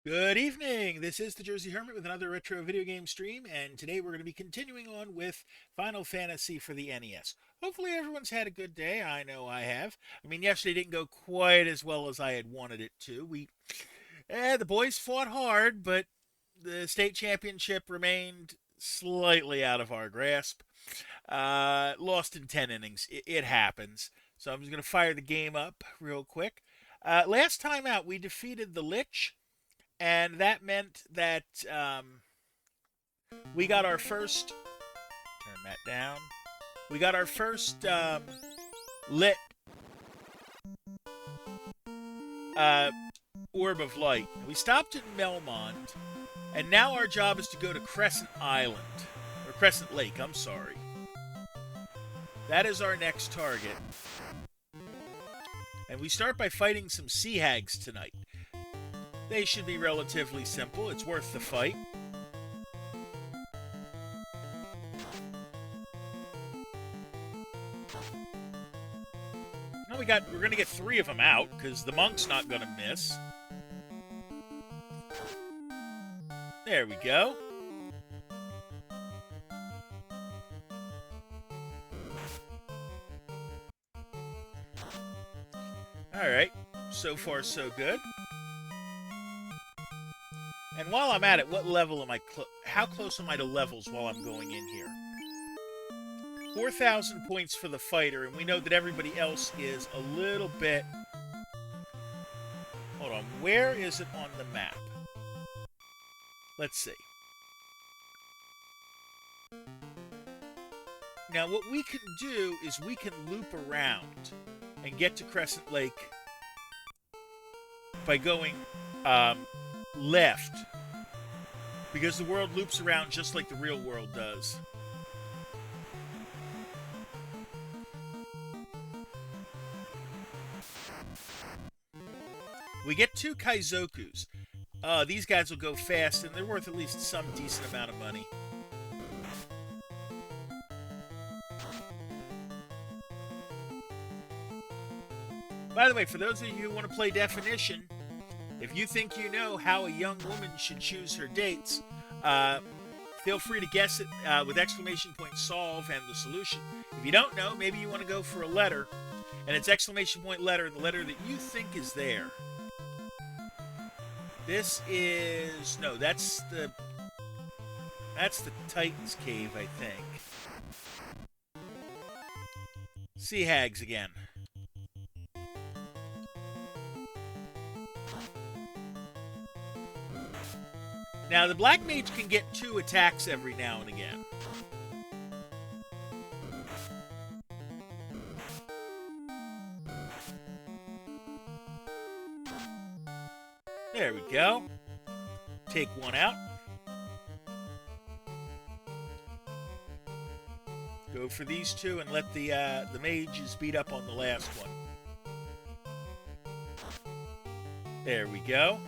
Good evening. This is the Jersey Hermit with another retro video game stream, and today we're going to be continuing on with Final Fantasy for the NES. Hopefully, everyone's had a good day. I know I have. I mean, yesterday didn't go quite as well as I had wanted it to. The boys fought hard, but the state championship remained slightly out of our grasp. Lost in 10 innings. It happens. So I'm just going to fire the game up real quick. Last time out, we defeated the Lich, and that meant that we got our first. Turn that down. We got our first lit uh, orb of light. We stopped in Melmond, and now our job is to go to Crescent Island or Crescent Lake. I'm sorry. That is our next target, and we start by fighting some sea hags tonight. They should be relatively simple. It's worth the fight. Now we're gonna get 3 of them out because the monk's not gonna miss. There we go. All right. So far, so good. And while I'm at it, what level am I? How close am I to levels while I'm going in here? 4,000 points for the fighter, and we know that everybody else is a little bit. Hold on, where is it on the map? Let's see. Now, what we can do is we can loop around and get to Crescent Lake by going left, because the world loops around just like the real world does. We get 2 Kaizokus. These guys will go fast, and they're worth at least some decent amount of money. By the way, for those of you who want to play Definition, if you think you know how a young woman should choose her dates, feel free to guess it with exclamation point solve and the solution. If you don't know, maybe you want to go for a letter, and it's exclamation point letter, the letter that you think is there. This is that's the Titan's Cave, I think. Sea hags again. Now, the Black Mage can get 2 attacks every now and again. There we go. Take 1 out. Go for these 2 and let the mages beat up on the last one. There we go.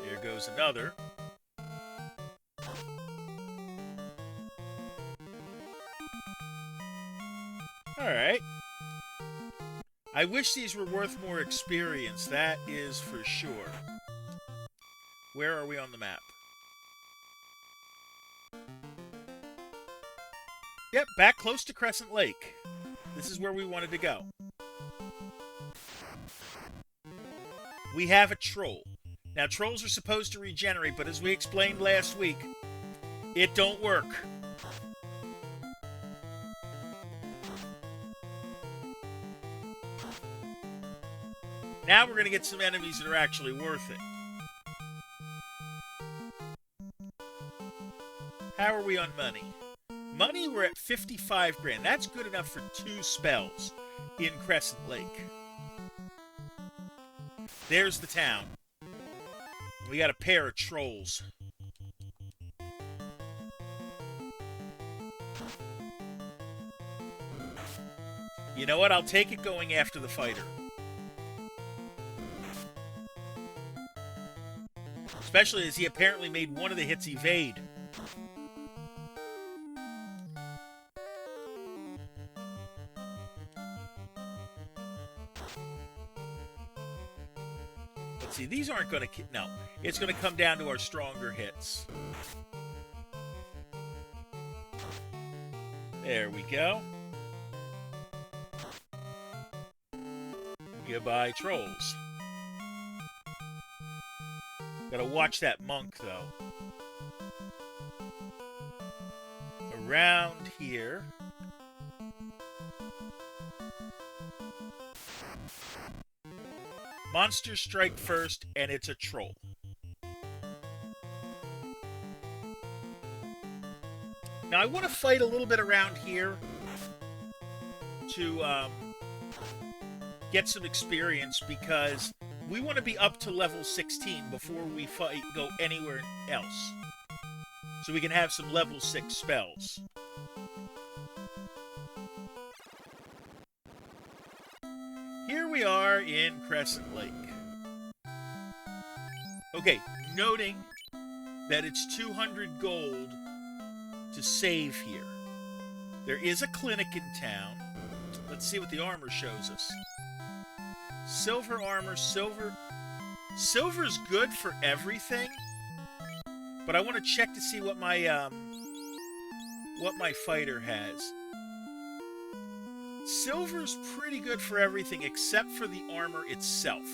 There goes another. Alright. I wish these were worth more experience, that is for sure. Where are we on the map? Yep, back close to Crescent Lake. This is where we wanted to go. We have a troll. Now, trolls are supposed to regenerate, but as we explained last week, it don't work. Now we're going to get some enemies that are actually worth it. How are we on money? Money, we're at 55 grand. That's good enough for 2 spells in Crescent Lake. There's the town. We got a pair of trolls. You know what? I'll take it going after the fighter. Especially as he apparently made one of the hits evade. Let's see, these aren't going to... No, it's going to come down to our stronger hits. There we go. Goodbye, trolls. Gotta watch that monk, though. Around here. Monsters strike first, and it's a troll. Now, I want to fight a little bit around here to get some experience, because we want to be up to level 16 before we go anywhere else. So we can have some level 6 spells. Here we are in Crescent Lake. Okay, noting that it's 200 gold to save here. There is a clinic in town. Let's see what the armor shows us. Silver armor, silver. Silver's good for everything, but I want to check to see what my fighter has. Silver's pretty good for everything except for the armor itself.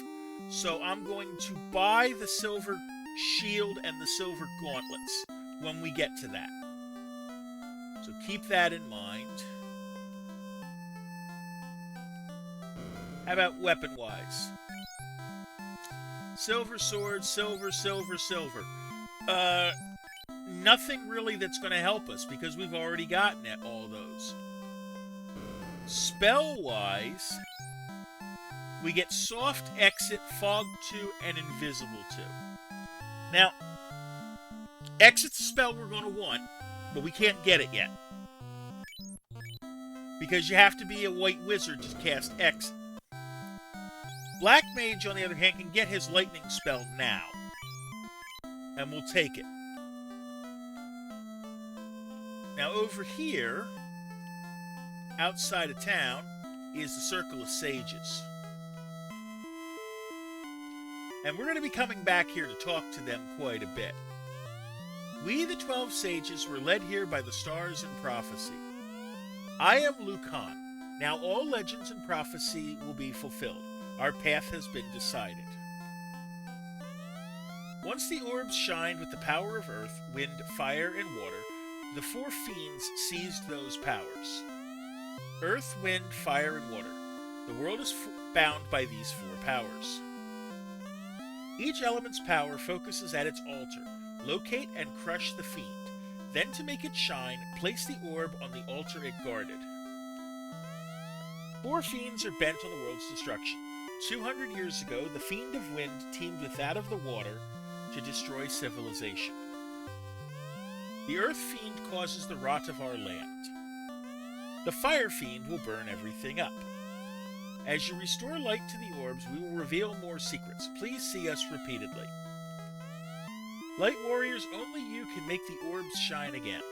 So I'm going to buy the silver shield and the silver gauntlets when we get to that. So keep that in mind. How about weapon-wise? Silver sword, silver, silver, silver. Nothing really that's going to help us because we've already gotten at all those. Spell-wise, we get Soft Exit, Fog 2, and Invisible 2. Now, Exit's a spell we're going to want, but we can't get it yet. Because you have to be a white wizard to cast Exit. Black Mage, on the other hand, can get his lightning spell now. And we'll take it. Now over here, outside of town, is the Circle of Sages. And we're going to be coming back here to talk to them quite a bit. We, the 12 Sages, were led here by the stars and prophecy. I am Lucan. Now all legends and prophecy will be fulfilled. Our path has been decided. Once the orbs shined with the power of earth, wind, fire, and water, the 4 fiends seized those powers. Earth, wind, fire, and water. The world is bound by these 4 powers. Each element's power focuses at its altar. Locate and crush the fiend. Then, to make it shine, place the orb on the altar it guarded. 4 fiends are bent on the world's destruction. 200 years ago, the Fiend of Wind teamed with that of the water to destroy civilization. The Earth Fiend causes the rot of our land. The Fire Fiend will burn everything up. As you restore light to the orbs, we will reveal more secrets. Please see us repeatedly. Light warriors, only you can make the orbs shine again.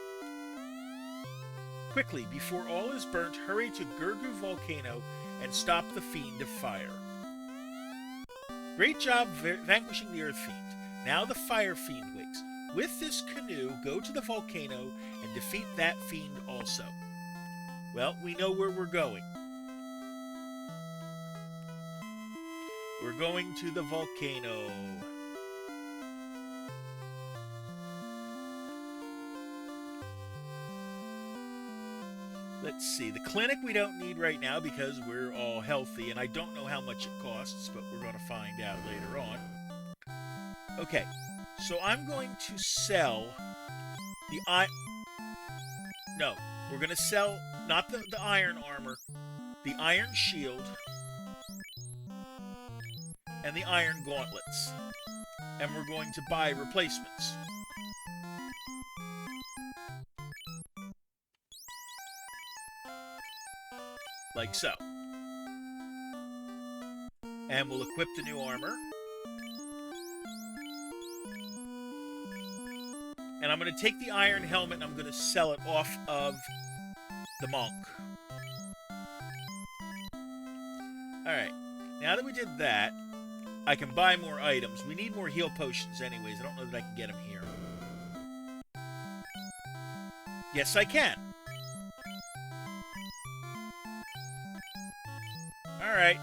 Quickly, before all is burnt, hurry to Gurgu Volcano and stop the Fiend of Fire. Great job vanquishing the Earth Fiend. Now the Fire Fiend waits. With this canoe, go to the volcano and defeat that fiend also. Well, we know where we're going. We're going to the volcano. Let's see. The clinic we don't need right now because we're all healthy, and I don't know how much it costs, but we're going to find out later on. Okay, so I'm going to sell the No, we're going to sell not the iron armor, the iron shield, and the iron gauntlets. And we're going to buy replacements. Like so. And we'll equip the new armor. And I'm going to take the iron helmet and I'm going to sell it off of the monk. Alright. Now that we did that, I can buy more items. We need more heal potions anyways. I don't know that I can get them here. Yes, I can. Alright.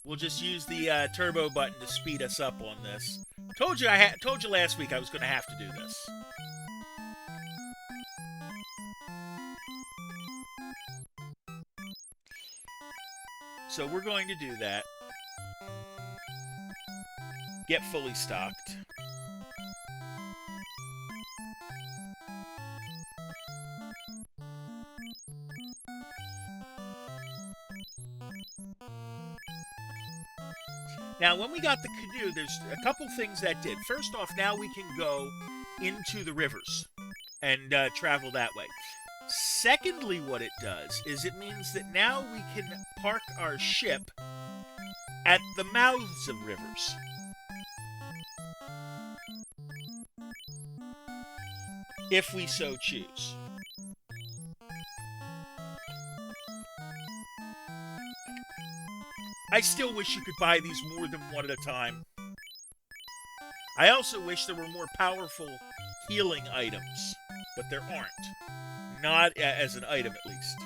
We'll just use the turbo button to speed us up on this. Told you last week I was going to have to do this. So we're going to do that. Get fully stocked. Now, when we got the canoe, there's a couple things that did. First off, now we can go into the rivers and travel that way. Secondly, what it does is it means that now we can park our ship at the mouths of rivers. If we so choose. I still wish you could buy these more than one at a time. I also wish there were more powerful healing items, but there aren't. Not as an item, at least.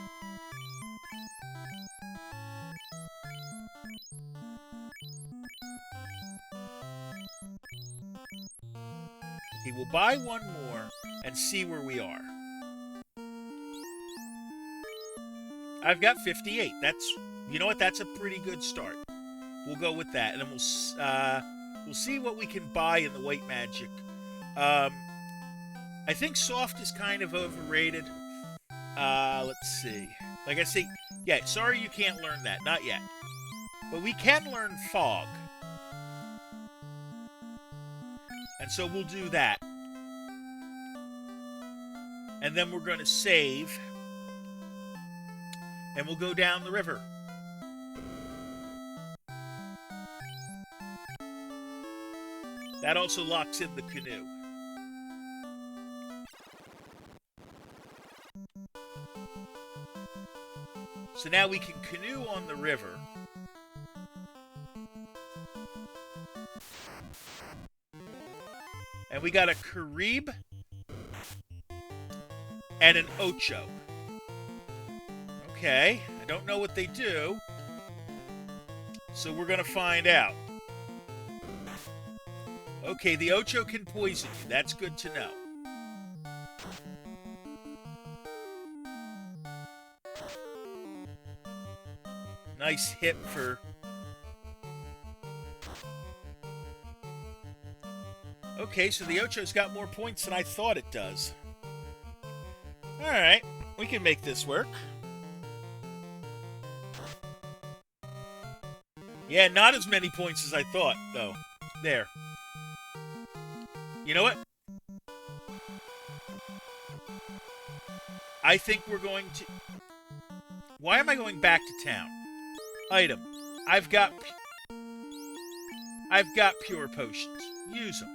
Okay, we'll buy one more and see where we are. I've got 58. You know what? That's a pretty good start. We'll go with that, and then we'll see what we can buy in the white magic. I think soft is kind of overrated. Let's see. Like I say, yeah, sorry you can't learn that. Not yet. But we can learn fog. And so we'll do that. And then we're going to save. And we'll go down the river. That also locks in the canoe. So now we can canoe on the river. And we got a Carib and an Ocho. Okay, I don't know what they do. So we're going to find out. Okay, the Ocho can poison you. That's good to know. Nice hit for... Okay, so the Ocho's got more points than I thought it does. Alright, we can make this work. Yeah, not as many points as I thought, though. There. You know what? I think we're going to... Why am I going back to town? Item. I've got pure potions. Use them.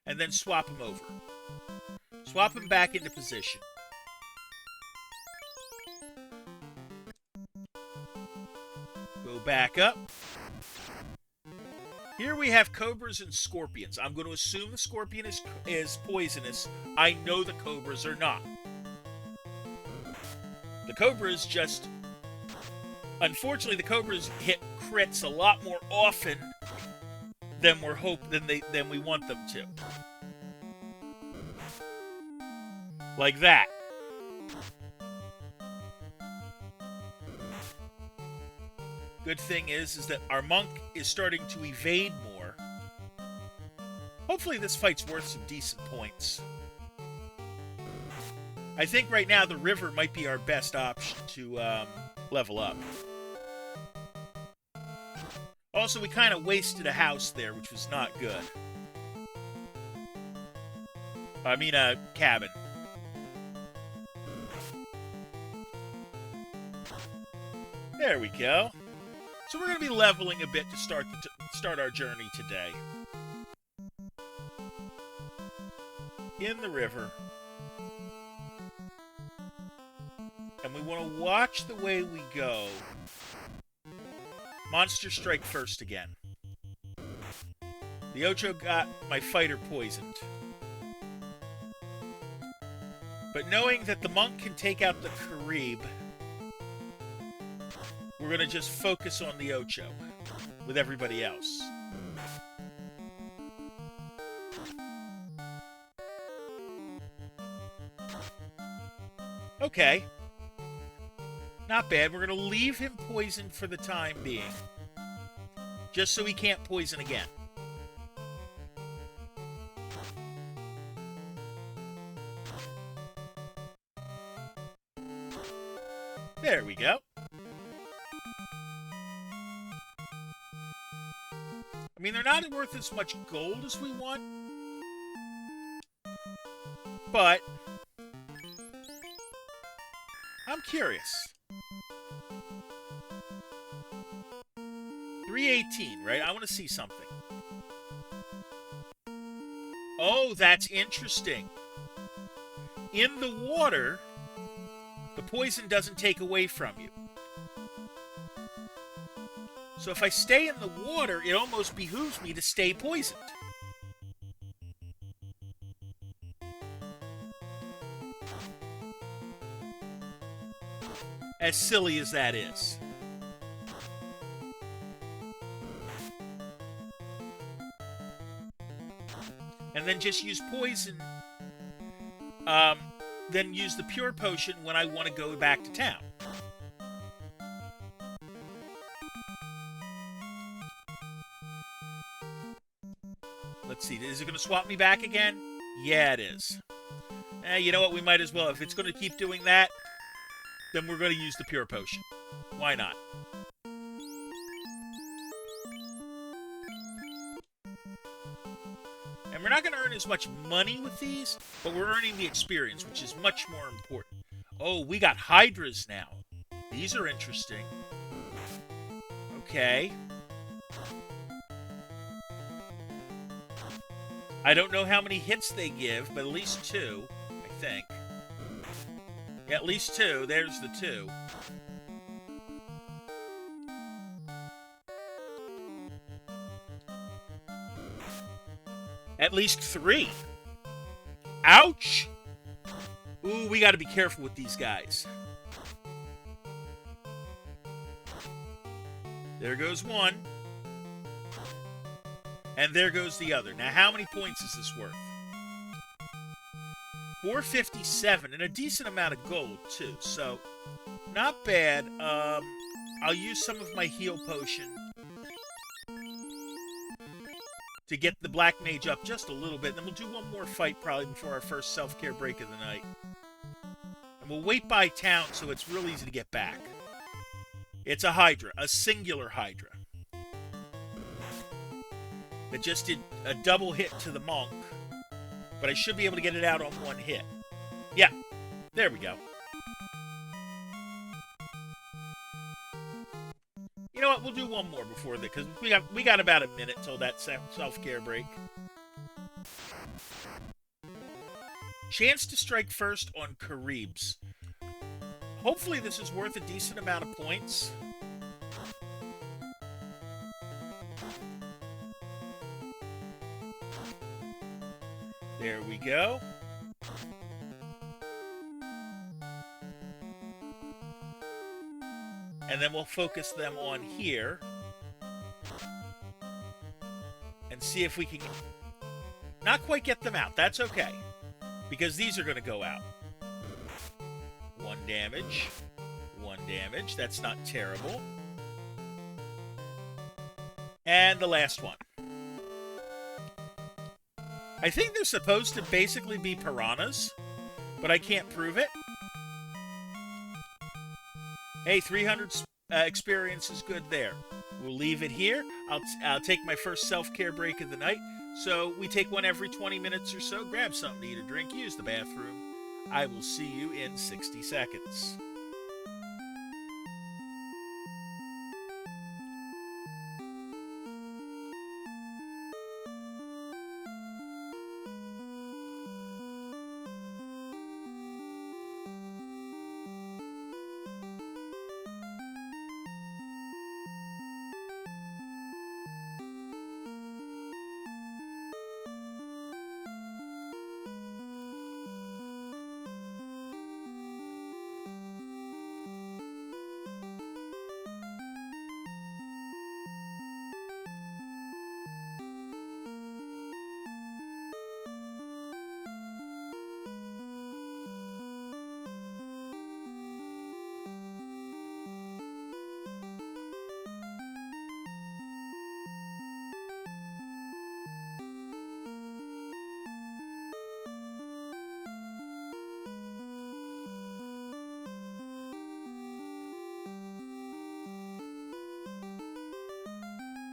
And then swap them over. Swap them back into position. Go back up. Here we have cobras and scorpions. I'm going to assume the scorpion is poisonous. I know the cobras are not. The cobras just... Unfortunately, the cobras hit crits a lot more often than than we want them to. Like that. Good thing is that our monk is starting to evade more. Hopefully this fight's worth some decent points. I think right now the river might be our best option to level up. Also, we kind of wasted a house there, which was not good. I mean, a cabin. There we go. So we're going to be leveling a bit to start our journey today. In the river. And we want to watch the way we go. Monster strike first again. The Ocho got my fighter poisoned. But knowing that the monk can take out the Carib, we're going to just focus on the Ocho with everybody else. Okay. Not bad. We're going to leave him poisoned for the time being. Just so he can't poison again. There we go. I mean, they're not worth as much gold as we want. But I'm curious. 318, right? I want to see something. Oh, that's interesting. In the water, the poison doesn't take away from you. So if I stay in the water, it almost behooves me to stay poisoned. As silly as that is. And then just use poison. Then use the pure potion when I want to go back to town. Let's see. Is it going to swap me back again? Yeah, it is. You know what? We might as well. If it's going to keep doing that, then we're going to use the pure potion. Why not? And we're not going to earn as much money with these, but we're earning the experience, which is much more important. Oh, we got Hydras now. These are interesting. Okay. I don't know how many hits they give, but at least 2, I think. Yeah, at least 2. There's the 2. At least 3. Ouch! Ooh, we gotta be careful with these guys. There goes one. And there goes the other. Now, how many points is this worth? 457, and a decent amount of gold, too. So, not bad. I'll use some of my heal potion to get the Black Mage up just a little bit. Then we'll do one more fight probably before our first self-care break of the night. And we'll wait by town so it's real easy to get back. It's a Hydra, a singular Hydra. That just did a double hit to the monk. But I should be able to get it out on one hit. Yeah, there we go. You know what? We'll do one more before that, because we got about a minute till that self-care break. Chance to strike first on Caribs. Hopefully this is worth a decent amount of points. There we go. And then we'll focus them on here. And see if we can not quite get them out. That's okay. Because these are going to go out. 1 damage. 1 damage. That's not terrible. And the last one. I think they're supposed to basically be piranhas, but I can't prove it. Hey, 300 experience is good there. We'll leave it here. I'll take my first self-care break of the night. So we take one every 20 minutes or so. Grab something to eat or drink. Use the bathroom. I will see you in 60 seconds.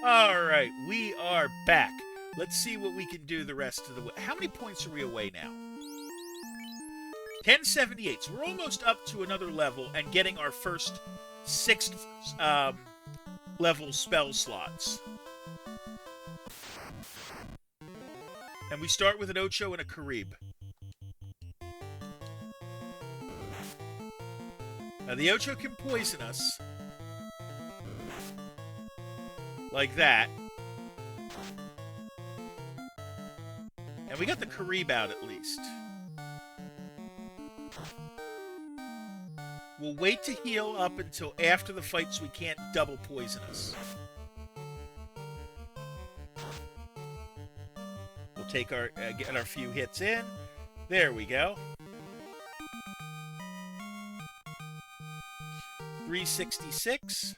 Alright, we are back. Let's see what we can do the rest of the way. How many points are we away now? 1078. So we're almost up to another level and getting our first 6th level spell slots. And we start with an Ocho and a Karib. Now the Ocho can poison us. Like that. And we got the Karib out at least. We'll wait to heal up until after the fight so we can't double poison us. We'll take our get our few hits in. There we go. 366.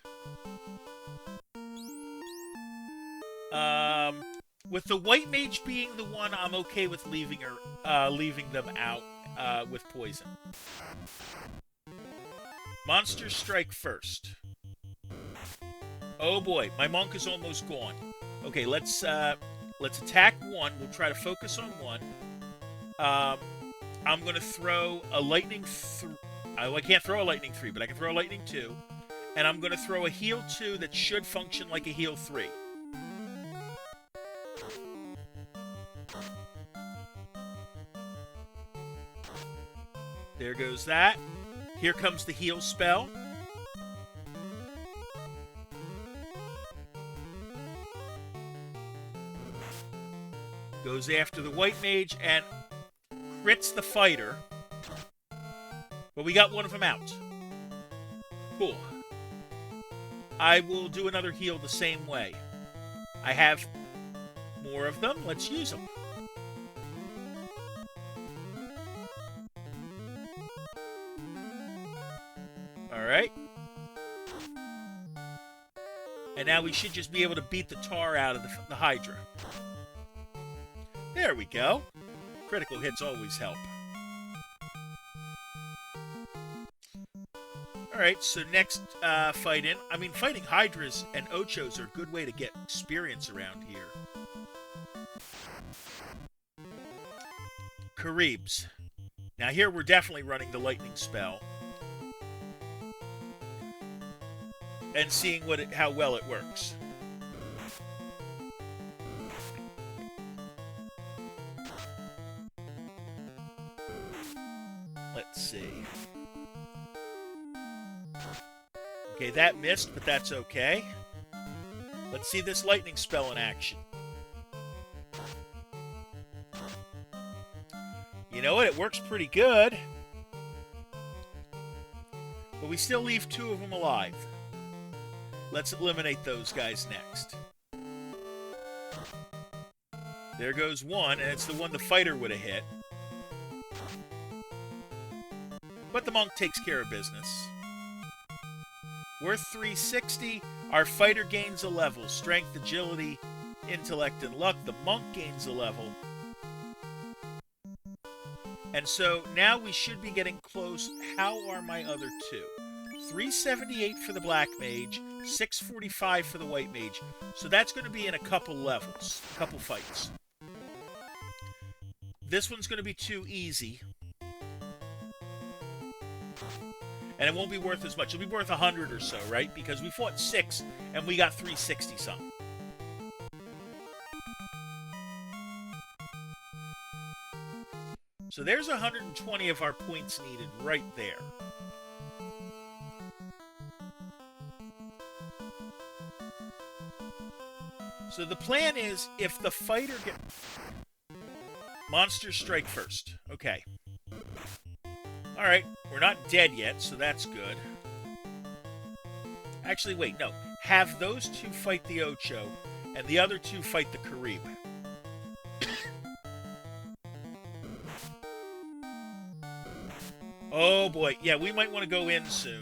With the white mage being the one, I'm okay with leaving them out with poison. Monsters strike first. Oh boy, my monk is almost gone. Okay, let's attack one. We'll try to focus on one. I'm gonna throw a lightning. I can't throw a lightning 3, but I can throw a lightning 2, and I'm gonna throw a heal 2 that should function like a heal 3. There goes that. Here comes the heal spell. Goes after the white mage and crits the fighter. But we got one of them out. Cool. I will do another heal the same way. I have more of them. Let's use them. Alright. And now we should just be able to beat the tar out of the Hydra. There we go. Critical hits always help. Alright, so next fight in. I mean, fighting Hydras and Ochos are a good way to get experience around here. Karibs. Now here we're definitely running the lightning spell. And seeing how well it works. Let's see. Okay, that missed, but that's okay. Let's see this lightning spell in action. You know what? It works pretty good. But we still leave 2 of them alive. Let's eliminate those guys next. There goes one, and it's the one the fighter would have hit. But the monk takes care of business. Worth 360. Our fighter gains a level. Strength, agility, intellect, and luck. The monk gains a level. And so now we should be getting close. How are my other 2? 378 for the black mage, 645 for the white mage. So that's going to be in a couple levels, a couple fights. This one's going to be too easy. And it won't be worth as much. It'll be worth 100 or so, right? Because we fought 6 and we got 360 something. So there's 120 of our points needed right there. So the plan is, if the fighter gets... Monsters strike first. Okay. Alright, we're not dead yet, so that's good. Actually, wait, no. Have those 2 fight the Ocho, and the other 2 fight the Karib. Oh boy, yeah, we might want to go in soon.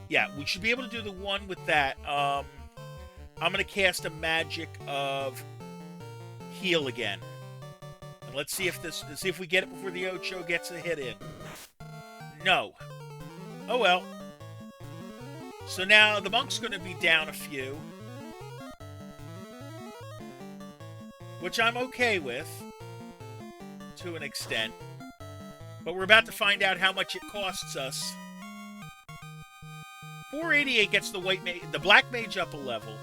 Yeah, we should be able to do the one with that. I'm going to cast a magic of heal again. And Let's see if we get it before the Ocho gets a hit in. No. Oh well. So now the monk's going to be down a few, which I'm okay with to an extent. But we're about to find out how much it costs us. 488 gets the black mage up a level.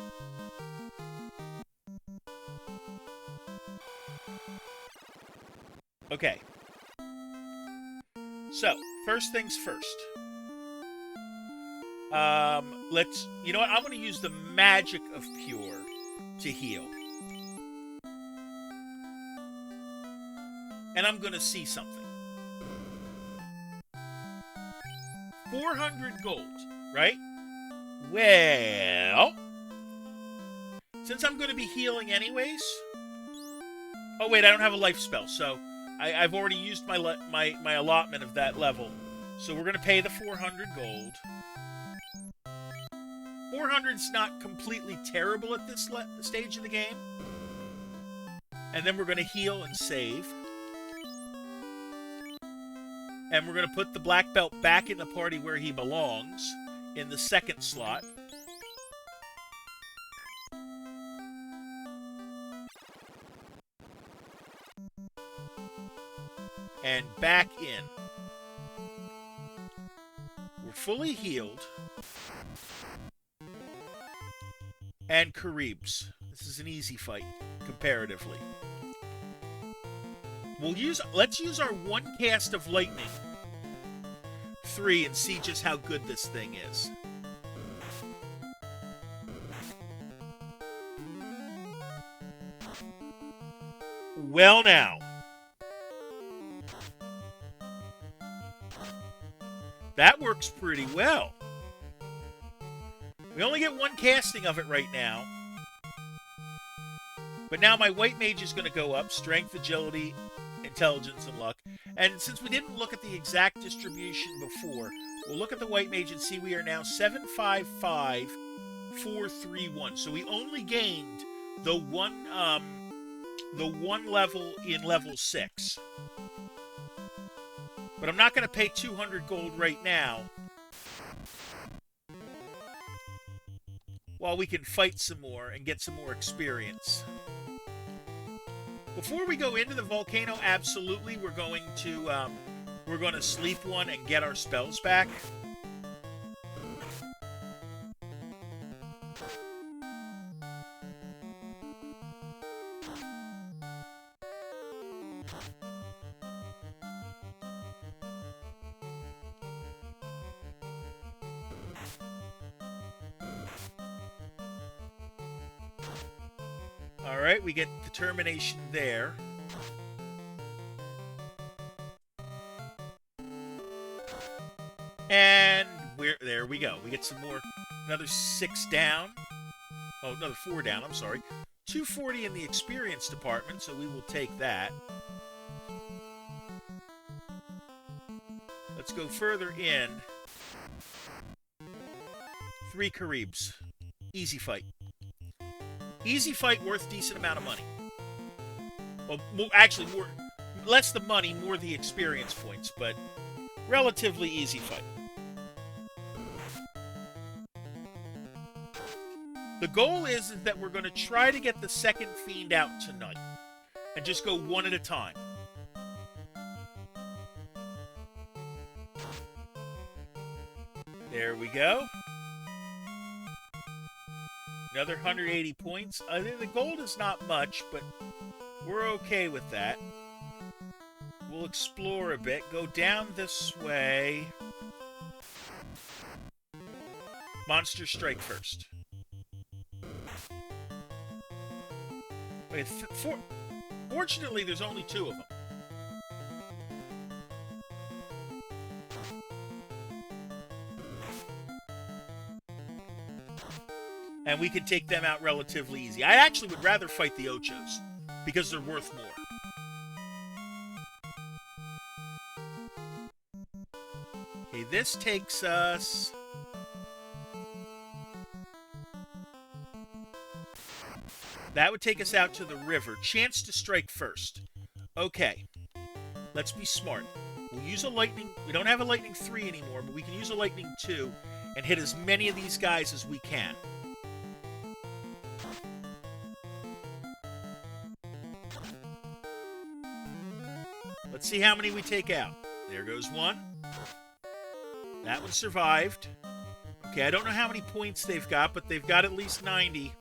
Okay. So, first things first. You know what? I'm going to use the magic of Pure to heal. And I'm going to see something. 400 gold, right? Well, since I'm going to be healing anyways. Oh wait, I don't have a life spell, so I've already used my allotment of that level. So we're going to pay the 400 gold. 400's not completely terrible at this stage of the game. And then we're going to heal and save. And we're going to put the black belt back in the party where he belongs, in the second slot. And back in. We're fully healed. And Caribs. This is an easy fight, comparatively. Let's use our one cast of lightning 3 and see just how good this thing is. Well now. That works pretty well. We only get one casting of it right now. But now my white mage is going to go up. Strength, agility, intelligence, and luck. And since we didn't look at the exact distribution before, we'll look at the white mage and see we are now 755, 431. So we only gained the one level in level 6. But I'm not going to pay 200 gold right now, while we can fight some more and get some more experience. Before we go into the volcano, absolutely, we're going to sleep one and get our spells back. Alright, we get determination there. And there we go. We get some more, another 6 down. Oh, another 4 down, I'm sorry. 240 in the experience department, so we will take that. Let's go further in. 3 Caribs. Easy fight. Easy fight, worth decent amount of money. Well, less the money, more the experience points, but relatively easy fight. The goal is that we're going to try to get the second fiend out tonight, and just go one at a time. There we go. Another 180 points. I think the gold is not much, but we're okay with that. We'll explore a bit. Go down this way. Monster strike first. Wait, fortunately, there's only 2 of them. And we can take them out relatively easy. I actually would rather fight the Ochos, because they're worth more. Okay, this takes us... That would take us out to the river. Chance to strike first. Okay, let's be smart. We'll use a lightning. We don't have a lightning 3 anymore, but we can use a lightning 2 and hit as many of these guys as we can. Let's see how many we take out. There goes one. That one survived. Okay, I don't know how many points they've got, but they've got at least 90.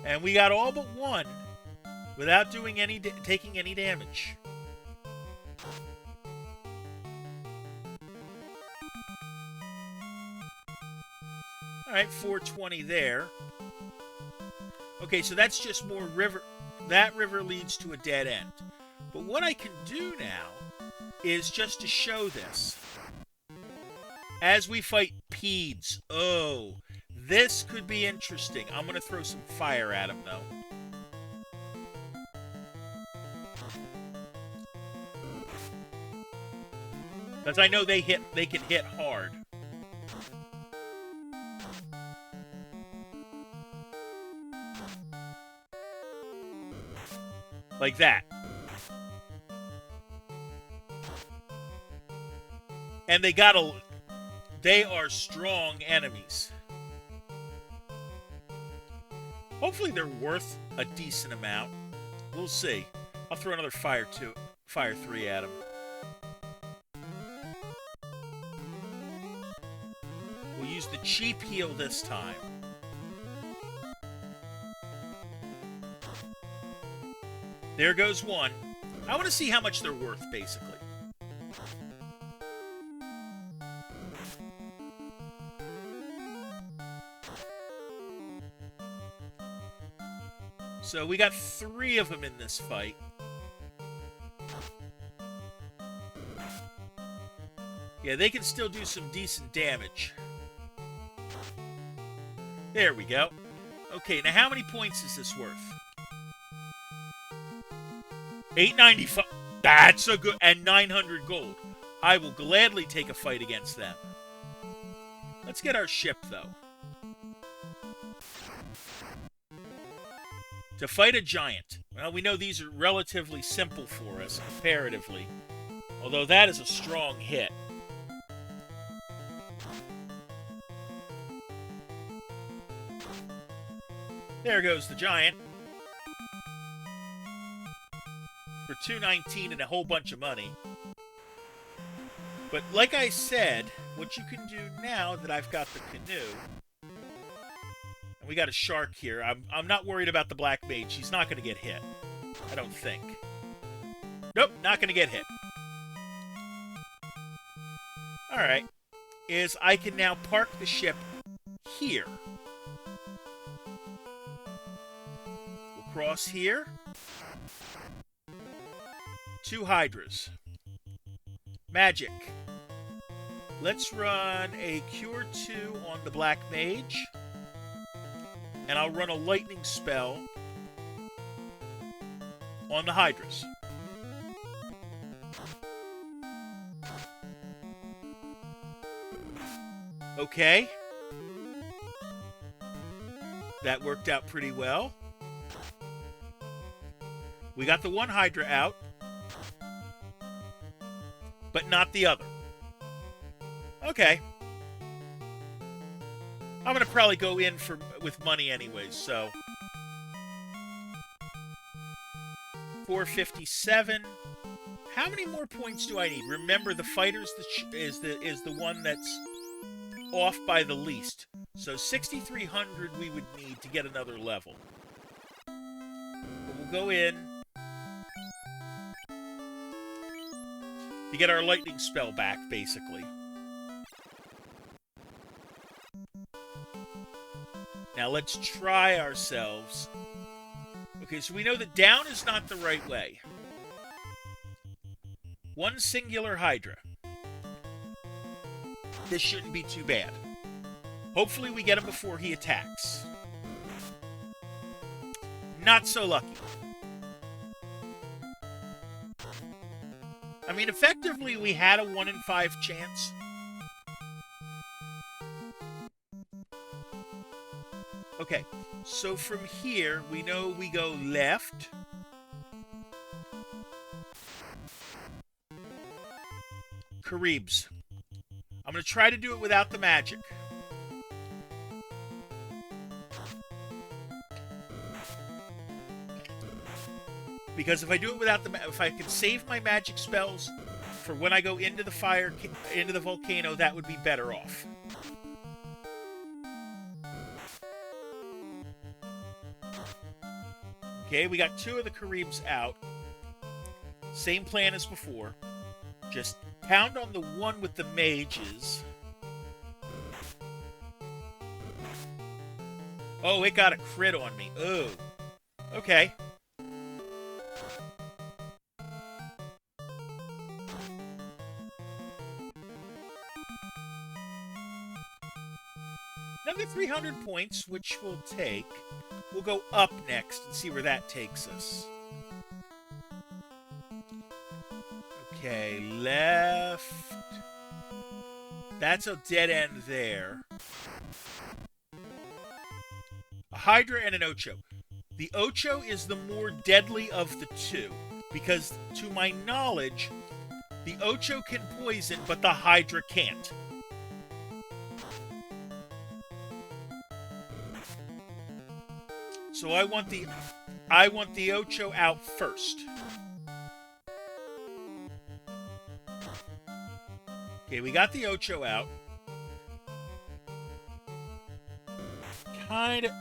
And we got all but one without doing taking any damage. All right, 420 there. Okay, so that's just more river. That river leads to a dead end. But what I can do now is just to show this. As we fight Peeds. Oh, this could be interesting. I'm going to throw some fire at him, though. Because I know they can hit hard. Like that. And they are strong enemies. Hopefully they're worth a decent amount. We'll see. I'll throw another fire 3 at him. We'll use the cheap heal this time. There goes one. I want to see how much they're worth, basically. So we got 3 of them in this fight. Yeah, they can still do some decent damage. There we go. Okay, now how many points is this worth? 895. That's a good... And 900 gold. I will gladly take a fight against them. Let's get our ship, though. To fight a giant. Well, we know these are relatively simple for us, comparatively. Although that is a strong hit. There goes the giant. For 219 and a whole bunch of money. But like I said, what you can do now that I've got the canoe... We got a shark here. I'm not worried about the black mage. He's not going to get hit. I don't think. Nope, not going to get hit. Alright. Is I can now park the ship here. We'll cross here. 2 hydras. Magic. Let's run a Cure 2 on the black mage. And I'll run a lightning spell on the hydras. Okay. That worked out pretty well. We got the one hydra out, but not the other. Okay. I'm going to probably go in with money anyways, so... 457. How many more points do I need? Remember, the fighter's is the one that's off by the least. So 6,300 we would need to get another level. But we'll go in to get our lightning spell back, basically. Now let's try ourselves. Okay, so we know that down is not the right way. One singular hydra. This shouldn't be too bad. Hopefully we get him before he attacks. Not so lucky. I mean, effectively we had a 1 in 5 chance. Okay, so from here, we know we go left. Caribs. I'm going to try to do it without the magic. Because if I do it without if I can save my magic spells for when I go into the volcano, that would be better off. Okay, we got 2 of the Caribs out. Same plan as before. Just pound on the one with the mages. Oh, it got a crit on me. Oh. Okay. Another 300 points, which we'll take. We'll go up next and see where that takes us. Okay, left. That's a dead end there. A Hydra and an Ocho. The Ocho is the more deadly of the 2, because to my knowledge, the Ocho can poison, but the Hydra can't. So I want the Ocho out first. Okay, we got the Ocho out. Kind of.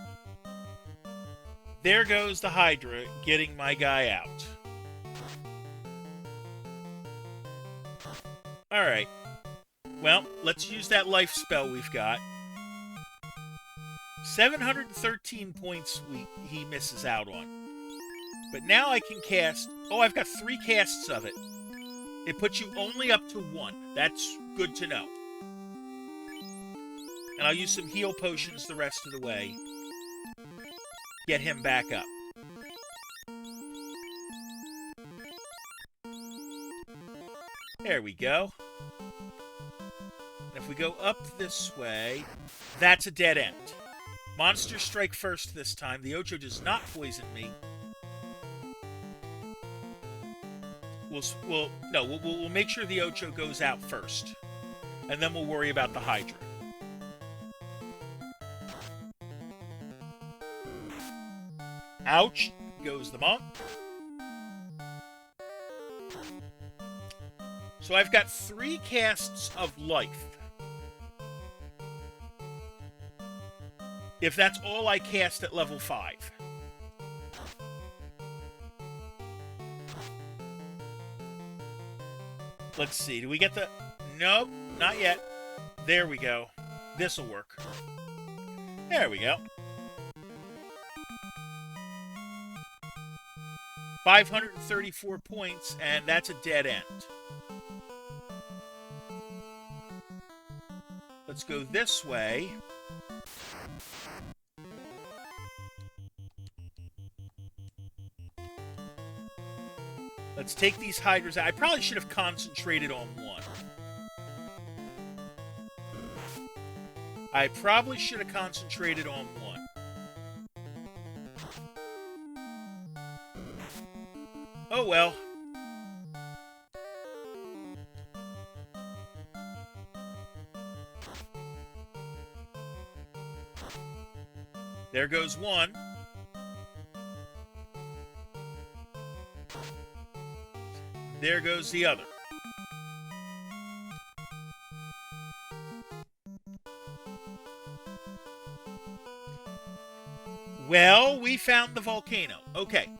There goes the Hydra getting my guy out. Alright. Well, let's use that life spell we've got. 713 points he misses out on. But now I can cast... Oh, I've got 3 casts of it. It puts you only up to 1. That's good to know. And I'll use some heal potions the rest of the way. Get him back up. There we go. And if we go up this way, that's a dead end. Monsters strike first this time. The Ocho does not poison me. We'll make sure the Ocho goes out first. And then we'll worry about the Hydra. Ouch, goes the monk. So I've got 3 casts of life. If that's all I cast at level 5. Let's see, do we get the... Nope, not yet. There we go. This'll work. There we go. 534 points, and that's a dead end. Let's go this way. Let's take these Hydras out. I probably should have concentrated on one. I probably should have concentrated on one. Oh well. There goes one. There goes the other. Well, we found the volcano. Okay.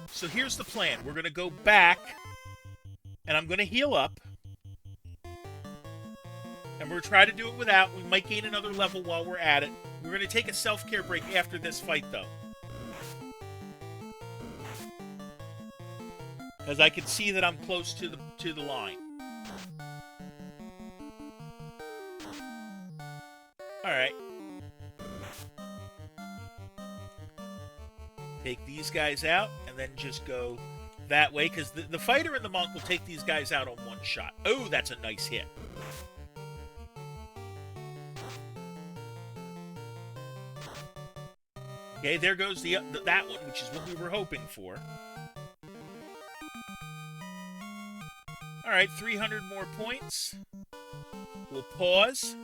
So here's the plan. We're going to go back, and I'm going to heal up. And we're going to try to do it without. We might gain another level while we're at it. We're going to take a self-care break after this fight, though. Because I can see that I'm close to the line. Alright. Take these guys out, and then just go that way, because the fighter and the monk will take these guys out on one shot. Oh, that's a nice hit. Okay, there goes that one, which is what we were hoping for. Alright, 300 more points. We'll pause,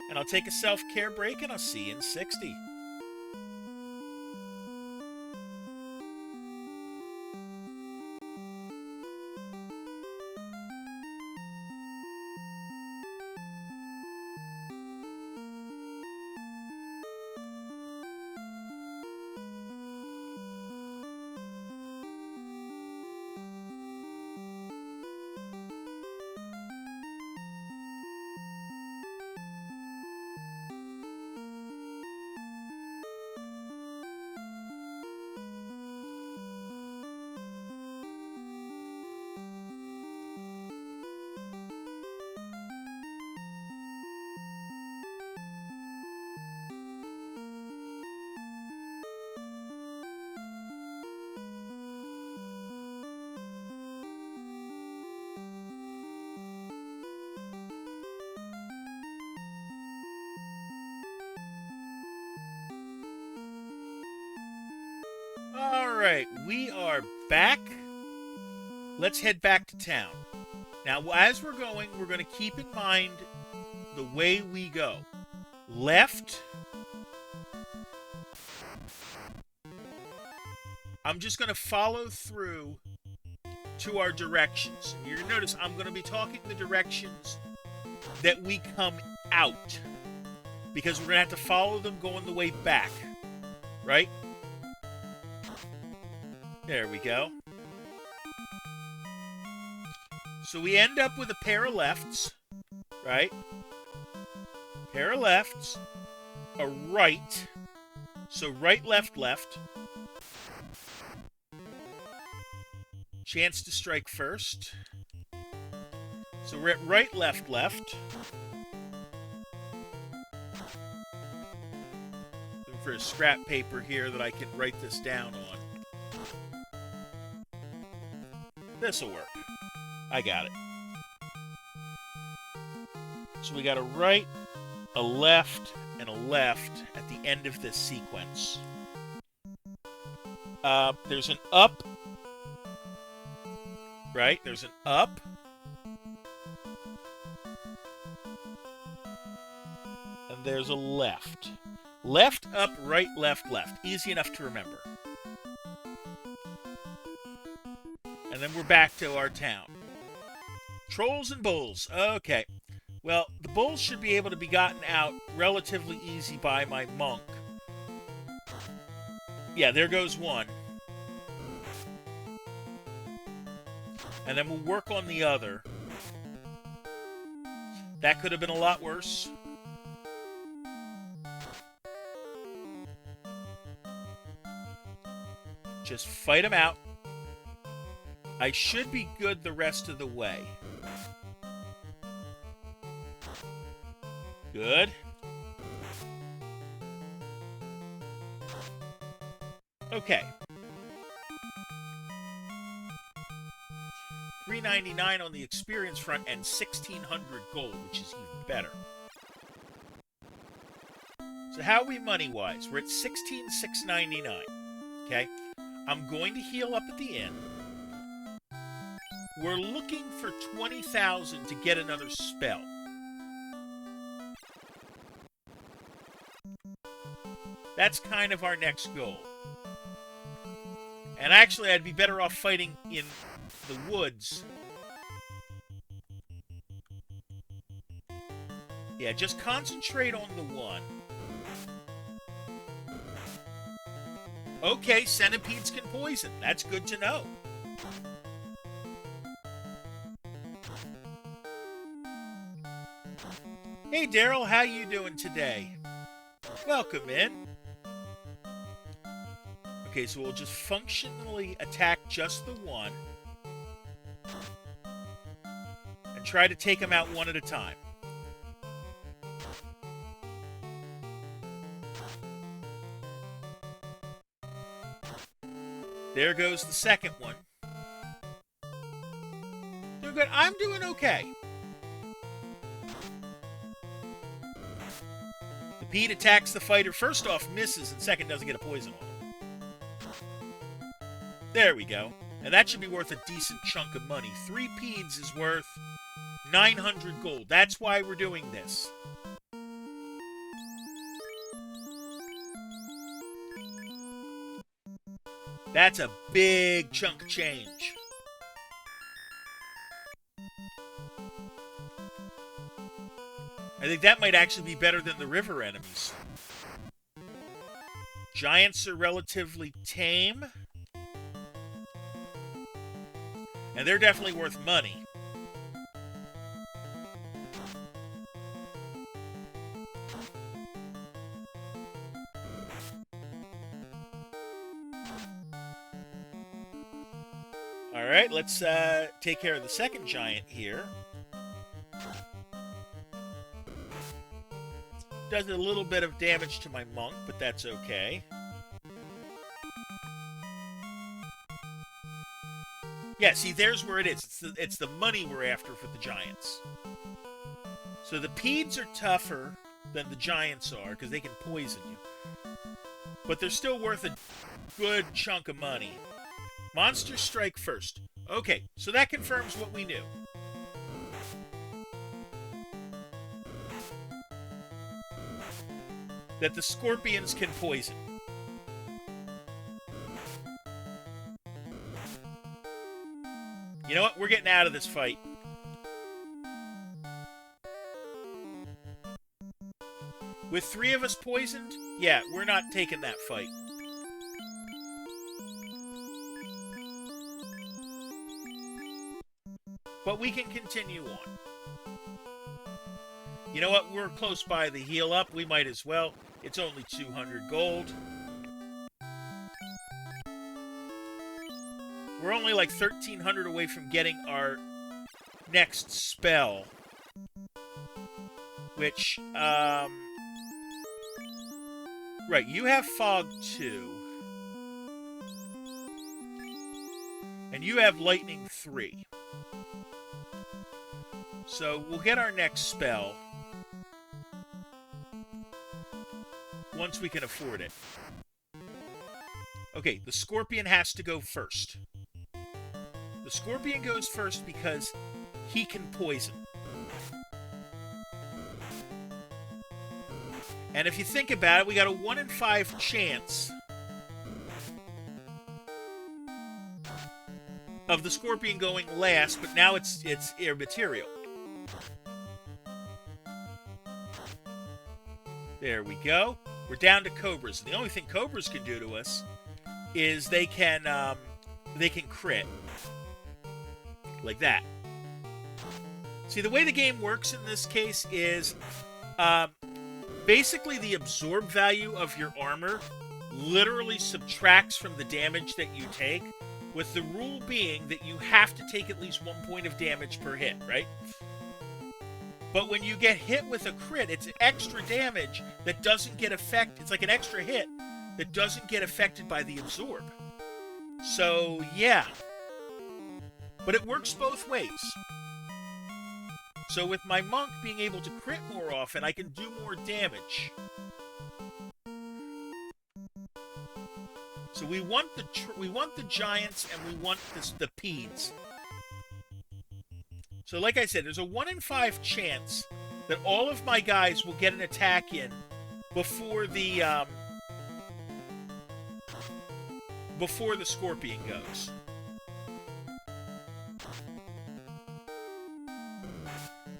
and I'll take a self-care break, and I'll see you in 60. Alright, we are back. Let's head back to town. Now, as we're going to keep in mind the way we go. Left. I'm just going to follow through to our directions. You're going to notice I'm going to be talking the directions that we come out. Because we're going to have to follow them going the way back. Right? There we go. So we end up with a pair of lefts, right? Pair of lefts, a right. So right, left, left. Chance to strike first. So we're at right, left, left. Looking for a scrap paper here that I can write this down on. This'll work. I got it. So we got a right, a left, and a left at the end of this sequence. There's an up. Right? There's an up. And there's a left. Left, up, right, left, left. Easy enough to remember. And then we're back to our town. Trolls and bulls. Okay. Well, the bulls should be able to be gotten out relatively easy by my monk. Yeah, there goes one. And then we'll work on the other. That could have been a lot worse. Just fight them out. I should be good the rest of the way. Good. Okay. $3.99 on the experience front and 1,600 gold, which is even better. So how are we money-wise? We're at 16,699. Okay? I'm going to heal up at the inn. We're looking for 20,000 to get another spell. That's kind of our next goal. And actually, I'd be better off fighting in the woods. Yeah, just concentrate on the one. Okay, centipedes can poison. That's good to know. Hey, Daryl, how you doing today? Welcome in. Okay, so we'll just functionally attack just the one. And try to take them out one at a time. There goes the second one. Doing good. I'm doing okay. The Pete attacks the fighter. First off, misses, and second doesn't get a poison on him. There we go. And that should be worth a decent chunk of money. 3 peeds is worth 900 gold. That's why we're doing this. That's a big chunk of change. I think that might actually be better than the river enemies. Giants are relatively tame. And they're definitely worth money. Alright, let's take care of the second giant here. Does a little bit of damage to my monk, but that's okay. Yeah, see, there's where it is. It's the money we're after for the giants. So the peeds are tougher than the giants are, because they can poison you. But they're still worth a good chunk of money. Monsters strike first. Okay, so that confirms what we knew. That the scorpions can poison. You know what? We're getting out of this fight. With 3 of us poisoned, yeah, we're not taking that fight. But we can continue on. You know what? We're close by the heal up. We might as well. It's only 200 gold. We're only like 1,300 away from getting our next spell. Which, right, you have Fog 2. And you have Lightning 3. So we'll get our next spell once we can afford it. Okay, the Scorpion has to go first. The Scorpion goes first because he can poison. And if you think about it, we got a 1 in 5 chance of the Scorpion going last, but now it's air material. There we go. We're down to Cobras. The only thing Cobras can do to us is they can crit. Like that. See, the way the game works in this case is basically the absorb value of your armor literally subtracts from the damage that you take, with the rule being that you have to take at least 1 point of damage per hit, right? But when you get hit with a crit, it's extra damage that doesn't get affected. It's like an extra hit that doesn't get affected by the absorb. So, yeah. But it works both ways. So with my monk being able to crit more often, I can do more damage. So we want the giants and we want the peeds. So like I said, there's a 1 in 5 chance that all of my guys will get an attack in before the Scorpion goes.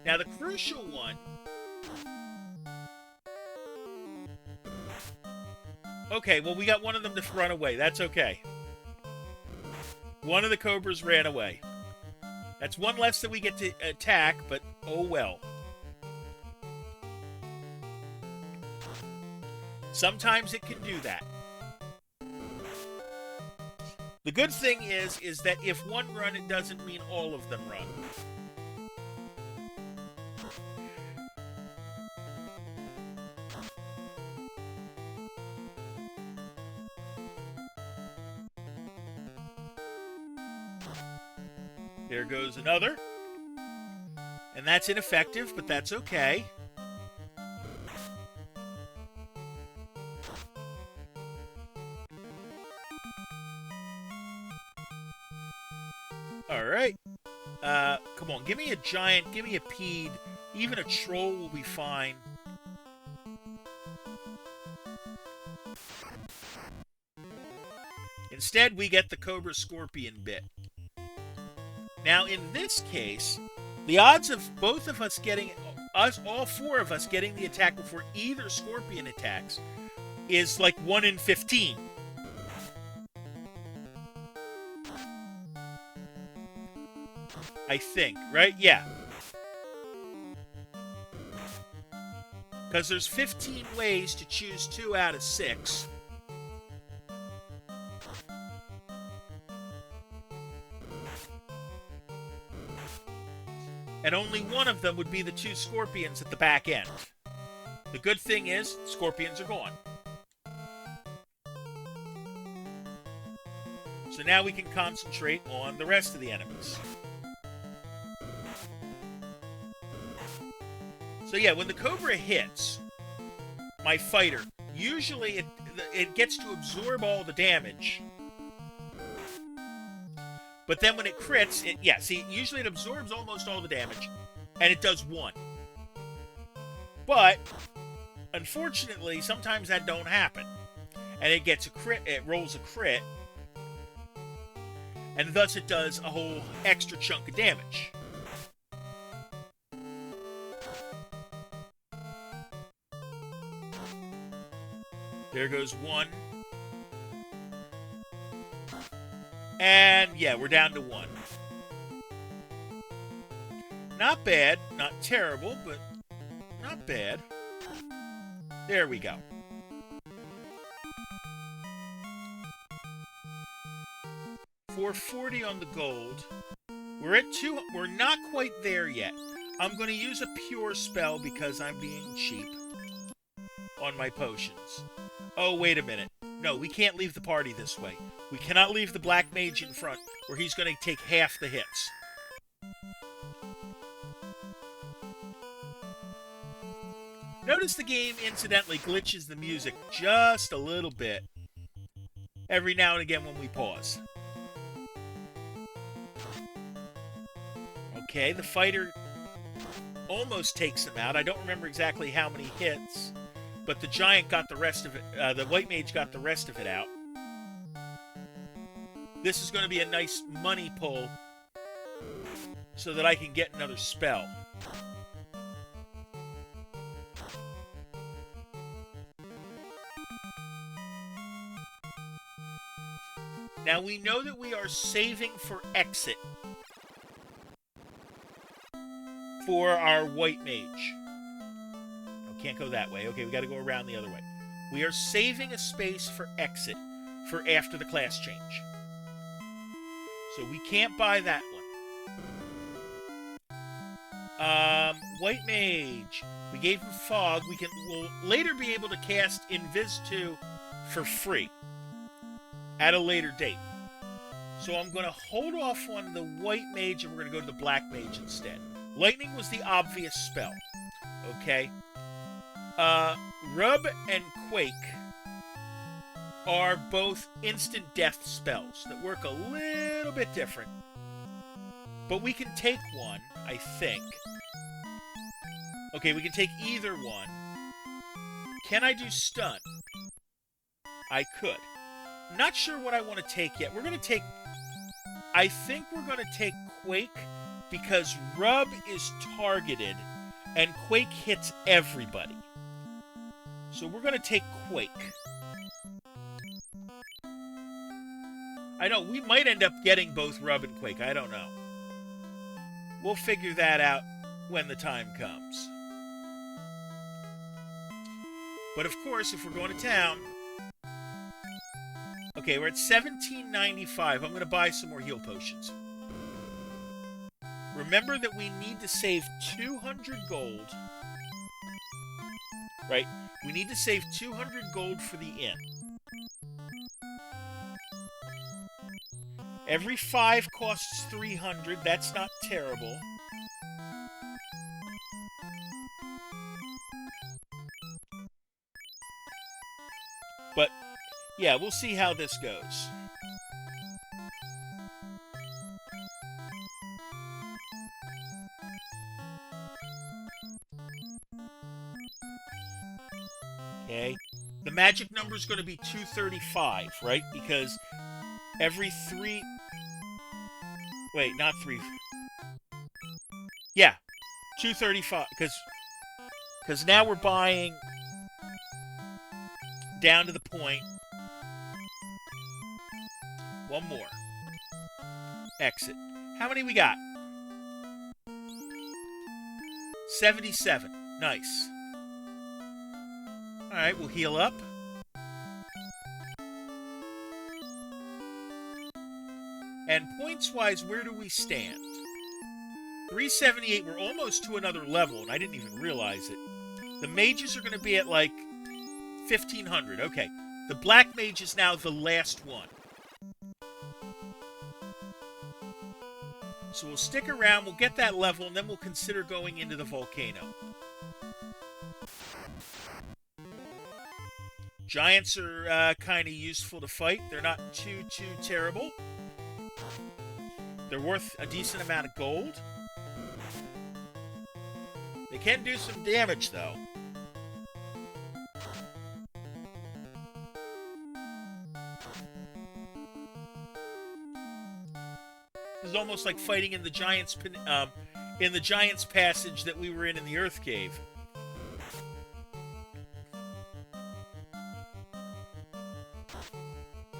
Now the crucial one. Okay, well we got one of them to run away. That's okay. One of the Cobras ran away. That's one less that we get to attack, but oh well. Sometimes it can do that. The good thing is that if one run, it doesn't mean all of them run. There goes another. And that's ineffective, but that's okay. Come on, give me a giant, give me a peed. Even a troll will be fine. Instead, we get the Cobra Scorpion bit. Now, in this case, the odds of both of us getting, all four of us getting the attack before either Scorpion attacks is like 1 in 15. I think, right? Yeah. Because there's 15 ways to choose 2 out of 6. And only one of them would be the 2 scorpions at the back end. The good thing is, scorpions are gone. So now we can concentrate on the rest of the enemies. So yeah, when the Cobra hits my fighter, usually it gets to absorb all the damage. But then when it crits, usually it absorbs almost all the damage, and it does 1. But, unfortunately, sometimes that don't happen. And it gets a crit, it rolls a crit, and thus it does a whole extra chunk of damage. There goes 1. And, yeah, we're down to 1. Not bad. Not terrible, but not bad. There we go. $440 on the gold. We're at 2. We're not quite there yet. I'm going to use a pure spell because I'm being cheap on my potions. Oh, wait a minute. No, we can't leave the party this way. We cannot leave the Black Mage in front, or he's going to take half the hits. Notice the game, incidentally, glitches the music just a little bit every now and again when we pause. Okay, the fighter almost takes him out. I don't remember exactly how many hits, but the giant got the rest of it. The white mage got the rest of it out. This is going to be a nice money pull so that I can get another spell. Now we know that we are saving for exit for our white mage. No, can't go that way. Okay, we got to go around the other way. We are saving a space for exit for after the class change. So we can't buy that one. White Mage. We gave him Fog. We'll later be able to cast Invis 2 for free at a later date. So I'm going to hold off on the White Mage and we're going to go to the Black Mage instead. Lightning was the obvious spell. Okay. Rub and Quake are both instant death spells that work a little bit different. But we can take one, I think. Okay, we can take either one. Can I do stun? I could. Not sure what I want to take yet. We're going to take... I think we're going to take Quake because Rub is targeted and Quake hits everybody. So we're going to take Quake. I know, we might end up getting both Rub and Quake. I don't know. We'll figure that out when the time comes. But of course, if we're going to town... Okay, we're at $17.95. I'm going to buy some more heal potions. Remember that we need to save 200 gold. Right? We need to save 200 gold for the inn. Every 5 costs 300. That's not terrible. But, yeah, we'll see how this goes. Okay. The magic number is going to be 235, right? Because every 3... Wait, not 3... Yeah, 235. Because now we're buying down to the point. One more. Exit. How many we got? 77. Nice. Alright, we'll heal up. And points-wise, where do we stand? 378, we're almost to another level, and I didn't even realize it. The mages are going to be at, like, 1,500. Okay. The black mage is now the last one. So we'll stick around, we'll get that level, and then we'll consider going into the volcano. Giants are kind of useful to fight. They're not too terrible. They're worth a decent amount of gold. They can do some damage, though. This is almost like fighting in the Giants passage that we were in the Earth Cave.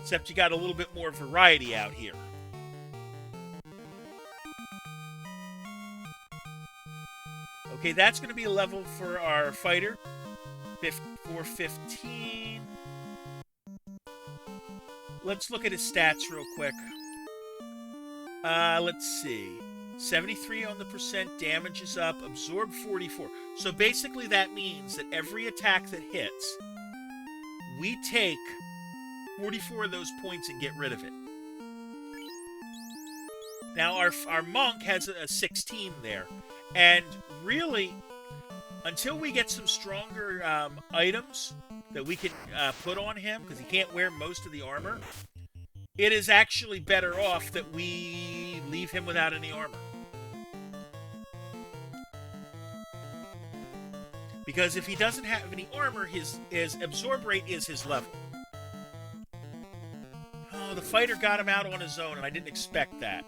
Except you got a little bit more variety out here. Okay, that's going to be a level for our fighter. 415. Let's look at his stats real quick. Let's see. 73 on the percent, damage is up, absorb 44. So basically that means that every attack that hits, we take 44 of those points and get rid of it. Now our monk has a 16 there. And really, until we get some stronger items that we can put on him, because he can't wear most of the armor, it is actually better off that we leave him without any armor. Because if he doesn't have any armor, his absorb rate is his level. Oh, the fighter got him out on his own, and I didn't expect that.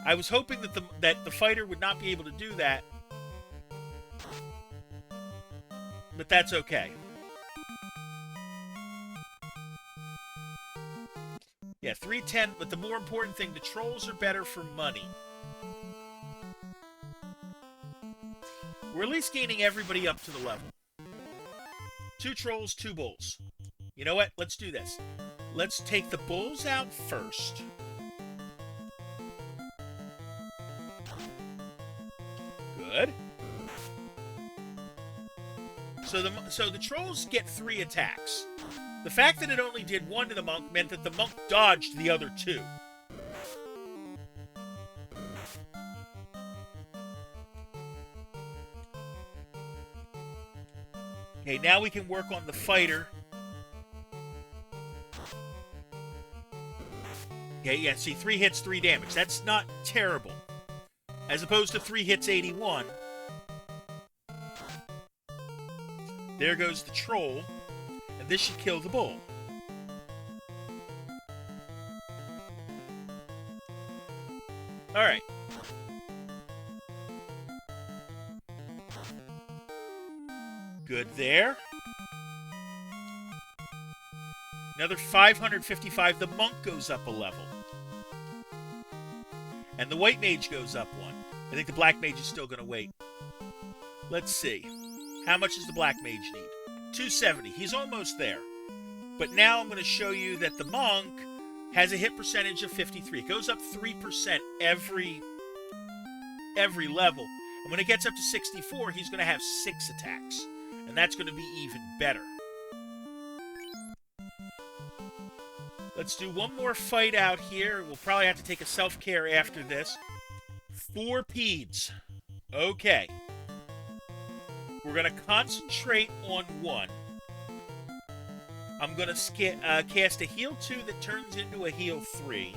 I was hoping that the fighter would not be able to do that. But that's okay. Yeah, 310, but the more important thing, the trolls are better for money. We're at least gaining everybody up to the level. 2 trolls, 2 bulls. You know what? Let's do this. Let's take the bulls out first. Good. So the trolls get 3 attacks. The fact that it only did 1 to the monk meant that the monk dodged the other 2. Okay, now we can work on the fighter. Okay, yeah, see, 3 hits, 3 damage. That's not terrible. As opposed to 3 hits, 81. There goes the troll. And this should kill the bull. Alright. Good there. Another 555. The monk goes up a level. And the white mage goes up 1. I think the black mage is still going to wait. Let's see. How much does the black mage need? 270. He's almost there. But now I'm going to show you that the monk has a hit percentage of 53. It goes up 3% every level. And when it gets up to 64, he's going to have 6 attacks. And that's going to be even better. Let's do one more fight out here. We'll probably have to take a self-care after this. 4 peds. Okay. We're going to concentrate on 1. I'm going to cast a heal 2 that turns into a heal 3.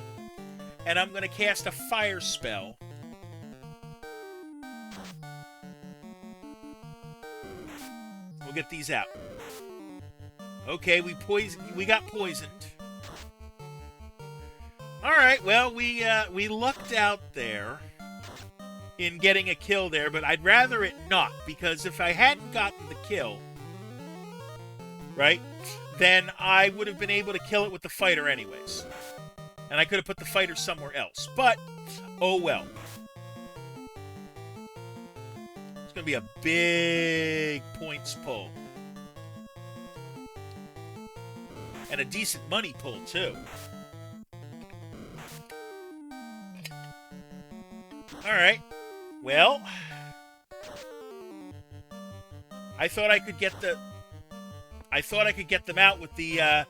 And I'm going to cast a fire spell. We'll get these out. Okay, we got poisoned. All right, well, we lucked out there in getting a kill there, but I'd rather it not, because if I hadn't gotten the kill, right, then I would have been able to kill it with the fighter anyways. And I could have put the fighter somewhere else. But, oh well. It's going to be a big points pull. And a decent money pull, too. Alright. Well, I thought I could get them out with the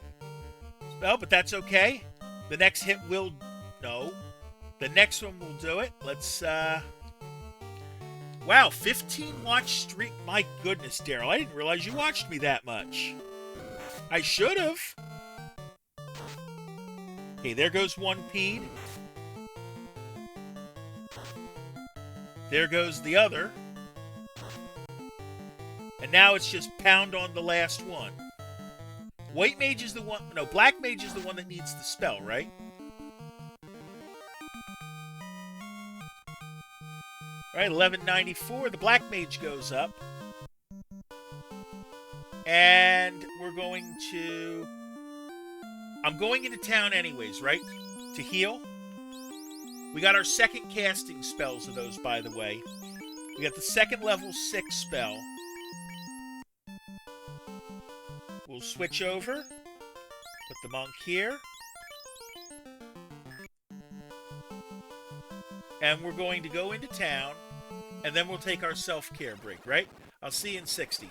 spell, but that's okay. The next hit will no. The next one will do it. Let's wow, 15 watch streak. My goodness, Daryl. I didn't realize you watched me that much. I should have. Okay, there goes one peed. There goes the other. And now it's just pound on the last one. White mage is the one... No, black mage is the one that needs the spell, right? Alright, 1194. The black mage goes up. And we're going to... I'm going into town anyways, right? To heal. We got our second casting spells of those, by the way. We got the second level 6 spell. We'll switch over. Put the monk here. And we're going to go into town. And then we'll take our self-care break, right? I'll see you in 60.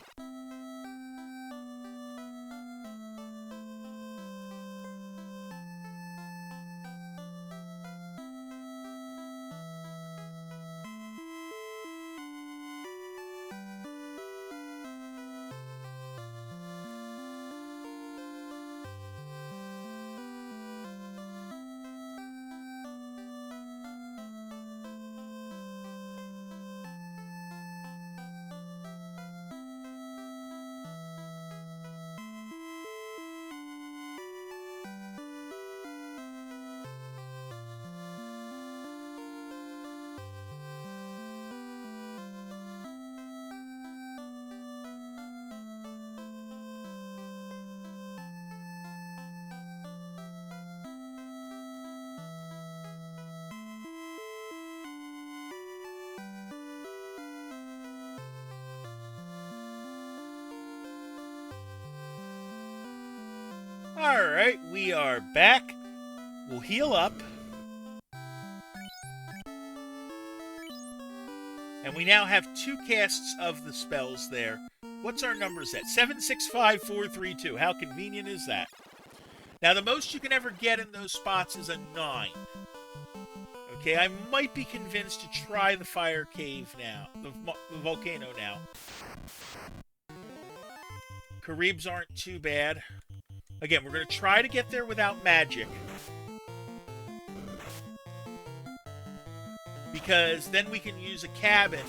Alright, we are back. We'll heal up. And we now have 2 casts of the spells there. What's our numbers at? 765432. How convenient is that? Now, the most you can ever get in those spots is a 9. Okay, I might be convinced to try the fire cave now. The volcano now. Caribs aren't too bad. Again, we're going to try to get there without magic. Because then we can use a cabin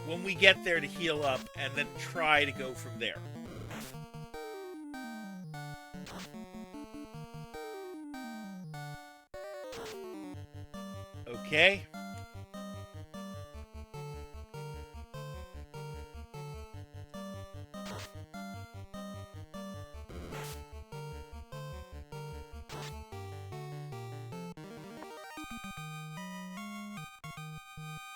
when we get there to heal up and then try to go from there. Okay.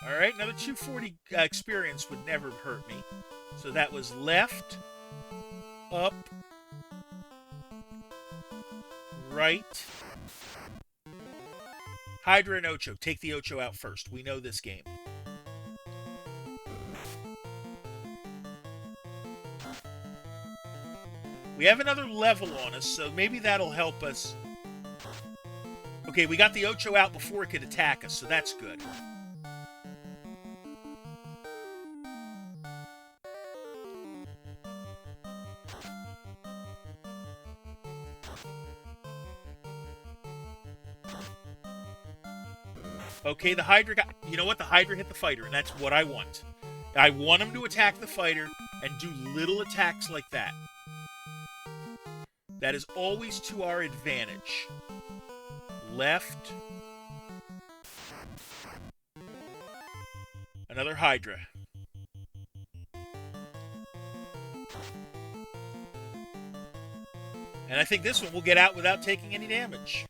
Alright, another 240 experience would never hurt me. So that was left, up, right. Hydra and Ocho. Take the Ocho out first. We know this game. We have another level on us, so maybe that'll help us. Okay, we got the Ocho out before it could attack us, so that's good. Okay, the Hydra got... You know what? The Hydra hit the fighter, and that's what I want. I want him to attack the fighter and do little attacks like that. That is always to our advantage. Left. Another Hydra. And I think this one will get out without taking any damage.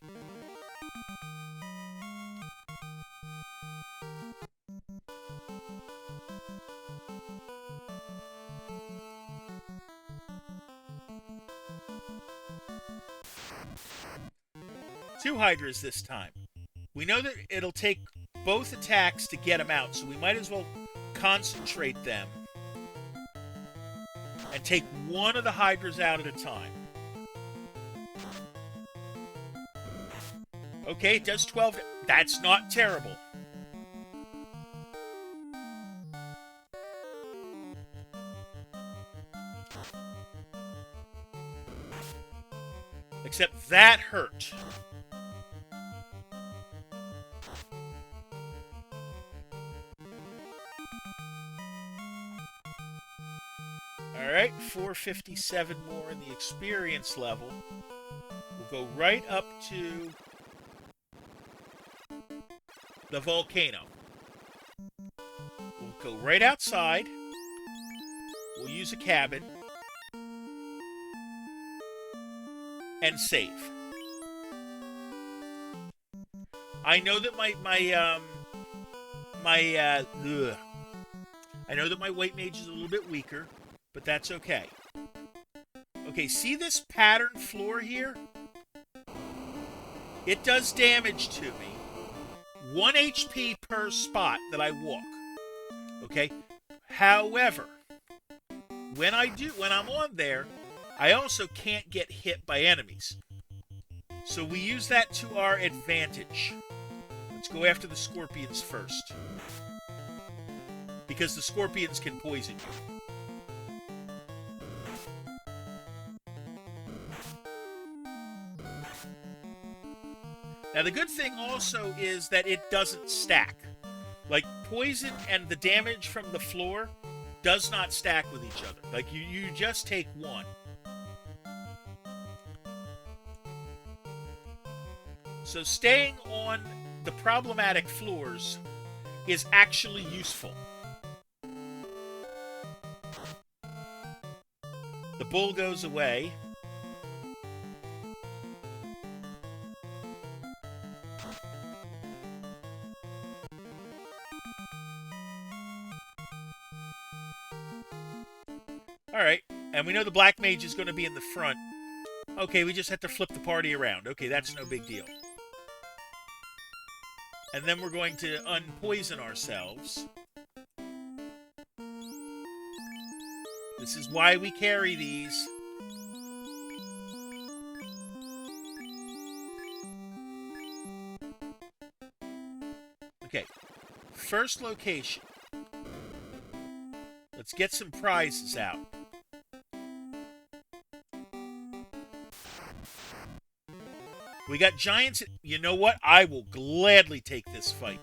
Two Hydras this time. We know that it'll take both attacks to get them out, so we might as well concentrate them and take one of the Hydras out at a time. Okay, it does 12. That's not terrible. Except that hurt. Alright, 457 more in the experience level. We'll go right up to the volcano. We'll go right outside. We'll use a cabin. And save. I know that I know that my white mage is a little bit weaker, but that's okay. Okay, see this pattern floor here? It does damage to me. 1 HP per spot that I walk. Okay? However, when I'm on there, I also can't get hit by enemies. So we use that to our advantage. Let's go after the scorpions first. Because the scorpions can poison you. Now the good thing also is that it doesn't stack. Like poison and the damage from the floor does not stack with each other. Like you just take one. So staying on the problematic floors is actually useful. The bull goes away. Alright, and we know the black mage is going to be in the front. Okay, we just have to flip the party around. Okay, that's no big deal. And then we're going to unpoison ourselves. This is why we carry these. Okay, first location. Let's get some prizes out. We got giants. You know what? I will gladly take this fight.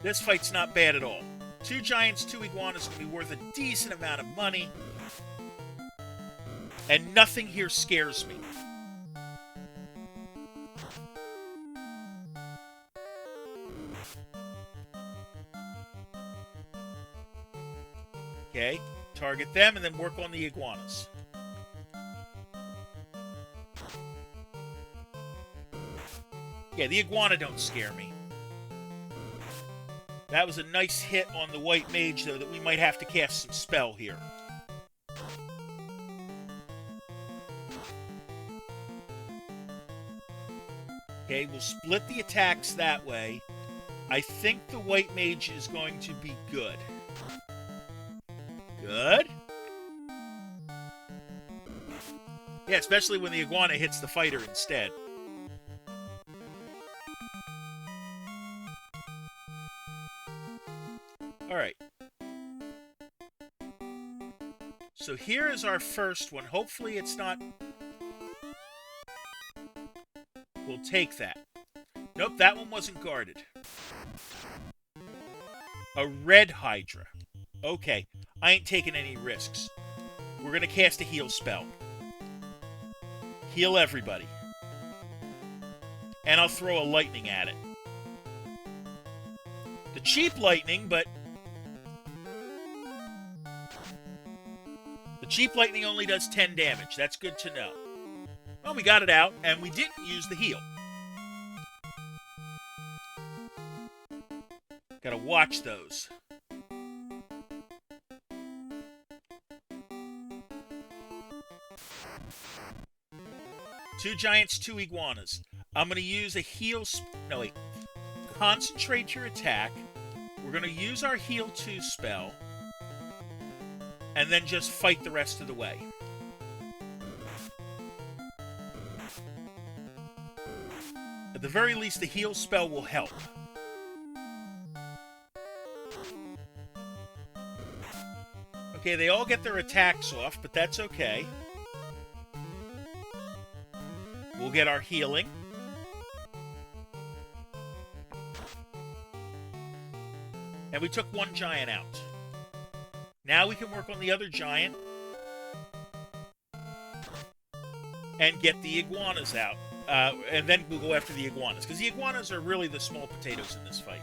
This fight's not bad at all. 2 giants, 2 iguanas will be worth a decent amount of money. And nothing here scares me. Okay, target them and then work on the iguanas. Yeah, the iguana don't scare me. That was a nice hit on the white mage, though, that we might have to cast some spell here. Okay, we'll split the attacks that way. I think the white mage is going to be good. Good? Yeah, especially when the iguana hits the fighter instead. Alright. So here is our first one. Hopefully it's not... We'll take that. Nope, that one wasn't guarded. A red Hydra. Okay, I ain't taking any risks. We're going to cast a heal spell. Heal everybody. And I'll throw a lightning at it. The cheap lightning, but... The cheap lightning only does 10 damage. That's good to know. Well, we got it out, and we didn't use the heal. Gotta watch those. Two giants, two iguanas. I'm going to use a heal... No, wait. Concentrate your attack. We're going to use our heal 2 spell. And then just fight the rest of the way. At the very least, the heal spell will help. Okay, they all get their attacks off, but that's okay. We'll get our healing. And we took one giant out. Now we can work on the other giant. And get the iguanas out. And then we'll go after the iguanas. Because the iguanas are really the small potatoes in this fight.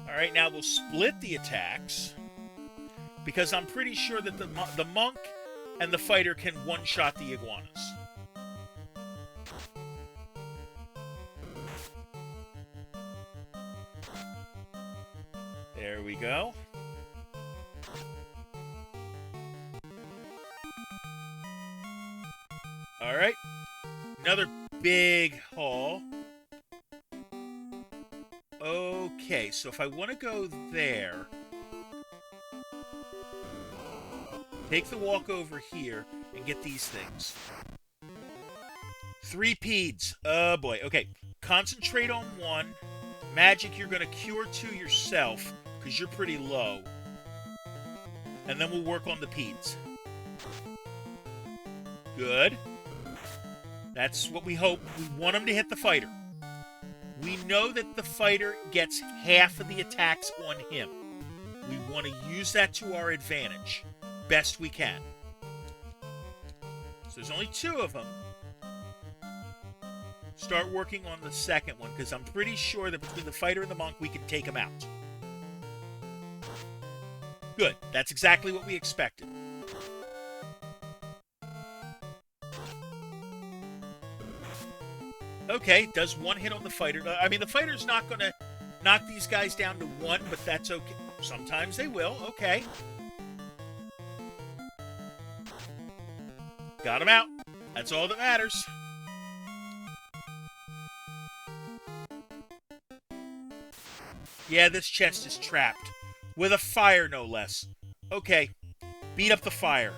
Alright, now we'll split the attacks. Because I'm pretty sure that the monk and the fighter can one-shot the iguanas. There we go. Alright. Another big haul. Okay, so if I want to go there... Take the walk over here and get these things. 3 peds. Oh boy. Okay. Concentrate on 1. Magic, you're going to cure 2 yourself because you're pretty low. And then we'll work on the peds. Good. That's what we hope. We want him to hit the fighter. We know that the fighter gets half of the attacks on him. We want to use that to our advantage. Best we can. So there's only 2 of them. Start working on the second one, because I'm pretty sure that between the fighter and the monk, we can take them out. Good. That's exactly what we expected. Okay, does 1 hit on the fighter. I mean, the fighter's not going to knock these guys down to 1, but that's okay. Sometimes they will. Okay. Got him out. That's all that matters. Yeah, this chest is trapped. With a fire, no less. Okay. Beat up the fire.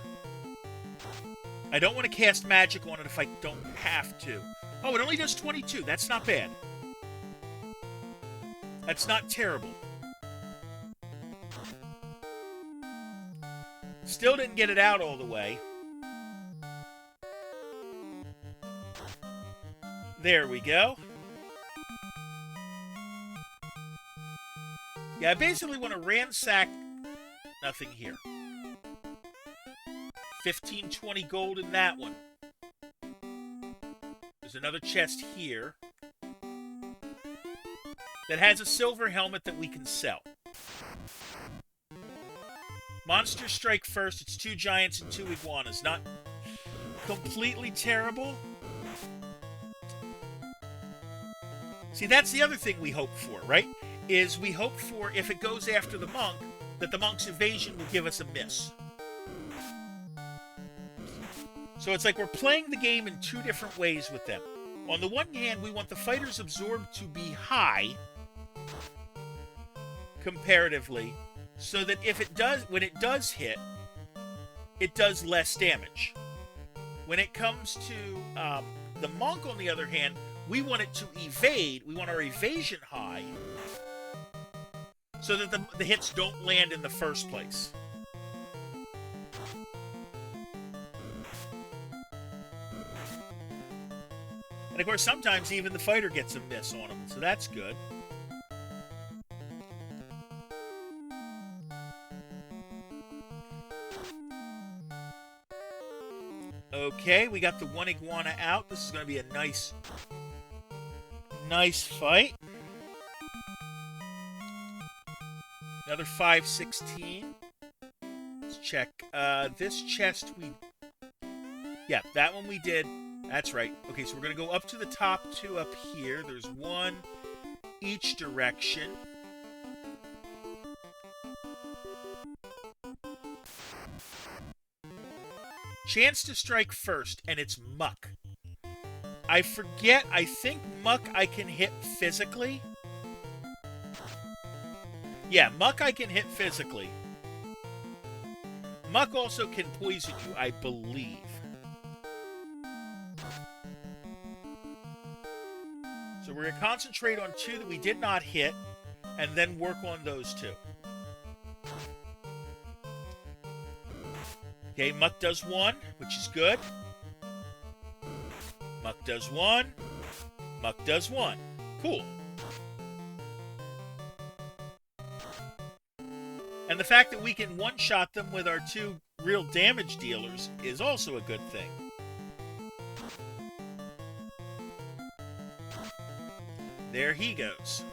I don't want to cast magic on it if I don't have to. Oh, it only does 22. That's not bad. That's not terrible. Still didn't get it out all the way. There we go. Yeah, I basically want to ransack... Nothing here. 15, 20 gold in that one. There's another chest here that has a silver helmet that we can sell. Monster strike first. It's 2 giants and 2 iguanas. Not completely terrible. See, that's the other thing we hope for, right? Is we hope for, if it goes after the monk, that the monk's evasion will give us a miss. So it's like we're playing the game in 2 different ways with them. On the one hand, we want the fighter's absorb to be high, comparatively, so that if it does, when it does hit, it does less damage. When it comes to the monk, on the other hand, we want it to evade. We want our evasion high, so that the hits don't land in the first place. And of course, sometimes even the fighter gets a miss on him, so that's good. Okay, we got the one iguana out. This is going to be a nice fight. Another 516. Let's check. This chest yeah, that one we did. That's right. Okay, so we're going to go up to the top 2 up here. There's 1 each direction. Chance to strike first, and it's Muck. I forget. I think Muck I can hit physically. Yeah, Muck I can hit physically. Muck also can poison you, I believe. So we're going to concentrate on 2 that we did not hit, and then work on those 2. Okay, Muck does 1, which is good. Muck does 1. Muck does 1. Cool. And the fact that we can one-shot them with our 2 real damage dealers is also a good thing. There he goes.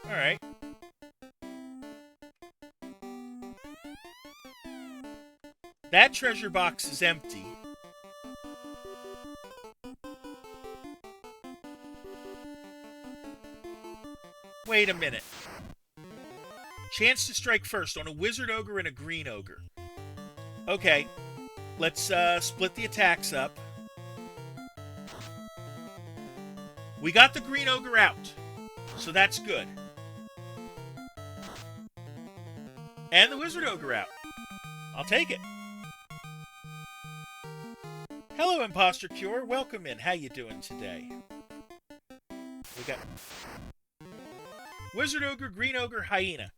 Alright. That treasure box is empty. Wait a minute. Chance to strike first on a wizard ogre and a green ogre. Okay. Let's split the attacks up. We got the green ogre out, so that's good. And the wizard ogre out. I'll take it. Hello, Imposter Cure. Welcome in. How you doing today? We got wizard ogre, green ogre, hyena.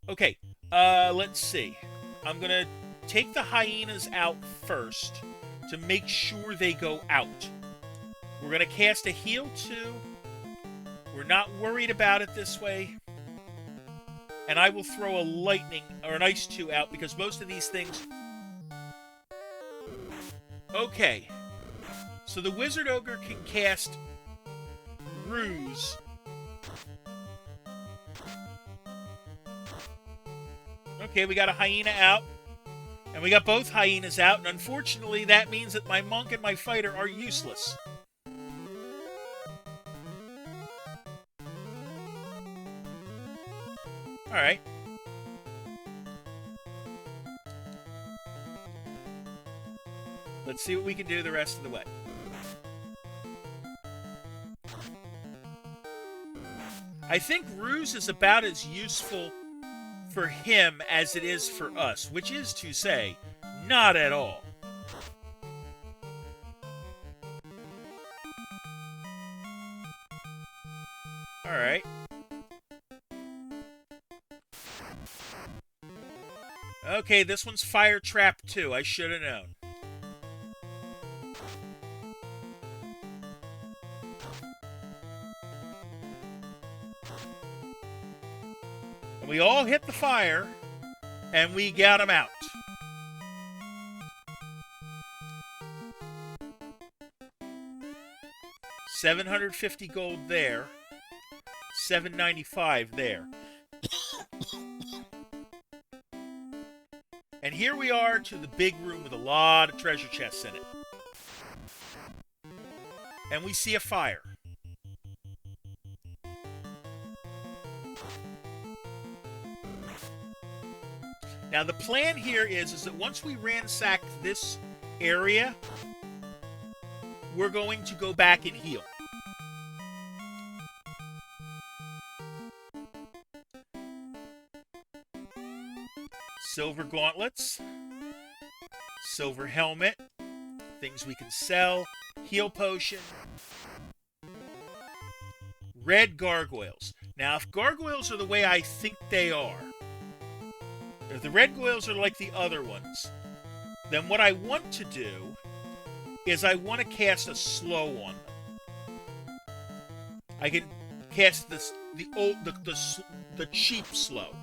Okay, let's see. I'm going to take the hyenas out first to make sure they go out. We're going to cast a heal 2. We're not worried about it this way. And I will throw a lightning or an ice 2 out because most of these things... Okay. So the wizard ogre can cast Ruse. Okay, we got a hyena out. And we got both hyenas out. And unfortunately, that means that my monk and my fighter are useless. Alright. Let's see what we can do the rest of the way. I think Ruse is about as useful for him as it is for us, which is to say, not at all. Alright. Okay, this one's Fire Trap 2. I should have known. And we all hit the fire, and we got him out. $750 gold there. $795 there. And here we are to the big room with a lot of treasure chests in it. And we see a fire. Now the plan here is that once we ransack this area, we're going to go back and heal. Silver gauntlets, silver helmet, things we can sell, heal potion, red gargoyles. Now, if gargoyles are the way I think they are, if the red gargoyles are like the other ones, then what I want to do is I want to cast a slow on them. I can cast the cheap slow.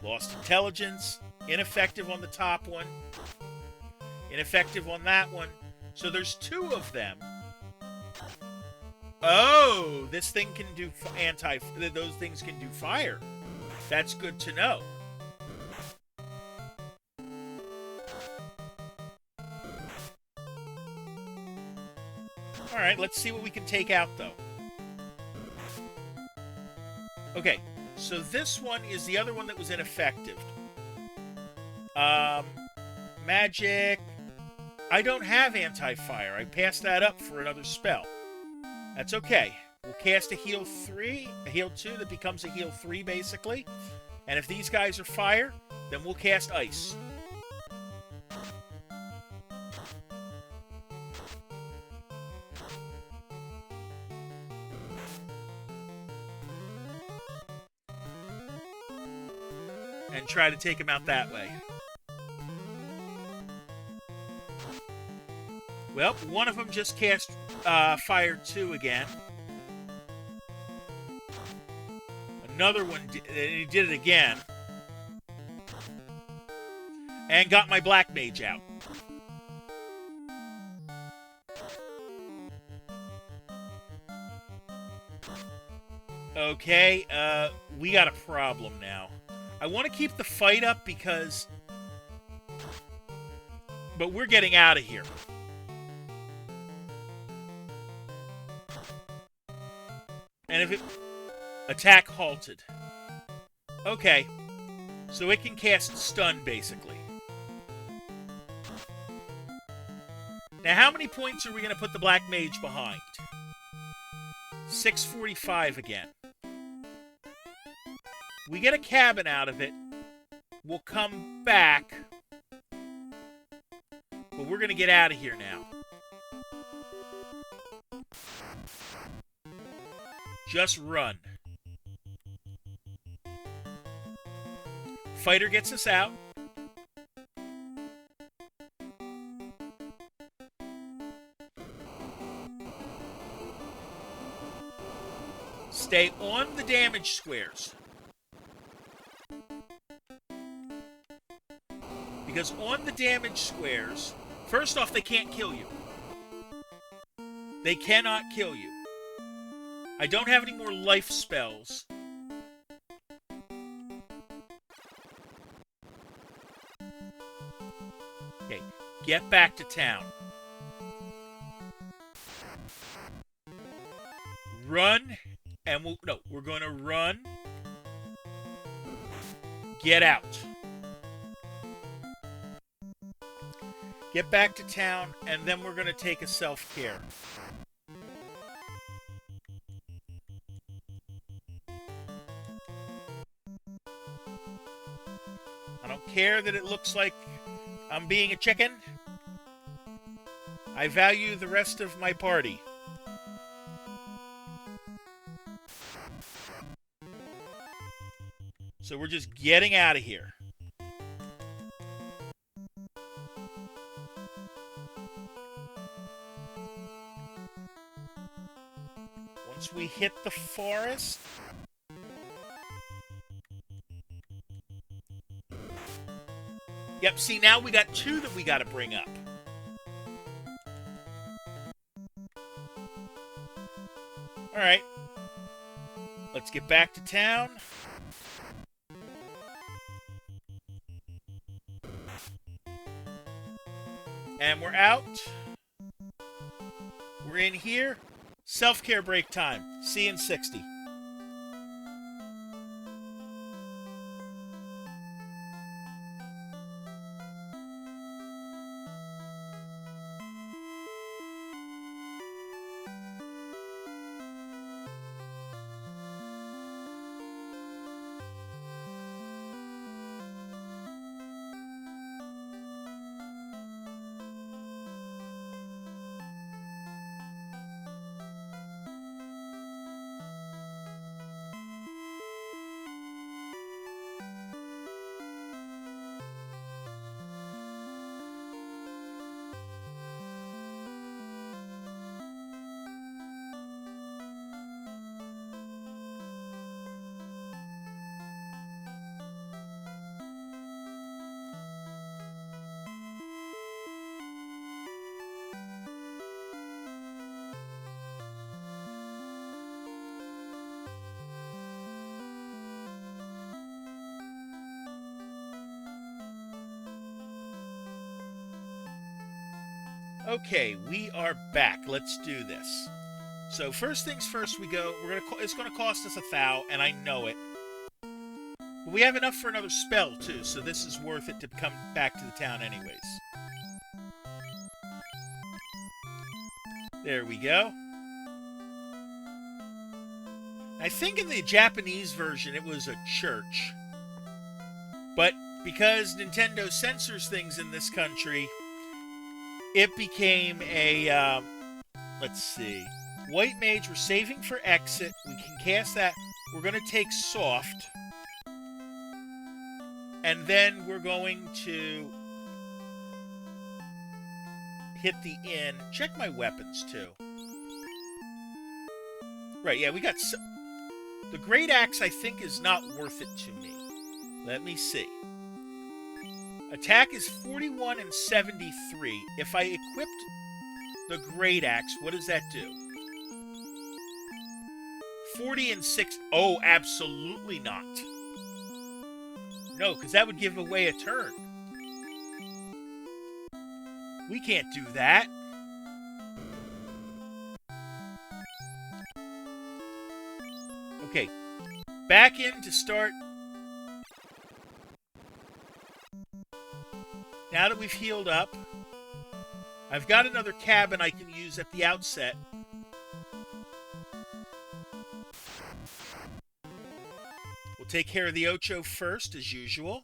Lost intelligence, ineffective on the top one, ineffective on that one. So there's two of them. Oh, this thing can do those things can do fire. That's good to know. All right, let's see what we can take out, though. Okay, so this one is the other one that was ineffective. Magic. I don't have anti-fire. I passed that up for another spell. That's okay. We'll cast a heal 3, a heal 2 that becomes a heal 3, basically. And if these guys are fire, then we'll cast ice. And try to take him out that way. Well, one of them just cast Fire 2 again. Another one, he did it again. And got my Black Mage out. Okay, we got a problem now. I want to keep the fight up because... But we're getting out of here. And if it... Attack halted. Okay. So it can cast stun, basically. Now, how many points are we going to put the Black Mage behind? 645 again. We get a cabin out of it. We'll come back. But we're going to get out of here now. Just run. Fighter gets us out. Stay on the damage squares. Because on the damage squares, first off, they can't kill you. They cannot kill you. I don't have any more life spells. Okay, get back to town. Run, and we're going to run. Get out. Get back to town, and then we're going to take a self-care. I don't care that it looks like I'm being a chicken. I value the rest of my party. So we're just getting out of here. Once we hit the forest... Yep, see, now we got two that we got to bring up. All right. Let's get back to town. And we're out. We're in here. Self-care break time. See you in 60. Okay, we are back. Let's do this. So first things first, it's gonna cost us 1,000, and I know it. But we have enough for another spell too, so this is worth it to come back to the town anyways. There we go. I think in the Japanese version it was a church. But because Nintendo censors things in this country, it became a, let's see. White Mage, we're saving for exit. We can cast that. We're going to take soft. And then we're going to hit the inn. Check my weapons, too. Right, yeah, we got... The Great Axe, I think, is not worth it to me. Let me see. Attack is 41 and 73. If I equipped the Great Axe, what does that do? 40 and 6. Oh, absolutely not. No, because that would give away a turn. We can't do that. Okay. Back in to start. Now that we've healed up, I've got another cabin I can use at the outset. We'll take care of the Ocho first, as usual.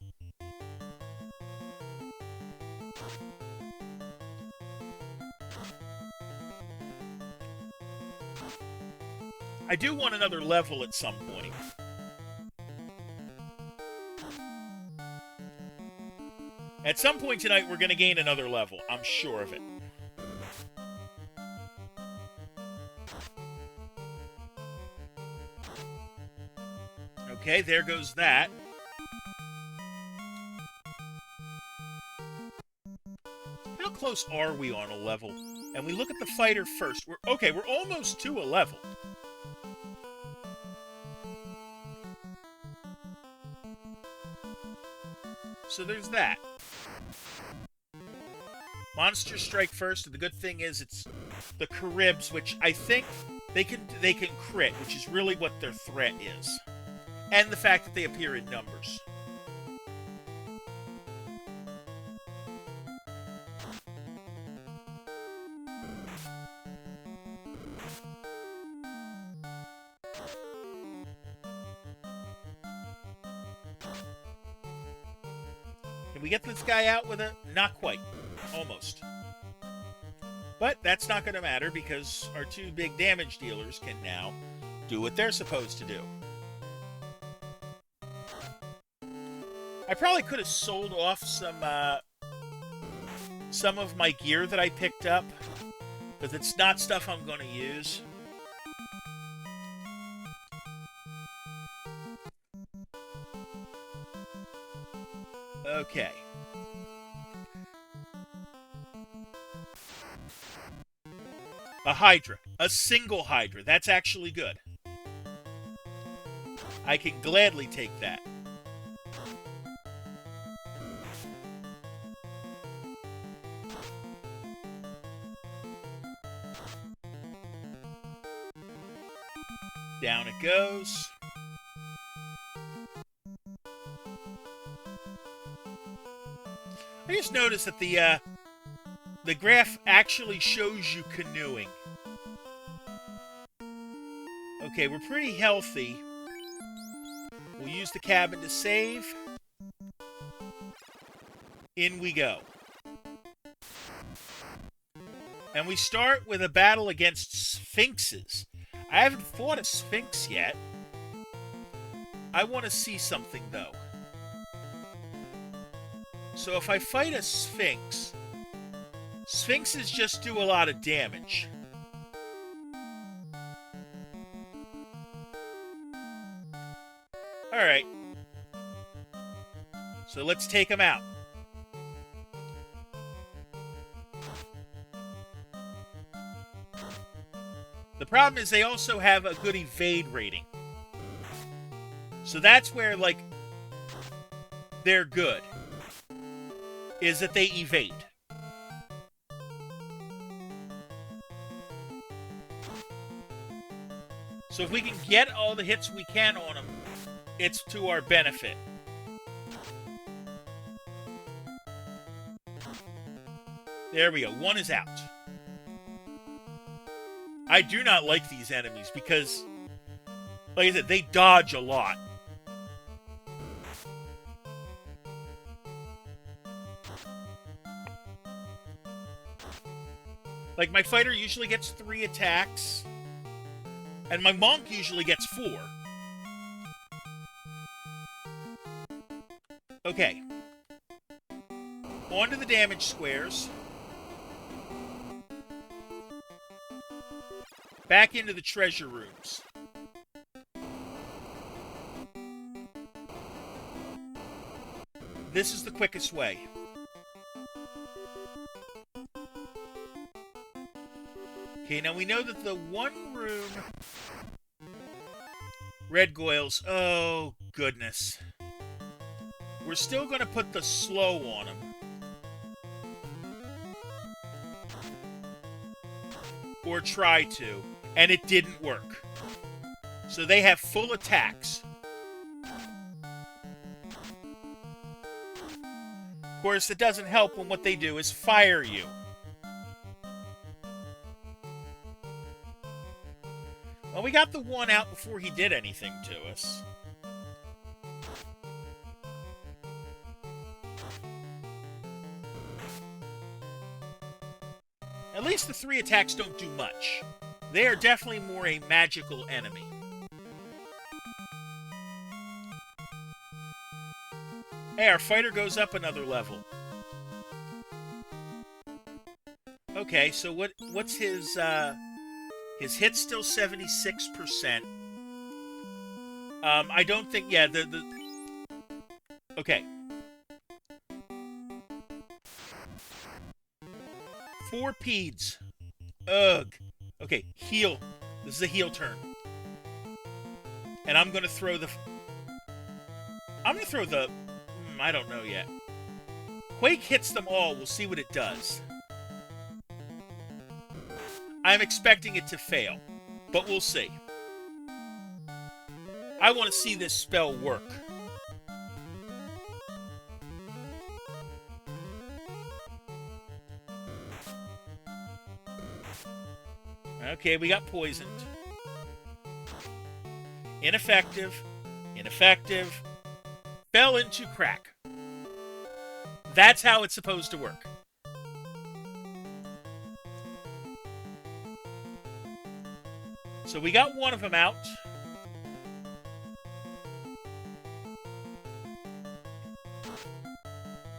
I do want another level at some point. At some point tonight, we're going to gain another level. I'm sure of it. Okay, there goes that. How close are we on a level? And we look at the fighter first. We're almost to a level. So there's that. Monster strike first, and the good thing is it's the Caribs, which I think they can crit, which is really what their threat is. And the fact that they appear in numbers. Can we get this guy out with a... Not quite. Almost. But that's not going to matter because our two big damage dealers can now do what they're supposed to do. I probably could have sold off some of my gear that I picked up, because it's not stuff I'm going to use. Okay. A Hydra. A single Hydra. That's actually good. I can gladly take that. Down it goes. I just noticed that the graph actually shows you canoeing. Okay, we're pretty healthy. We'll use the cabin to save. In we go. And we start with a battle against sphinxes. I haven't fought a sphinx yet. I want to see something, though. So if I fight a sphinx, sphinxes just do a lot of damage. Alright. So let's take them out. The problem is they also have a good evade rating. So that's where, like, they're good. Is that they evade. So if we can get all the hits we can on him, it's to our benefit. There we go. One is out. I do not like these enemies because, like I said, they dodge a lot. Like, my fighter usually gets 3 attacks, and my monk usually gets 4. Okay. On to the damage squares. Back into the treasure rooms. This is the quickest way. Okay, now we know that the one room... Red Goyles. Oh, goodness. We're still going to put the slow on them. Or try to. And it didn't work. So they have full attacks. Of course, it doesn't help when what they do is fire you. Well, we got the one out before he did anything to us. At least the 3 attacks don't do much. They are definitely more a magical enemy. Hey, our fighter goes up another level. Okay, so what's his hit's still 76%. I don't think, yeah, okay. 4 peds. Ugh. Okay, heal. This is a heal turn. And I'm gonna throw the... I don't know yet. Quake hits them all. We'll see what it does. I'm expecting it to fail, but we'll see. I want to see this spell work. Okay, we got poisoned. Ineffective. Ineffective. Fell into crack. That's how it's supposed to work. So we got one of them out.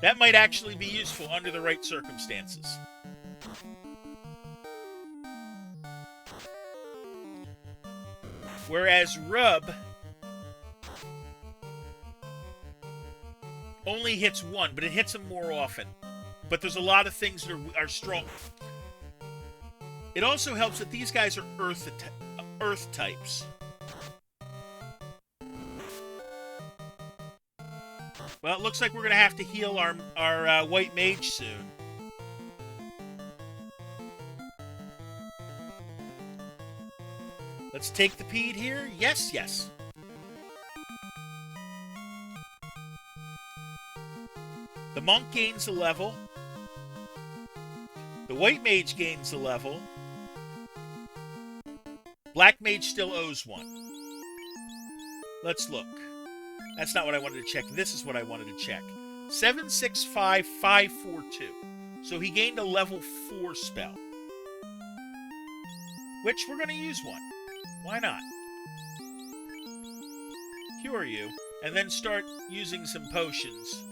That might actually be useful under the right circumstances. Whereas Rub only hits one, but it hits him more often. But there's a lot of things that are strong. It also helps that these guys are earth types. Well, it looks like we're going to have to heal our white mage soon. Let's take the peed here. Yes, yes. The monk gains a level. The white mage gains a level. Black mage still owes one. Let's look. That's not what I wanted to check. This is what I wanted to check. 765542. So he gained a level 4 spell. Which we're going to use one. Why not? Cure you, and then start using some potions.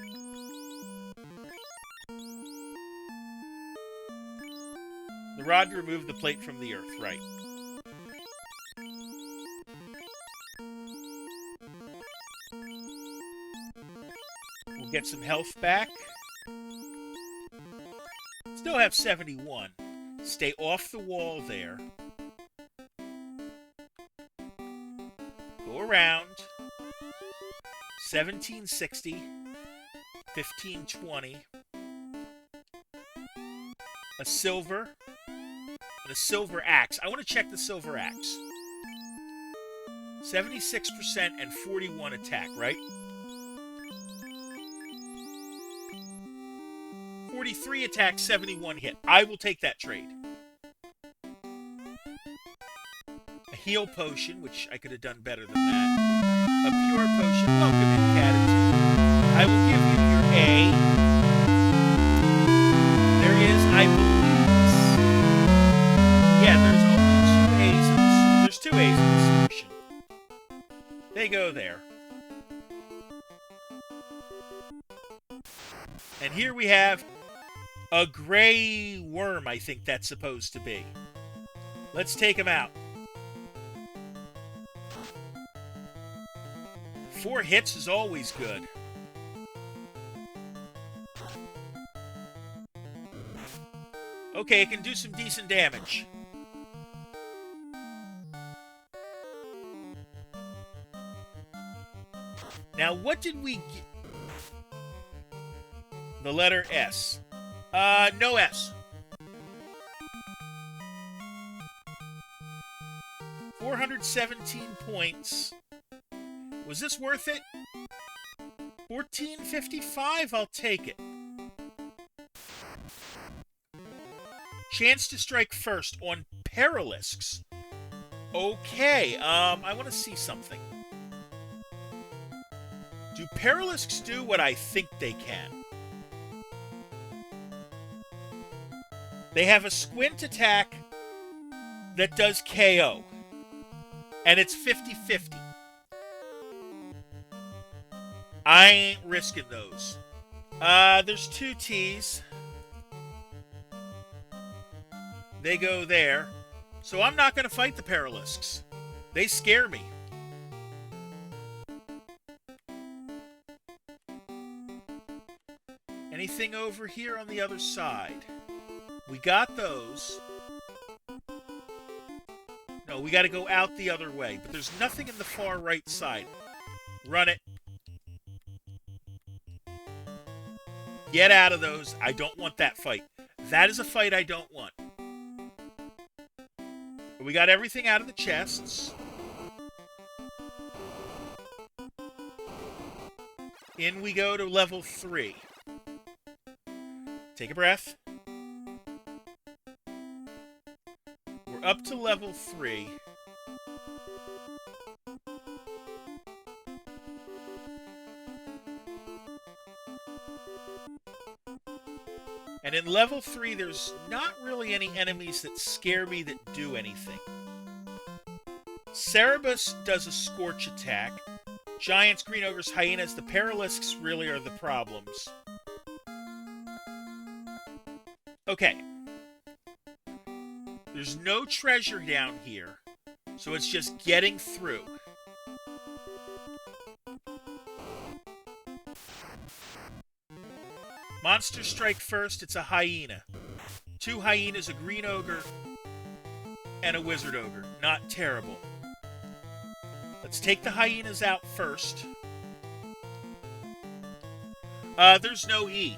The rod removed the plate from the earth, right. We'll get some health back. Still have 71. Stay off the wall there. Go around. 1760. 1520. A silver. And a silver axe. I want to check the silver axe. 76% and 41 attack, right? 43 attack, 71 hit. I will take that trade. A heal potion, which I could have done better than that. A pure potion. Welcome in, Cat. I will give you your A. There is, I believe. Yeah, there's only 2 A's in this. There's 2 A's in this solution. They go there. And here we have a gray worm, I think that's supposed to be. Let's take him out. 4 hits is always good. Okay, it can do some decent damage. Now, what did we get? The letter S. No S. 417 points. Was this worth it? 1455, I'll take it. Chance to strike first on Perilisks. Okay, I want to see something. Do Perilisks do what I think they can? They have a squint attack that does KO. And it's 50-50. I ain't risking those. There's 2 T's. They go there. So I'm not going to fight the Perilisks. They scare me. Anything over here on the other side? We got those. No, we got to go out the other way. But there's nothing in the far right side. Run it. Get out of those. I don't want that fight. That is a fight I don't want. We got everything out of the chests. In we go to level 3. Take a breath. We're up to level 3. And in level 3, there's not really any enemies that scare me that do anything. Cerebus does a Scorch attack. Giants, Green Ogres, Hyenas, the Perilisks really are the problems. Okay. There's no treasure down here, so it's just getting through. Monster strike first, it's a hyena. 2 hyenas, a green ogre, and a wizard ogre. Not terrible. Let's take the hyenas out first. There's no E.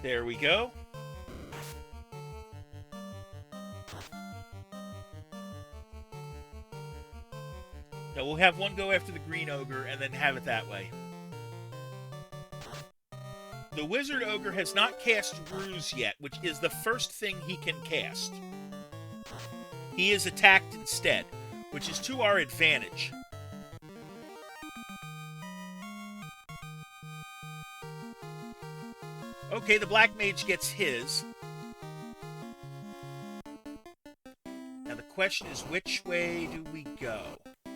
There we go. No, we'll have one go after the green ogre and then have it that way. The wizard ogre has not cast Ruse yet, which is the first thing he can cast. He is attacked instead, which is to our advantage. Okay, the black mage gets his. Now the question is, which way do we go?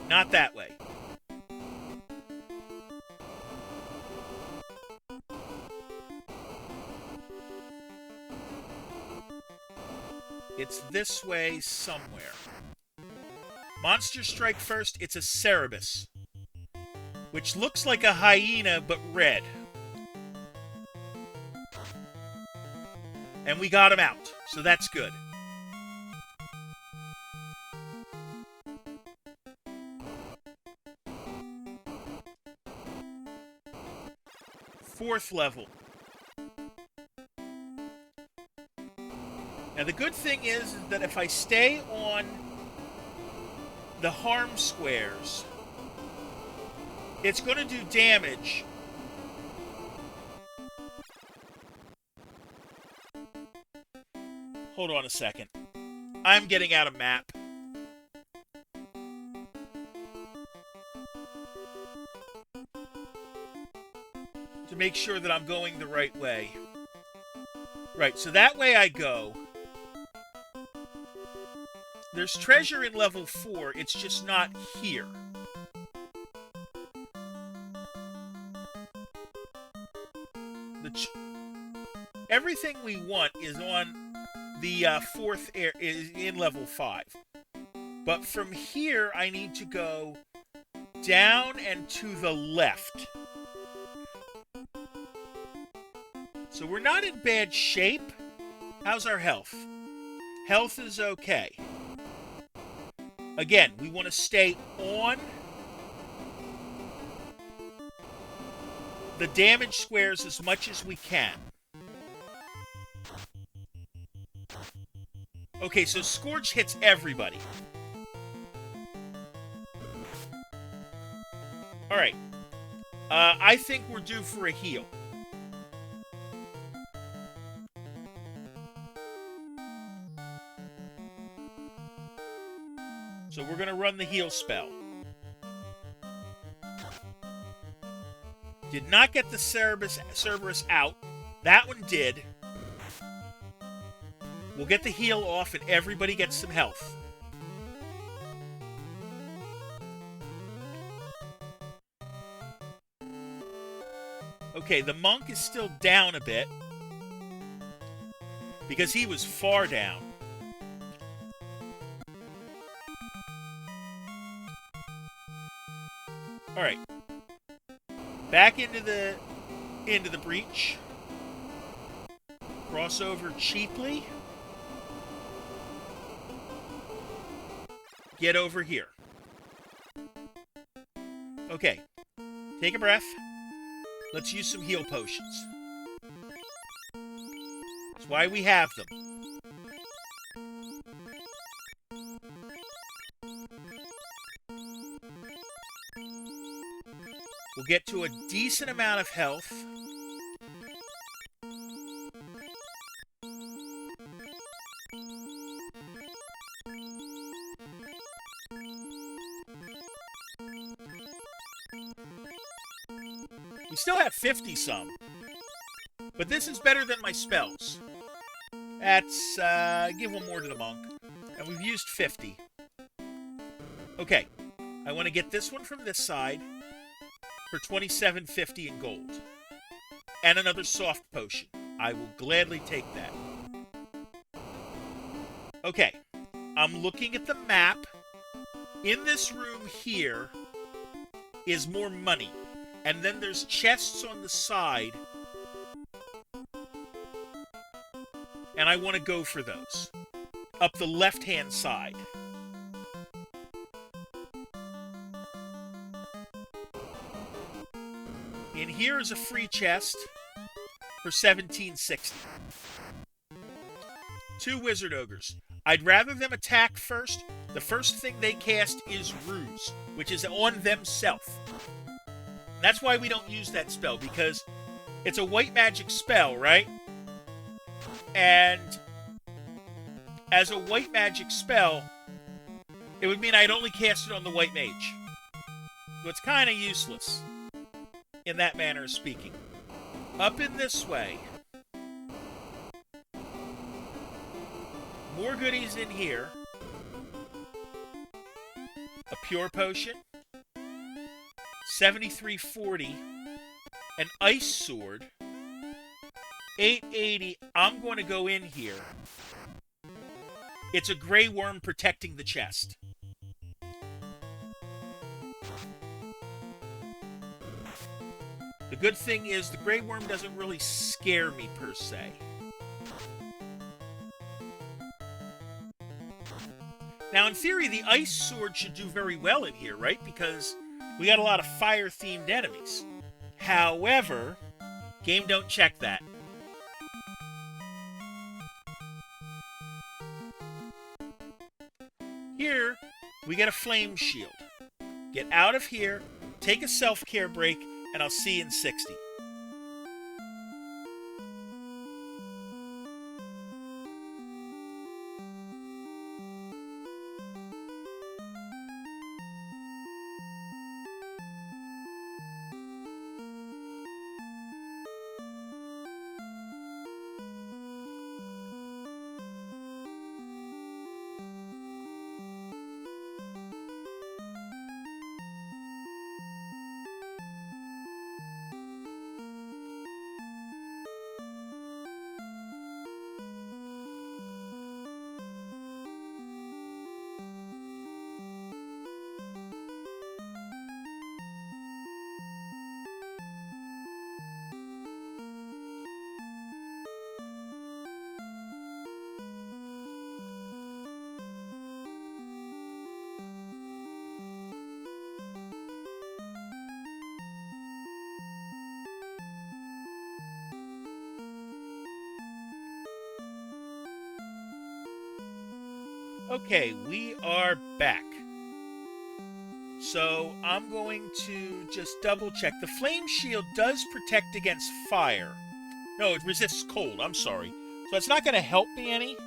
Not that way. It's this way somewhere. Monster strike first, it's a Cerebus, which looks like a hyena but red. And we got him out, so that's good. 4th level. Now the good thing is that if I stay on the harm squares, it's going to do damage. Hold on a second. I'm getting out a map. To make sure that I'm going the right way. Right, so that way I go. There's treasure in level 4, it's just not here. Everything we want is on the 4th air is in level 5. But from here, I need to go down and to the left. So we're not in bad shape. How's our health? Health is okay. Again, we want to stay on the damage squares as much as we can. Okay, so Scorch hits everybody. Alright. I think we're due for a heal. So we're going to run the heal spell. Did not get the Cerberus out. That one did. We'll get the heal off and everybody gets some health. Okay, the monk is still down a bit. Because he was far down. Alright. Back into the breach. Cross over cheaply. Get over here. Okay. Take a breath. Let's use some heal potions. That's why we have them. We'll get to a decent amount of health. We still have 50-some. But this is better than my spells. That's, give one more to the monk. And we've used 50. Okay. I want to get this one from this side for $27.50 in gold. And another soft potion. I will gladly take that. Okay. I'm looking at the map. In this room here is more money. And then there's chests on the side. And I want to go for those. Up the left-hand side. In here is a free chest for $17.60. 2 wizard ogres. I'd rather them attack first. The first thing they cast is Ruse, which is on themselves. That's why we don't use that spell, because it's a white magic spell, right? And as a white magic spell, it would mean I'd only cast it on the white mage. So it's kind of useless, in that manner of speaking. Up in this way. More goodies in here. A pure potion. 73.40. An ice sword. 8.80. I'm going to go in here. It's a gray worm protecting the chest. The good thing is the gray worm doesn't really scare me per se. Now, in theory, the ice sword should do very well in here, right? Because we got a lot of fire-themed enemies. However, Game don't check that. Here, we get a flame shield. Get out of here, take a self-care break, and I'll see you in 60. Okay, we are back. So I'm going to just double check. The flame shield does protect against fire. No, it resists cold. I'm sorry. So it's not going to help me any.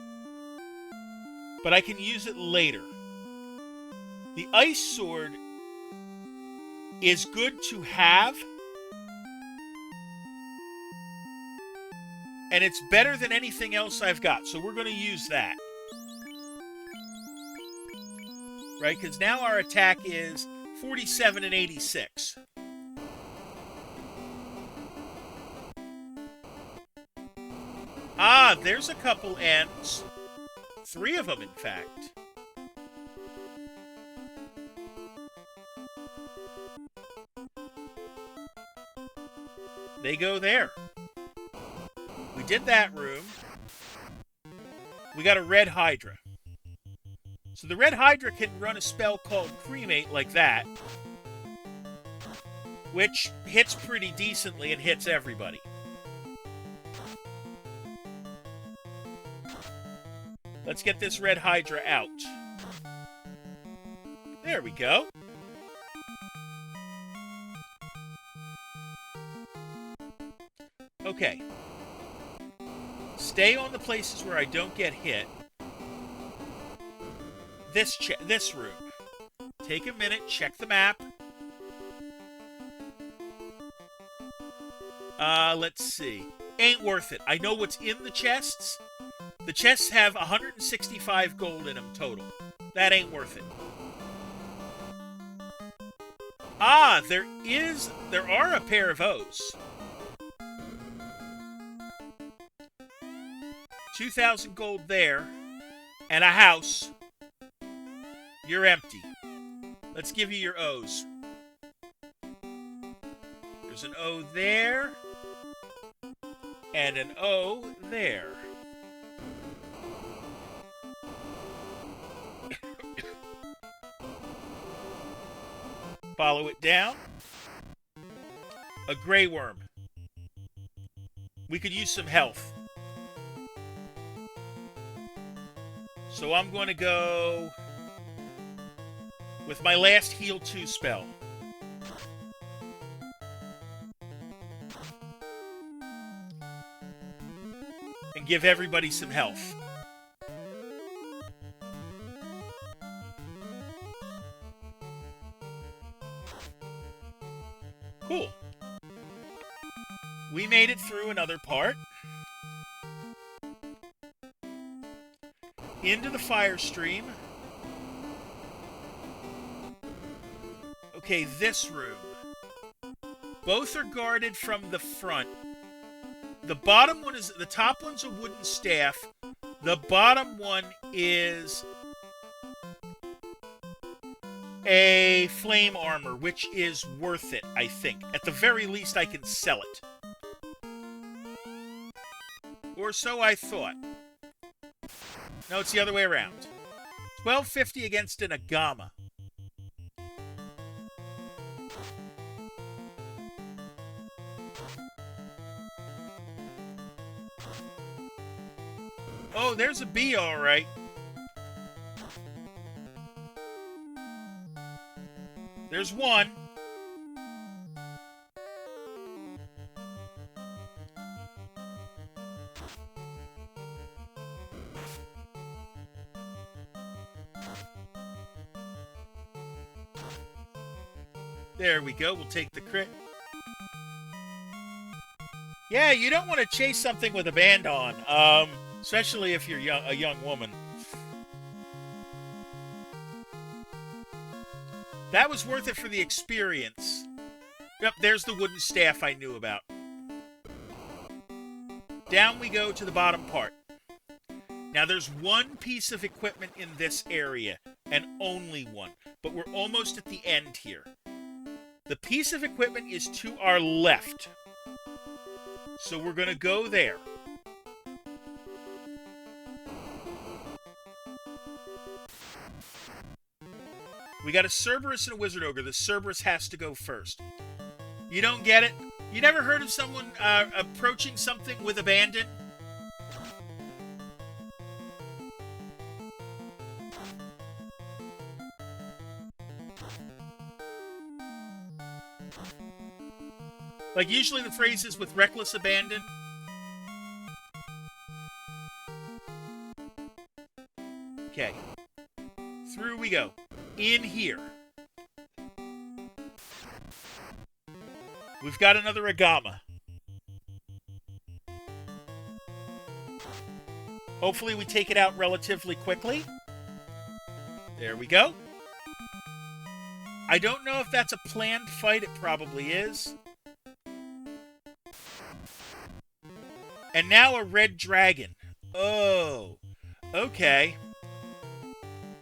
But I can use it later. The ice sword is good to have. And it's better than anything else I've got. So we're going to use that. Right? Because now our attack is 47 and 86. Ah, there's a couple ends. 3 of them, in fact. They go there. We did that room. We got a red Hydra. So the red Hydra can run a spell called Cremate like that, which hits pretty decently and hits everybody. Let's get this red Hydra out. There we go. Okay. Stay on the places where I don't get hit. This room. Take a minute, check the map. Let's see. Ain't worth it. I know what's in the chests. The chests have 165 gold in them total. That ain't worth it. Ah, there are a pair of O's. 2,000 gold there. And a house. You're empty. Let's give you your O's. There's an O there. And an O there. Follow it down. A gray worm. We could use some health. So I'm going to go with my last heal 2 spell. And give everybody some health. Cool. We made it through another part. Into the fire stream. Okay, this room. Both are guarded from the front. The top one's a wooden staff. The bottom one is a flame armor, which is worth it, I think. At the very least, I can sell it. Or so I thought. No, it's the other way around. 1250 against an Agama. Oh, there's a bee, all right. There's one. There we go. We'll take the crit. Yeah, you don't want to chase something with a band on, especially if you're a young woman. That was worth it for the experience. Yep, there's the wooden staff I knew about. Down we go to the bottom part. Now there's one piece of equipment in this area, and only one, but we're almost at the end here. The piece of equipment is to our left. So we're going to go there. We got a Cerberus and a Wizard Ogre. The Cerberus has to go first. You don't get it? You never heard of someone approaching something with abandon? Like, usually the phrase is with reckless abandon. Okay. Through we go. In here. We've got another Agama. Hopefully we take it out relatively quickly. There we go. I don't know if that's a planned fight. It probably is. And now a red dragon. Oh. Okay.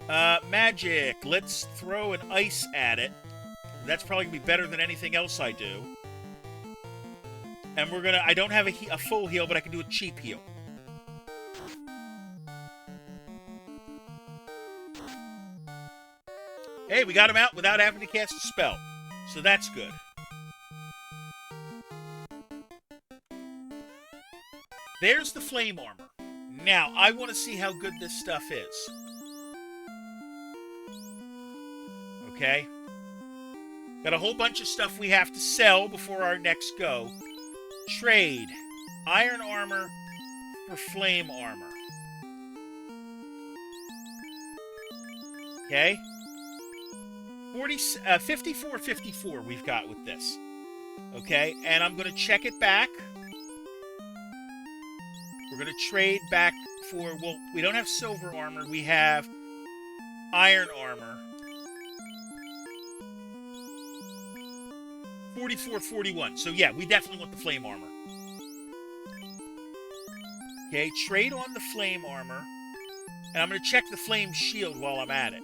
Magic. Let's throw an ice at it. That's probably going to be better than anything else I do. And we're going to... I don't have a full heal, but I can do a cheap heal. Hey, we got him out without having to cast a spell. So that's good. There's the flame armor. Now, I want to see how good this stuff is. Okay. Got a whole bunch of stuff we have to sell before our next go. Trade. Iron armor for flame armor. Okay. 54.54 we've got with this. Okay, and I'm going to check it back. We're going to trade back for... Well, we don't have silver armor. We have iron armor. 44.41. So, yeah, we definitely want the flame armor. Okay, trade on the flame armor. And I'm going to check the flame shield while I'm at it.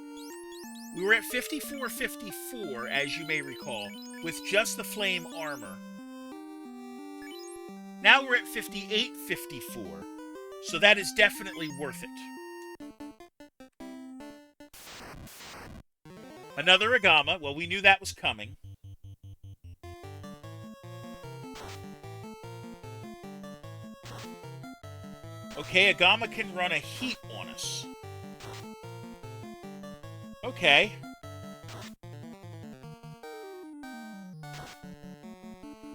We were at 54.54, as you may recall, with just the flame armor. Now we're at 58.54, so that is definitely worth it. Another Agama. Well, we knew that was coming. Okay, Agama can run a heat on us. Okay.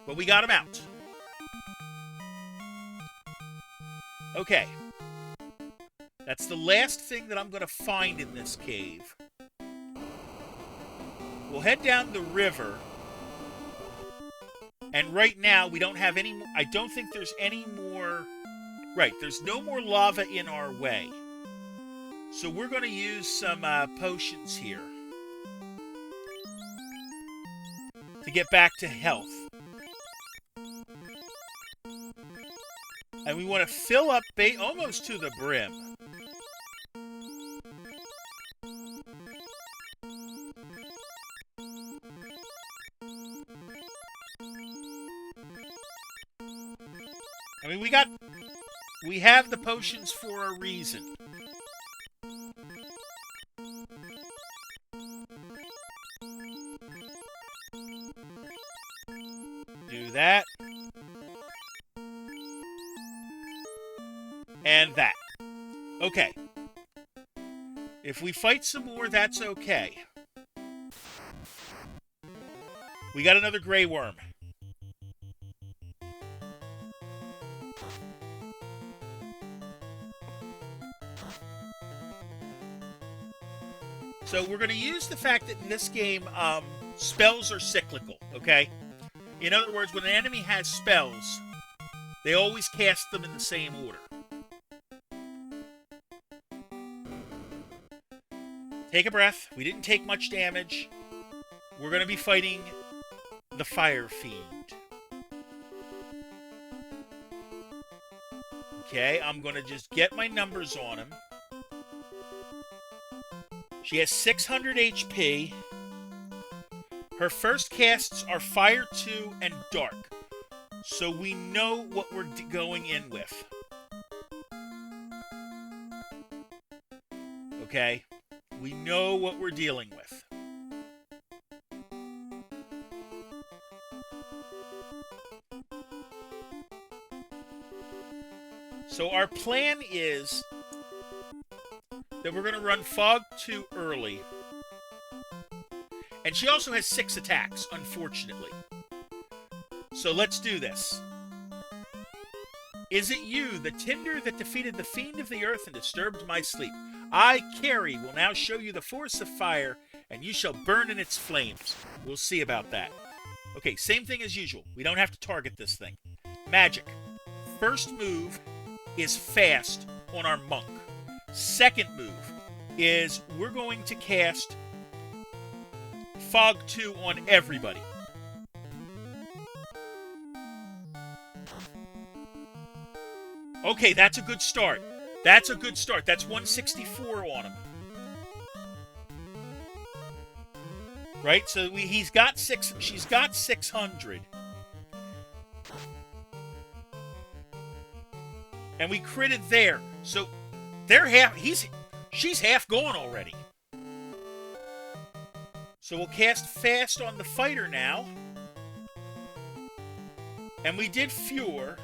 But we got him out. Okay. That's the last thing that I'm going to find in this cave. We'll head down the river. And right now, we don't have any... I don't think there's any more... Right, there's no more lava in our way. So we're going to use some potions here. To get back to health. And we want to fill up almost to the brim. I mean, we have the potions for a reason. Do that. And that. Okay. If we fight some more, that's okay. We got another gray worm. So we're going to use the fact that in this game, spells are cyclical, okay? In other words, when an enemy has spells, they always cast them in the same order. Take a breath. We didn't take much damage. We're going to be fighting the Fire Fiend. Okay, I'm going to just get my numbers on him. She has 600 HP. Her first casts are Fire 2 and Dark. So we know what we're going in with. Okay? We know what we're dealing with. So our plan is that we're going to run Fog 2 early. And she also has 6 attacks, unfortunately. So let's do this. Is it you, the tinder that defeated the fiend of the earth and disturbed my sleep? I, Carrie, will now show you the force of fire, and you shall burn in its flames. We'll see about that. Okay, same thing as usual. We don't have to target this thing. Magic. First move is fast on our monk. Second move is we're going to cast Fog 2 on everybody. Okay, that's a good start. That's a good start. That's 164 on him. Right? So she's got 600. And we critted there. So she's half gone already. So we'll cast fast on the fighter now. And we did 4.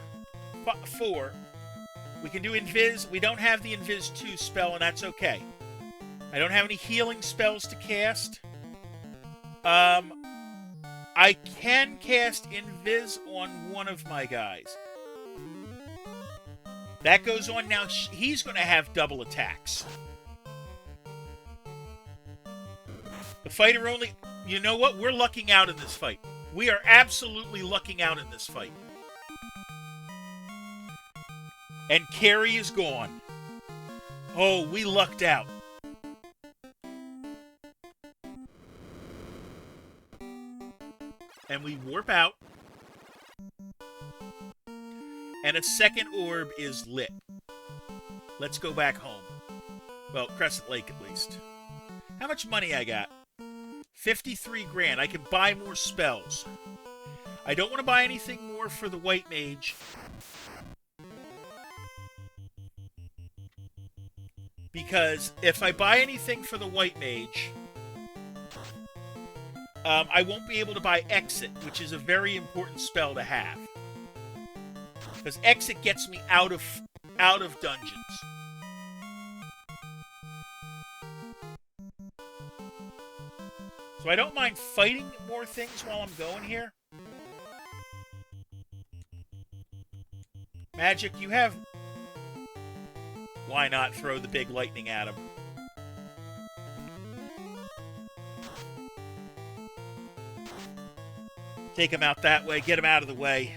We can do Invis. We don't have the Invis 2 spell, and that's okay. I don't have any healing spells to cast. I can cast Invis on one of my guys. That goes on now. He's going to have double attacks. The fighter only... You know what? We're lucking out in this fight. We are absolutely lucking out in this fight. And Carrie is gone. Oh, we lucked out. And we warp out. And a second orb is lit. Let's go back home. Well, Crescent Lake at least. How much money I got? 53 grand. I can buy more spells. I don't want to buy anything more for the White Mage. Because if I buy anything for the White Mage, I won't be able to buy Exit, which is a very important spell to have. Because Exit gets me out of dungeons. So I don't mind fighting more things while I'm going here. Magic, you have... Why not throw the big lightning at him? Take him out that way. Get him out of the way.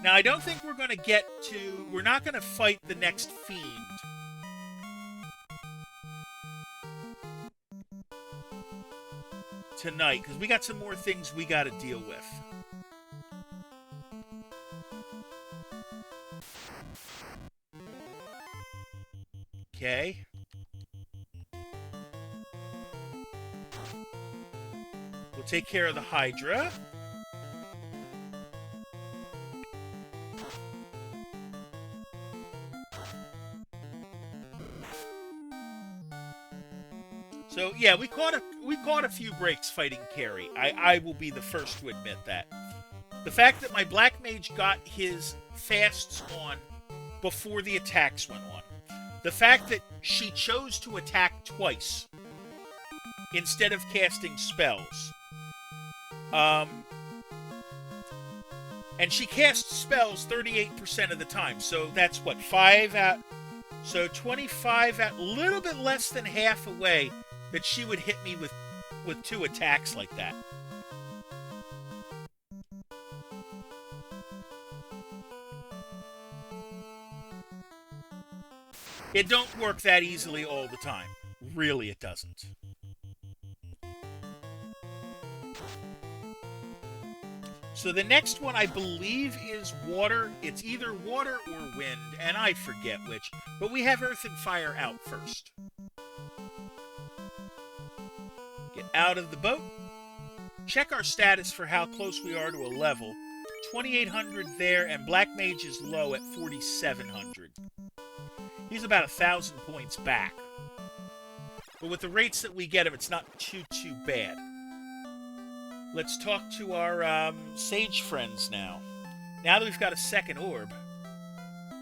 Now, I don't think we're going to get to... We're not going to fight the next fiend. Tonight, because we got some more things we got to deal with. Okay. We'll take care of the Hydra. So yeah, we caught a few breaks fighting Carrie. I will be the first to admit that. The fact that my Black Mage got his fasts on before the attacks went on. The fact that she chose to attack twice instead of casting spells. And she casts spells 38% of the time. So that's what, 5 out... So 25 out, a little bit less than half away that she would hit me with 2 attacks like that. It don't work that easily all the time. Really, it doesn't. So the next one, I believe, is water. It's either water or wind, and I forget which. But we have earth and fire out first. Get out of the boat. Check our status for how close we are to a level. 2,800 there, and Black Mage is low at 4,700. He's about 1,000 points back. But with the rates that we get him, it's not too bad. Let's talk to our sage friends now. Now that we've got a second orb,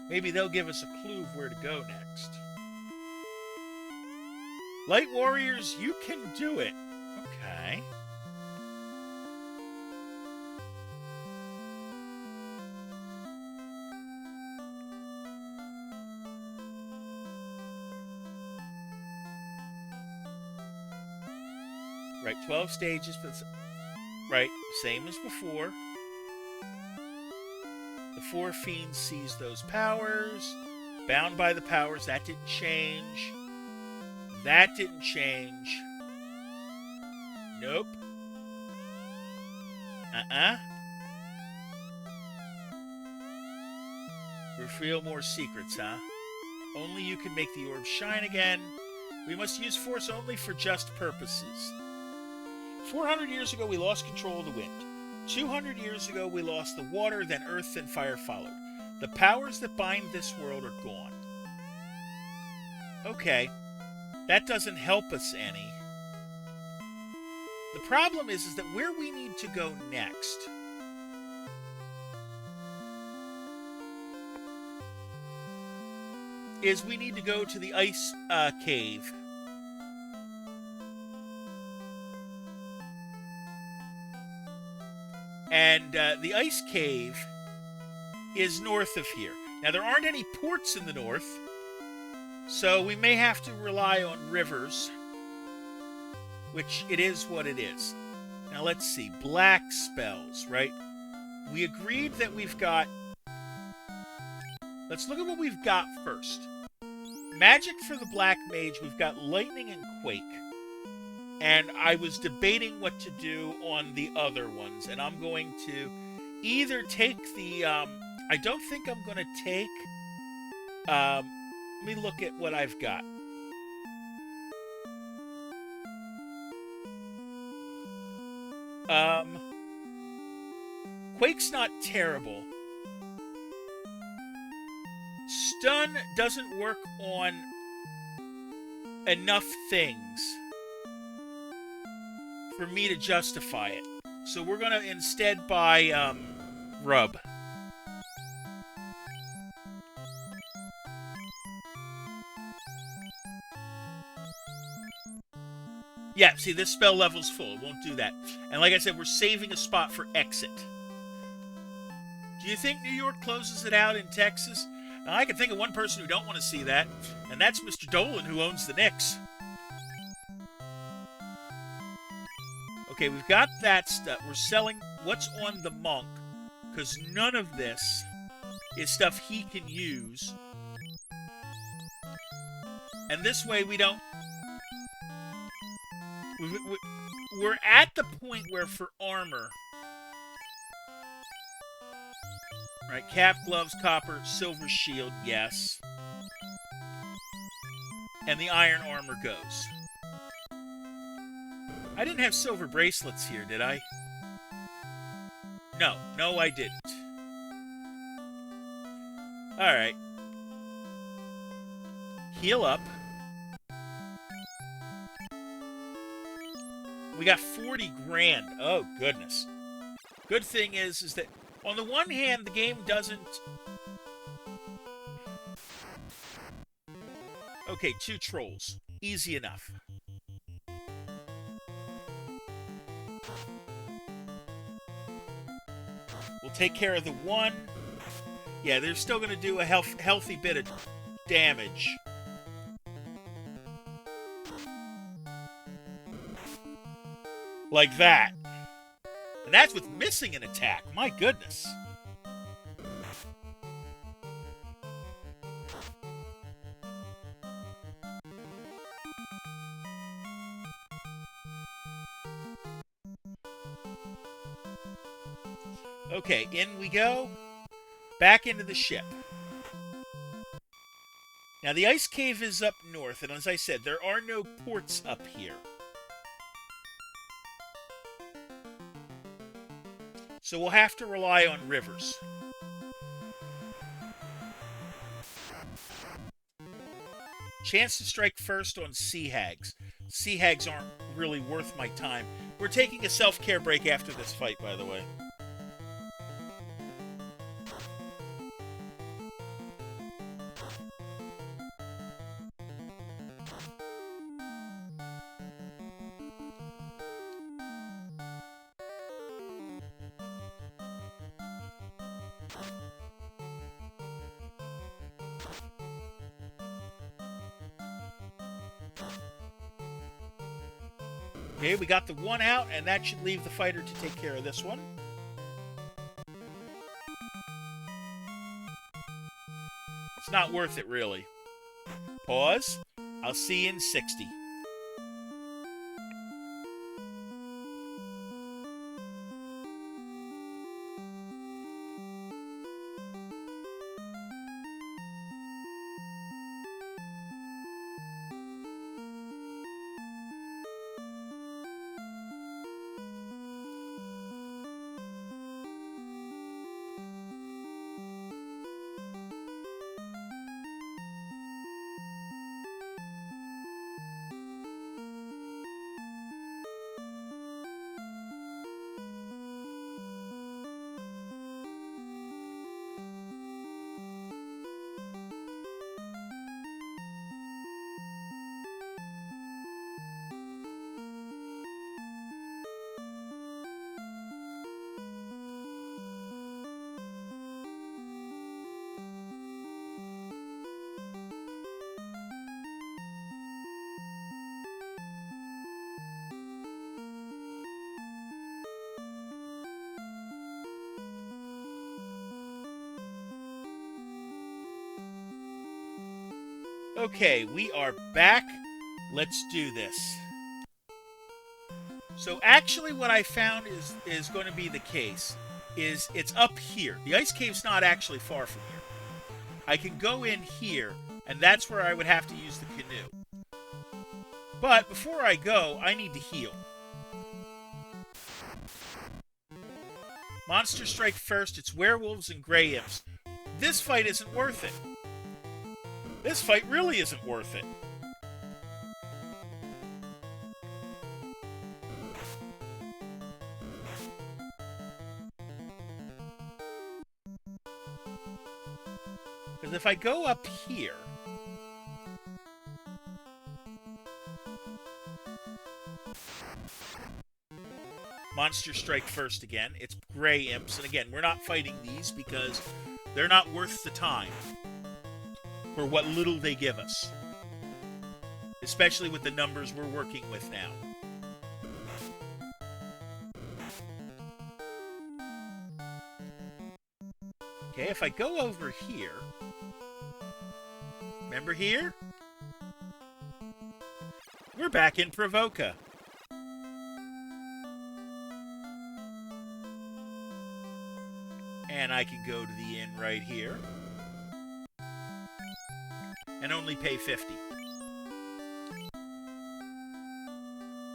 maybe they'll give us a clue of where to go next. Light warriors, you can do it. Okay. Right, 12 stages for this. Right, same as before. The 4 fiends seize those powers. Bound by the powers, that didn't change. That didn't change. Nope. Reveal more secrets, huh? Only you can make the orb shine again. We must use force only for just purposes. 400 years ago, we lost control of the wind. 200 years ago, we lost the water, then earth and fire followed. The powers that bind this world are gone. Okay, that doesn't help us any. The problem is that where we need to go next is we need to go to the ice cave. And the ice cave is north of here. Now, there aren't any ports in the north, so we may have to rely on rivers, which it is what it is. Now, let's see. Black spells, right? We agreed that we've got... Let's look at what we've got first. Magic for the Black Mage, we've got Lightning and Quake. And I was debating what to do on the other ones. And I'm going to either take the... I don't think I'm going to take... let me look at what I've got. Quake's not terrible. Stun doesn't work on enough things for me to justify it. So we're going to instead buy Rub. Yeah, see, this spell level's full. It won't do that. And like I said, we're saving a spot for exit. Do you think New York closes it out in Texas? Now, I can think of one person who don't want to see that, and that's Mr. Dolan, who owns the Knicks. Okay, we've got that stuff. We're selling what's on the monk, because none of this is stuff he can use. And this way we don't... We're at the point where for armor... Right, cap, gloves, copper, silver shield, yes. And the iron armor goes. I didn't have silver bracelets here, did I? No, I didn't. Alright. Heal up. We got 40 grand. Oh, goodness. Good thing is that on the one hand, the game doesn't... Okay, 2 trolls. Easy enough. We'll take care of the one. Yeah, they're still going to do a healthy bit of damage. Like that. And that's with missing an attack. My goodness. Okay, in we go. Back into the ship. Now, the ice cave is up north, and as I said, there are no ports up here. So we'll have to rely on rivers. Chance to strike first on sea hags. Sea hags aren't really worth my time. We're taking a self-care break after this fight, by the way. Okay, we got the one out, and that should leave the fighter to take care of this one. It's not worth it, really. Pause. I'll see you in 60. Okay, we are back. Let's do this. So actually what I found is going to be the case is it's up here. The ice cave's not actually far from here. I can go in here, and that's where I would have to use the canoe. But before I go, I need to heal. Monsters strike first. It's werewolves and gray imps. This fight isn't worth it. This fight really isn't worth it. Because if I go up here... Monsters strike first again. It's gray imps. And again, we're not fighting these because they're not worth the time for what little they give us. Especially with the numbers we're working with now. Okay, if I go over here... Remember here? We're back in Provoca. And I can go to the inn right here. And only pay 50.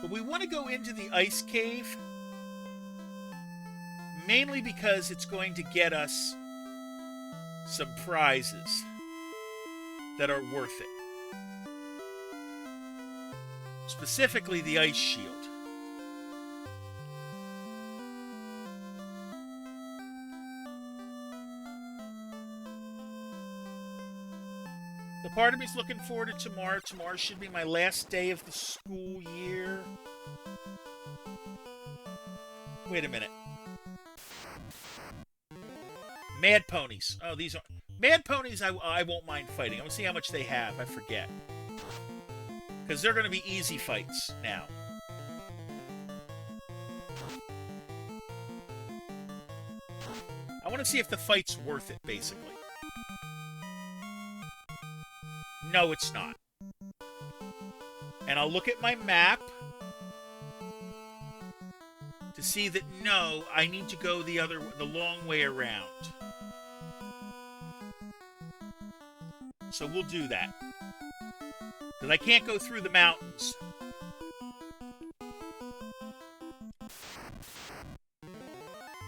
But we want to go into the ice cave. Mainly because it's going to get us some prizes that are worth it. Specifically the ice shield. The part of me's looking forward to tomorrow. Tomorrow should be my last day of the school year. Wait a minute. Mad Ponies. Oh, these are... Mad Ponies I won't mind fighting. I'm going to see how much they have. I forget. Because they're going to be easy fights now. I want to see if the fight's worth it, basically. No, it's not. And I'll look at my map to see that, no, I need to go the long way around. So we'll do that. Because I can't go through the mountains.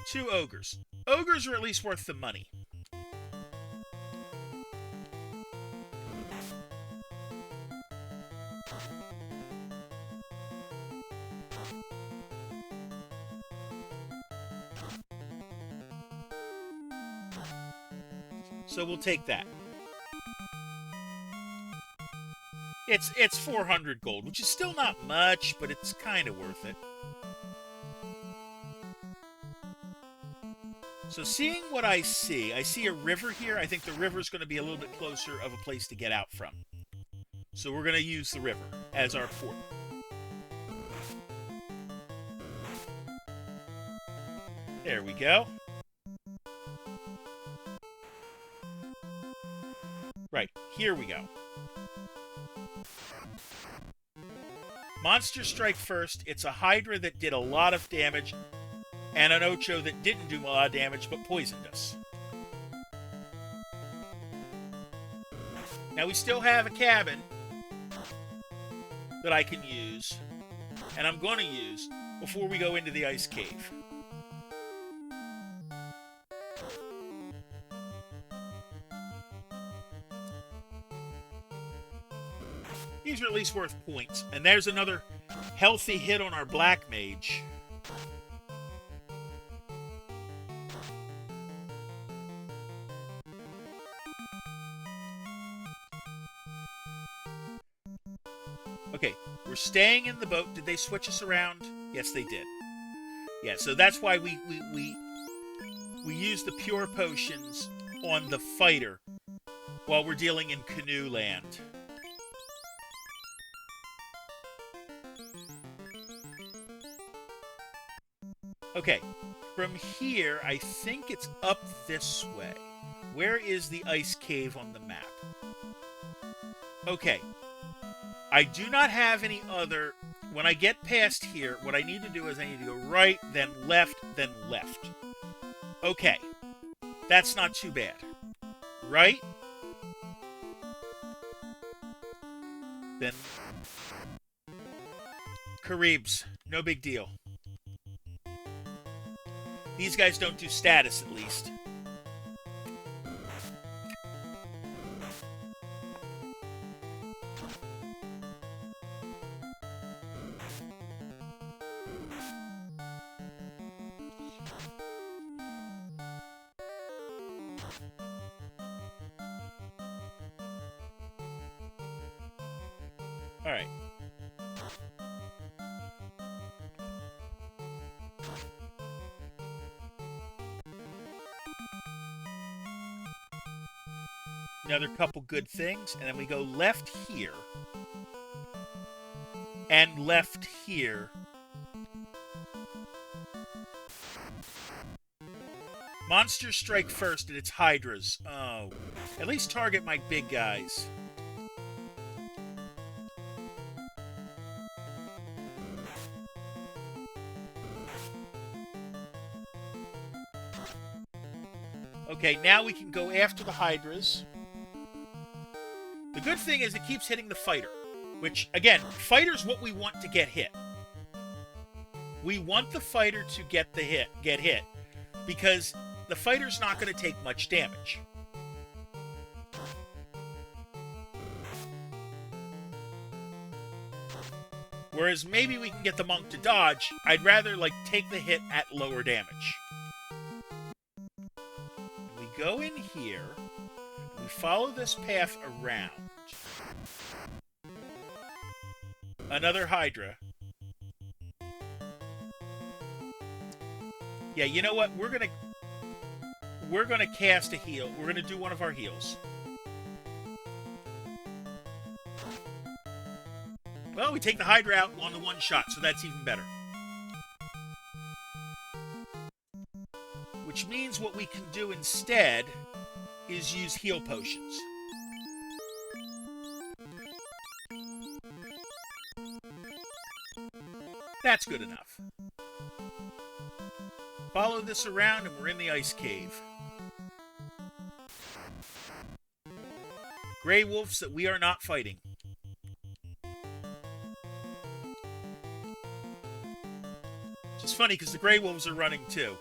Two ogres. Ogres are at least worth the money. So we'll take that. It's 400 gold, which is still not much, but it's kind of worth it. So seeing what I see a river here. I think the river's going to be a little bit closer of a place to get out from. So we're going to use the river as our port. There we go. Right, here we go. Monster Strike first. It's a Hydra that did a lot of damage, and an Ocho that didn't do a lot of damage but poisoned us. Now we still have a cabin that I can use, and I'm going to use before we go into the ice cave. These are at least worth points. And there's another healthy hit on our Black Mage. Okay, we're staying in the boat. Did they switch us around? Yes, they did. Yeah, so that's why we use the pure potions on the fighter while we're dealing in canoe land. Okay, from here, I think it's up this way. Where is the ice cave on the map? Okay. I do not have any other... When I get past here, what I need to do is I need to go right, then left, then left. Okay. That's not too bad. Right? Then... Caribs. No big deal. These guys don't do status, at least. All right. Another couple good things, and then we go left here and left here. Monster Strike first, and it's Hydras. Oh, at least target my big guys. Okay, now we can go after the Hydras. The good thing is it keeps hitting the fighter, which, again, fighter's what we want to get hit. We want the fighter to get hit, because the fighter's not going to take much damage. Whereas maybe we can get the monk to dodge. I'd rather, like, take the hit at lower damage. We go in here. We We follow this path around. Another Hydra. Yeah, you know what? We're gonna cast a heal. We're gonna do one of our heals. Well, we take the Hydra out on the one shot, so that's even better. Which means what we can do instead is use heal potions. That's good enough. Follow this around and we're in the ice cave. Grey wolves that we are not fighting. It's funny because the Grey wolves are running too.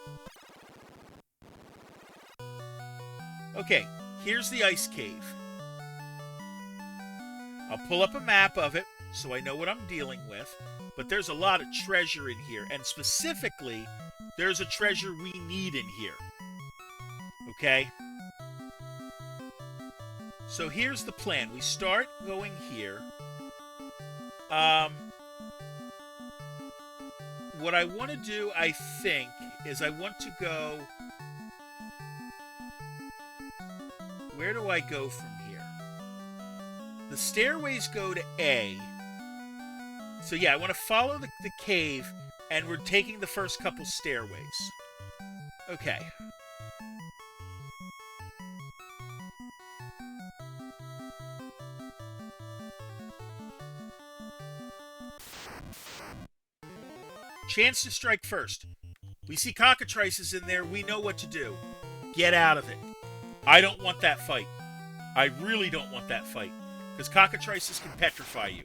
Okay, here's the ice cave. I'll pull up a map of it so I know what I'm dealing with. But there's a lot of treasure in here. And specifically, there's a treasure we need in here. Okay? So here's the plan. We start going here. What I want to do, I think, is I want to go... Where do I go from here? The stairways go to A. So yeah, I want to follow the cave, and we're taking the first couple stairways. Okay. Chance to strike first. We see cockatrices in there. We know what to do. Get out of it. I don't want that fight. I really don't want that fight. Because cockatrices can petrify you.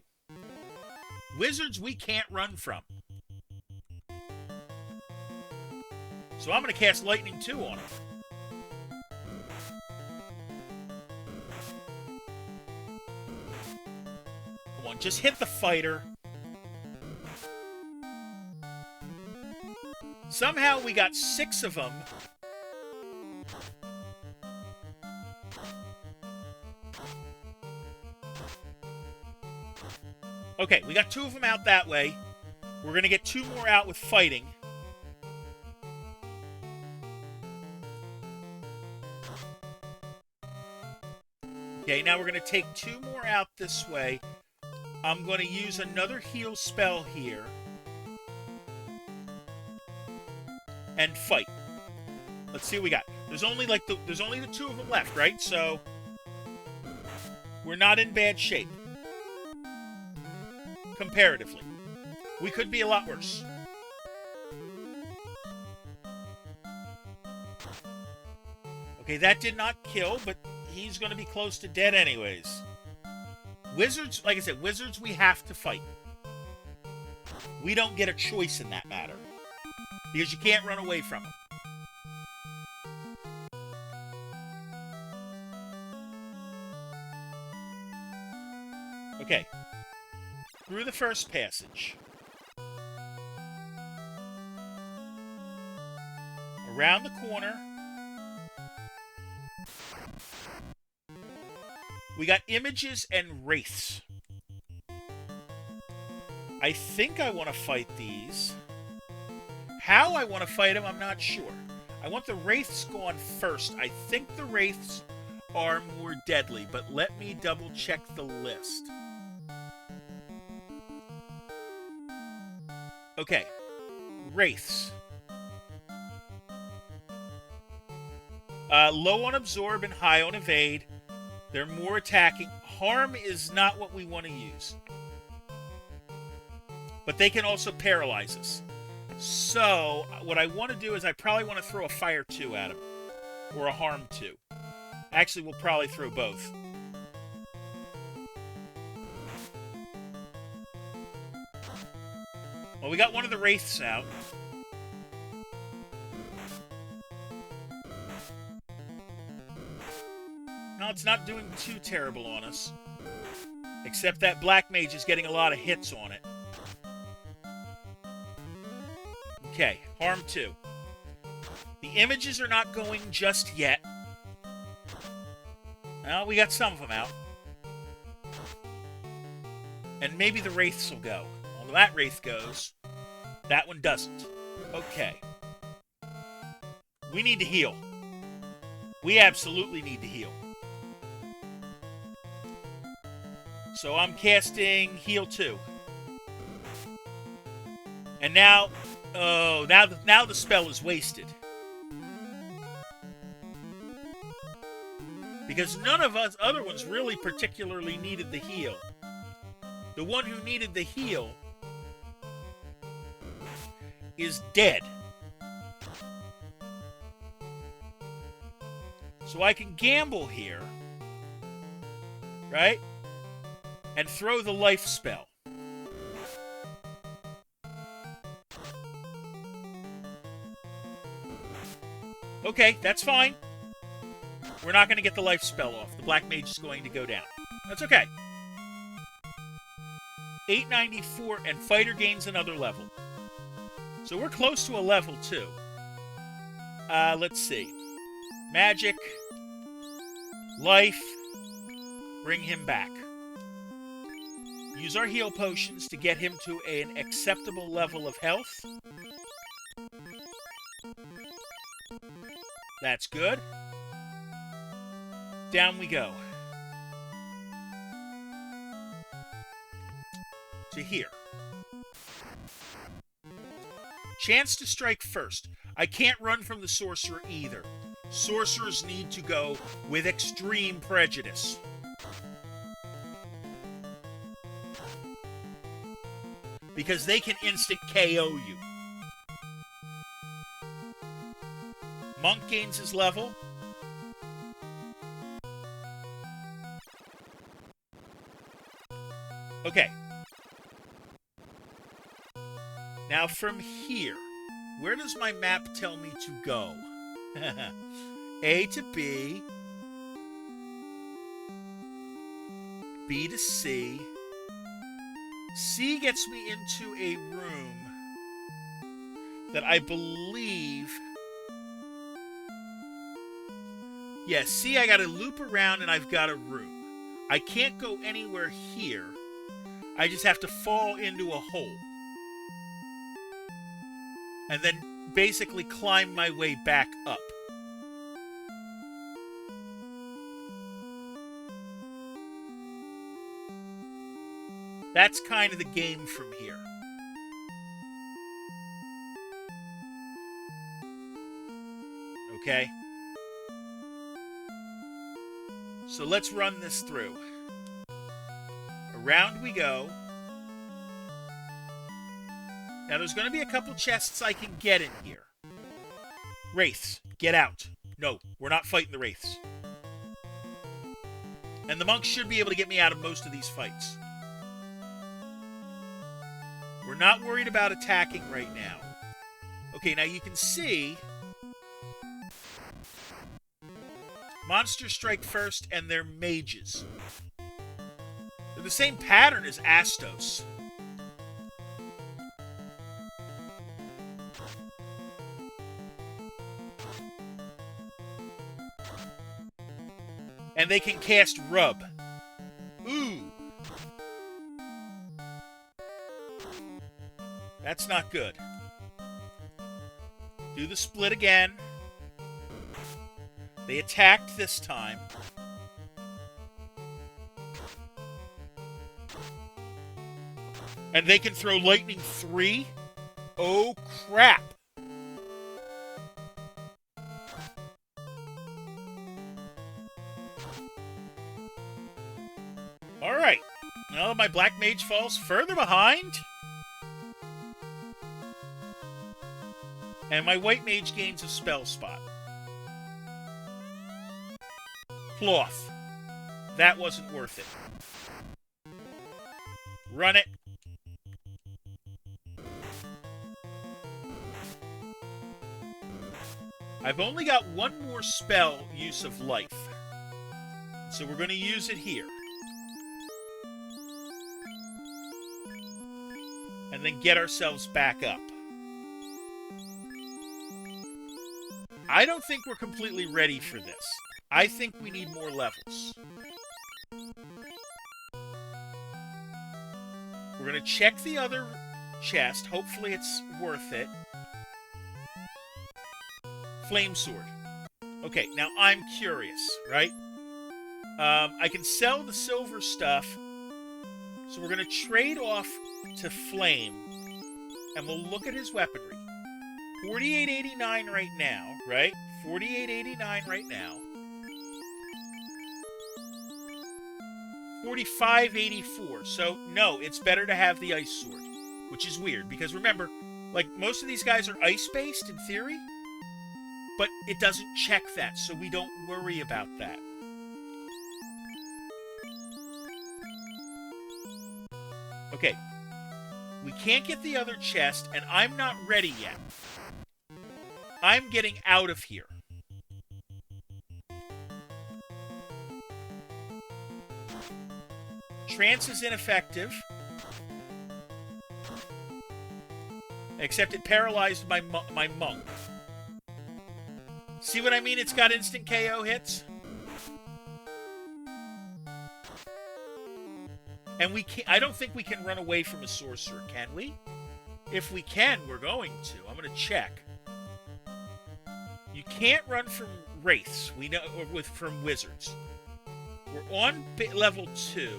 Wizards we can't run from. So I'm going to cast Lightning 2 on him. Come on, just hit the fighter. Somehow we got 6 of them. Okay, we got 2 of them out that way. We're going to get 2 more out with fighting. Okay, now we're going to take 2 more out this way. I'm going to use another heal spell here. And fight. Let's see what we got. There's only the 2 of them left, right? So we're not in bad shape. Comparatively. We could be a lot worse. Okay, that did not kill, but he's going to be close to dead anyways. Wizards, like I said, wizards we have to fight. We don't get a choice in that matter. Because you can't run away from them. Okay. Through the first passage. Around the corner. We got images and wraiths. I think I want to fight these. How I want to fight them, I'm not sure. I want the wraiths gone first. I think the wraiths are more deadly, but let me double check the list. Okay. Wraiths. Low on absorb and high on evade. They're more attacking. Harm is not what we want to use. But they can also paralyze us. So, what I want to do is I probably want to throw a Fire 2 at him. Or a Harm 2. Actually, we'll probably throw both. Well, we got one of the Wraiths out. No, it's not doing too terrible on us. Except that Black Mage is getting a lot of hits on it. Okay, Harm 2. The images are not going just yet. Well, we got some of them out. And maybe the Wraiths will go. Although that Wraith goes, that one doesn't. Okay. We need to heal. We absolutely need to heal. So I'm casting Heal 2. And now, oh, now the spell is wasted. Because none of us other ones really particularly needed the heal. The one who needed the heal is dead. So I can gamble here, right? And throw the life spell. Okay, that's fine. We're not going to get the life spell off. The Black Mage is going to go down. That's okay. 894, and Fighter gains another level. So we're close to a level 2. Let's see. Magic. Life. Bring him back. Use our heal potions to get him to an acceptable level of health. That's good. Down we go. To here. Chance to strike first. I can't run from the sorcerer either. Sorcerers need to go with extreme prejudice. Because they can instant KO you. Monk gains his level. Okay. Now from here, where does my map tell me to go? A to B. B to C. C gets me into a room that I believe... Yes, see, I gotta loop around and I've got a room. I can't go anywhere here. I just have to fall into a hole. And then basically climb my way back up. That's kind of the game from here. Okay? So let's run this through. Around we go. Now there's going to be a couple chests I can get in here. Wraiths, get out. No, we're not fighting the Wraiths. And the monks should be able to get me out of most of these fights. We're not worried about attacking right now. Okay, now you can see... Monsters strike first, and they're mages. They're the same pattern as Astos. And they can cast Rub. Ooh. That's not good. Do the split again. They attacked this time. And they can throw lightning 3? Oh, crap. Alright. Well, my Black Mage falls further behind. And my White Mage gains a spell spot. Cloth. That wasn't worth it. Run it. I've only got one more spell use of life. So we're going to use it here. And then get ourselves back up. I don't think we're completely ready for this. I think we need more levels. We're going to check the other chest. Hopefully it's worth it. Flame sword. Okay, now I'm curious, right? I can sell the silver stuff. So we're going to trade off to flame. And we'll look at his weaponry. 48.89 right now, right? 48.89 right now. 45.84. So, no, it's better to have the ice sword. Which is weird, because remember, like, most of these guys are ice-based in theory. But it doesn't check that, so we don't worry about that. Okay. We can't get the other chest, and I'm not ready yet. I'm getting out of here. Trance is ineffective. Except it paralyzed my monk. See what I mean? It's got instant KO hits. And I don't think we can run away from a sorcerer, can we? If we can, we're going to. I'm going to check. You can't run from wraiths. We know from wizards. We're on level 2.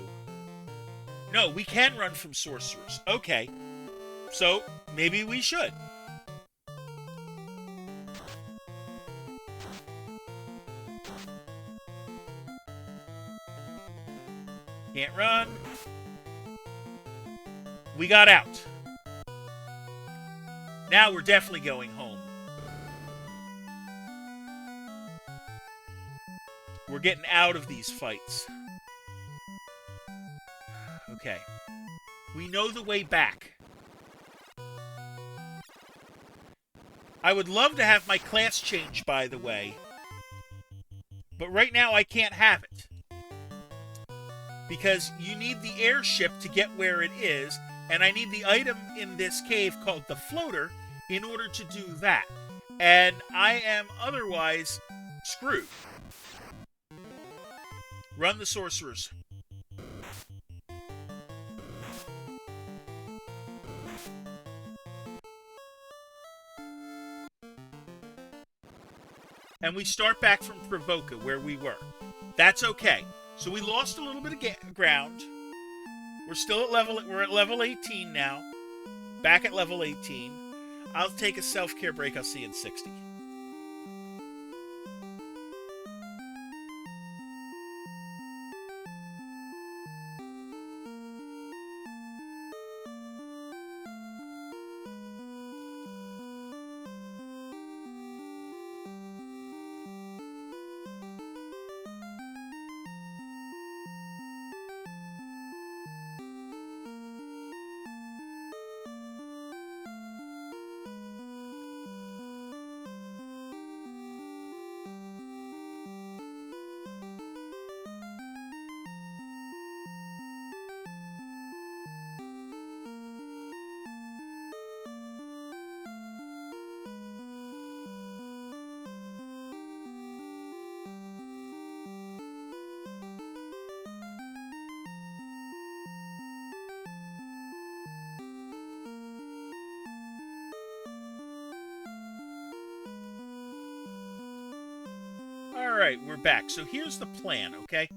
No, we can run from sorcerers. Okay. So, maybe we should. Can't run. We got out. Now we're definitely going home. We're getting out of these fights. Okay. We know the way back. I would love to have my class change, by the way. But right now I can't have it. Because you need the airship to get where it is, and I need the item in this cave called the floater in order to do that. And I am otherwise screwed. Run the sorcerers. And we start back from Provoca, where we were. That's okay. So we lost a little bit of ground. We're still at level 18 now. Back at level 18. I'll take a self-care break. I'll see you in 60. Alright, we're back. So here's the plan, okay?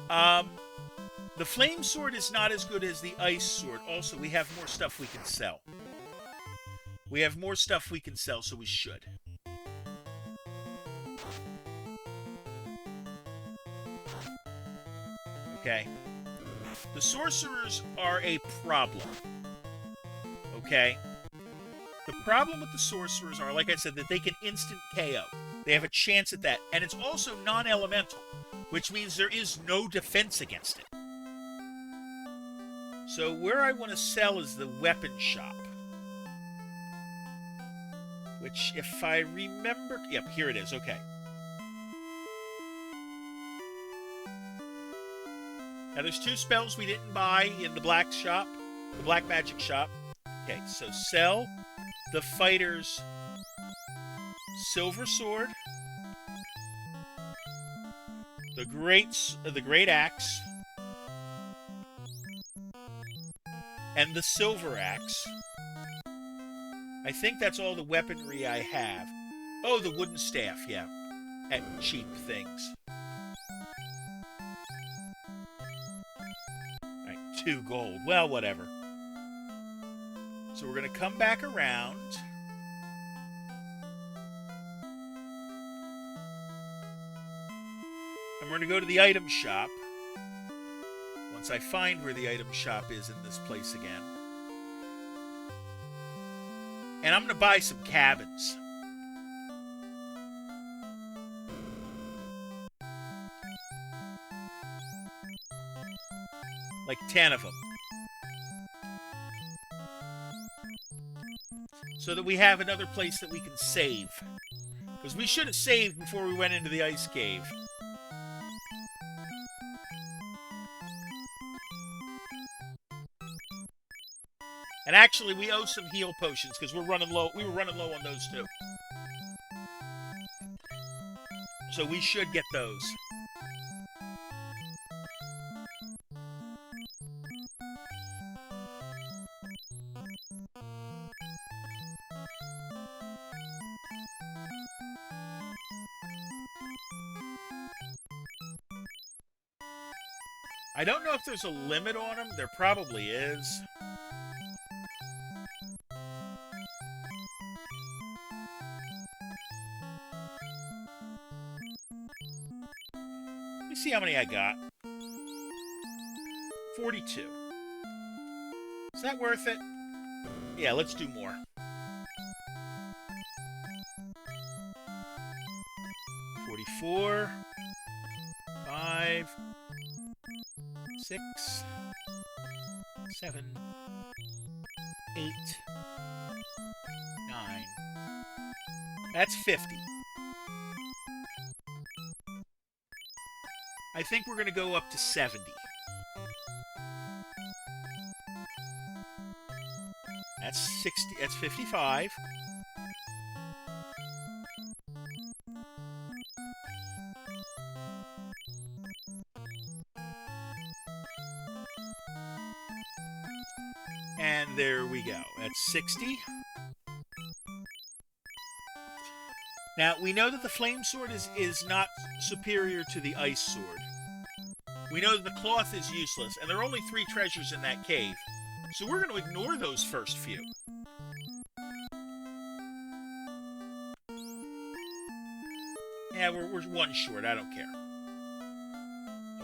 The flame sword is not as good as the ice sword. Also, we have more stuff we can sell. We have more stuff we can sell, so we should. Okay. The sorcerers are a problem. Okay? The problem with the sorcerers are, like I said, that they can instant KO. They have a chance at that. And it's also non-elemental, which means there is no defense against it. So where I want to sell is the weapon shop. Which, if I remember... Yep, here it is. Okay. Now, there's 2 spells we didn't buy in the black shop. The black magic shop. Okay, so sell the fighter's silver sword. the great axe, and the silver axe. I think that's all the weaponry I have. Oh, the wooden staff, yeah. At cheap things. Alright, 2 gold. Well, whatever. So we're going to come back around. And we're going to go to the item shop. Once I find where the item shop is in this place again. And I'm going to buy some cabins. Like 10 of them. So that we have another place that we can save. Because we should have saved before we went into the ice cave. And actually, we owe some heal potions because we're running low. We were running low on those too. So we should get those. I don't know if there's a limit on them. There probably is. Let me see how many I got. 42. Is that worth it? Yeah, let's do more. 44. 5. 6, 7, 8, 9. That's 50. I think we're going to go up to 70. That's 60. That's 55. And there we go. That's 60. Now, we know that the flame sword is not superior to the ice sword. We know that the cloth is useless, and there are only 3 treasures in that cave. So we're going to ignore those first few. Yeah, we're 1 short. I don't care.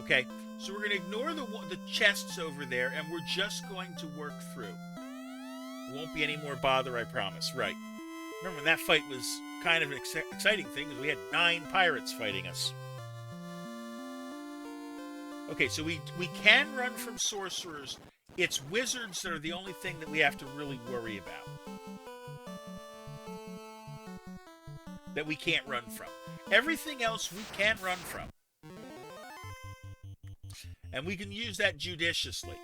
Okay, so we're going to ignore the chests over there, and we're just going to work through. It won't be any more bother, I promise. Right. Remember, when that fight was kind of an exciting thing, because we had 9 pirates fighting us. Okay, so we can run from sorcerers. It's wizards that are the only thing that we have to really worry about. That we can't run from. Everything else we can run from. And we can use that judiciously.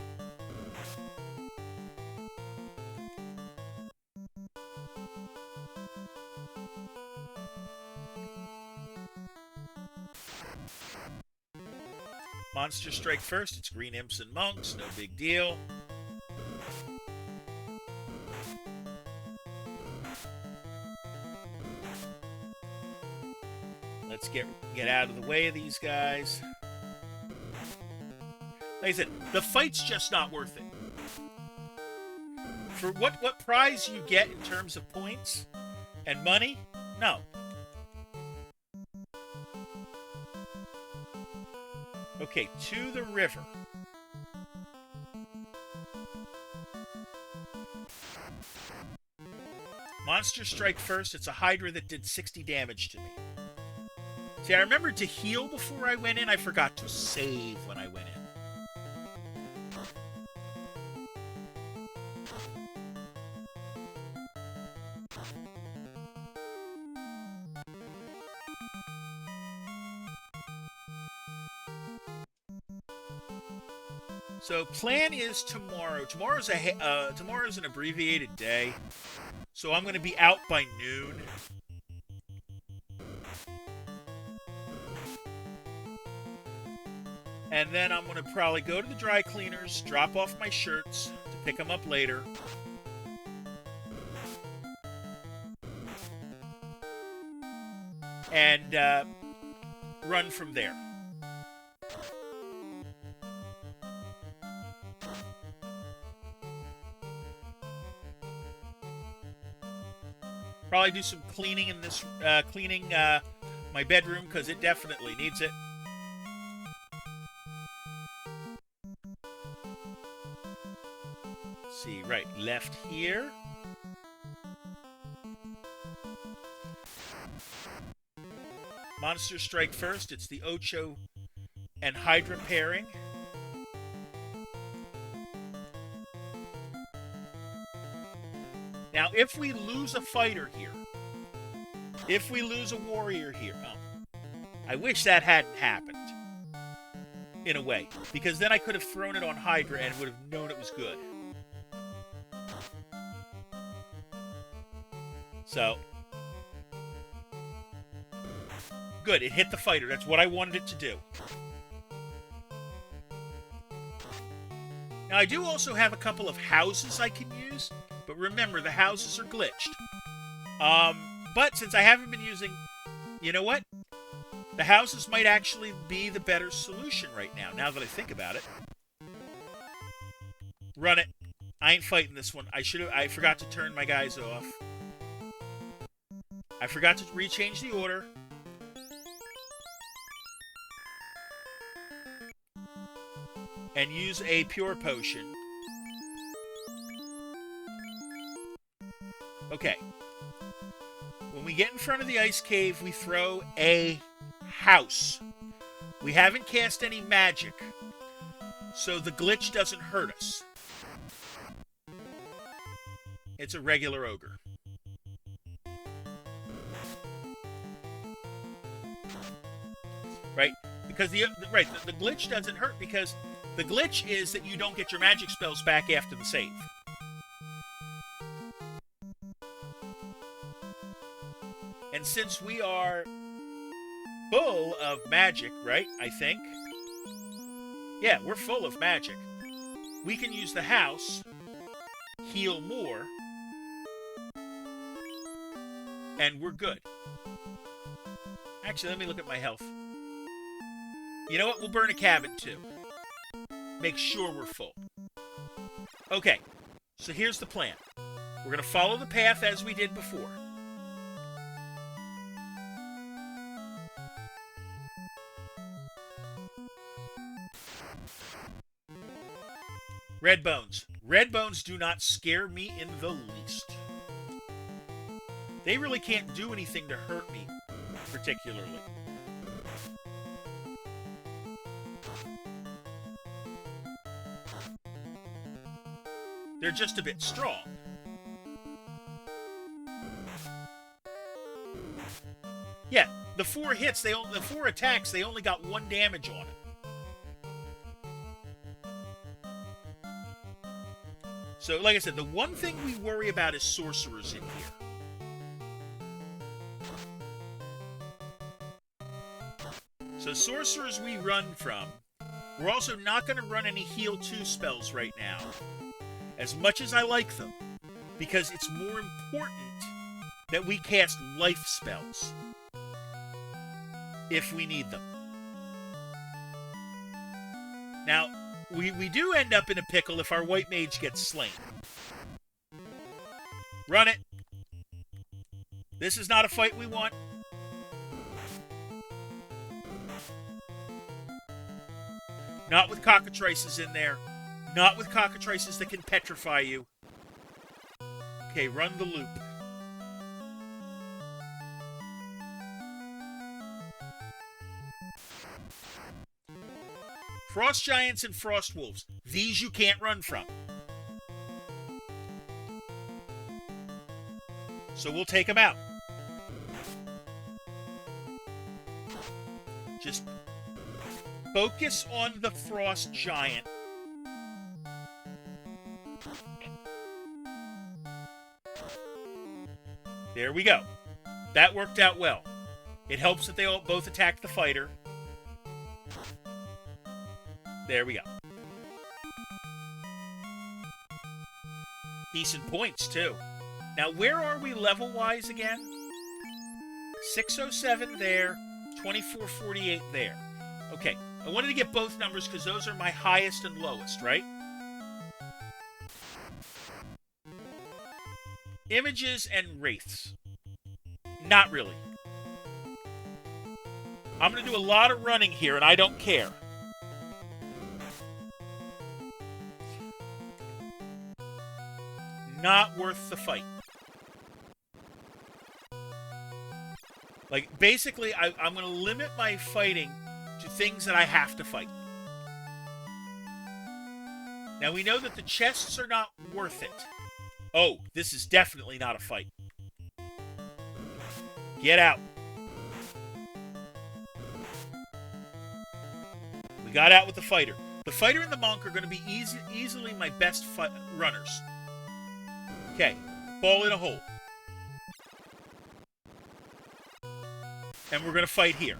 Monster strike first. It's green imps and monks. No big deal. Let's get out of the way of these guys. Like I said, the fight's just not worth it. For what prize you get in terms of points and money? No. Okay, to the river. Monster strike first. It's a Hydra that did 60 damage to me. See, I remembered to heal before I went in. I forgot to save when I went in. So plan is tomorrow. Tomorrow's an abbreviated day, so I'm going to be out by noon. And then I'm going to probably go to the dry cleaners, drop off my shirts to pick them up later. And run from there. Probably do some cleaning in this, my bedroom because it definitely needs it. Let's see, right, left here. Monsters strike first. It's the Ocho and Hydra pairing. Now, if we lose a fighter here, if we lose a warrior here, I wish that hadn't happened, in a way, because then I could have thrown it on Hydra and would have known it was good. So, good, it hit the fighter. That's what I wanted it to do. Now, I do also have a couple of houses I can use, but remember, the houses are glitched. But since I haven't been using... You know what? The houses might actually be the better solution right now that I think about it. Run it. I ain't fighting this one. I forgot to turn my guys off. I forgot to rechange the order. And use a pure potion. Okay. When we get in front of the ice cave, we throw a house. We haven't cast any magic, so the glitch doesn't hurt us. It's a regular ogre. Right? Because the glitch doesn't hurt because the glitch is that you don't get your magic spells back after the save. And since we are full of magic, right, I think? Yeah, we're full of magic. We can use the house, heal more, and we're good. Actually, let me look at my health. You know what? We'll burn a cabin, too. Make sure we're full. Okay, so here's the plan. We're going to follow the path as we did before. Red bones. Red bones do not scare me in the least. They really can't do anything to hurt me, particularly. They're just a bit strong. Yeah, the 4 hits, the 4 attacks, they only got 1 damage on it. So, like I said, the one thing we worry about is sorcerers in here. So sorcerers we run from. We're also not going to run any heal 2 spells right now. As much as I like them. Because it's more important that we cast life spells. If we need them. Now, we do end up in a pickle if our white mage gets slain. Run it. This is not a fight we want. Not with cockatrices in there. Not with cockatrices that can petrify you. Okay, run the loop. Frost Giants and Frost Wolves. These you can't run from. So we'll take them out. Just focus on the Frost Giant. There we go. That worked out well. It helps that they both attack the fighter. There we go. Decent points, too. Now, where are we level-wise again? 607 there, 2448 there. Okay, I wanted to get both numbers because those are my highest and lowest, right? Images and wraiths. Not really. I'm going to do a lot of running here, and I don't care. Not worth the fight. Like, basically, I'm going to limit my fighting to things that I have to fight. Now, we know that the chests are not worth it. Oh, this is definitely not a fight. Get out. We got out with the fighter. The fighter and the monk are going to be easily my best runners. Okay, ball in a hole. And we're going to fight here.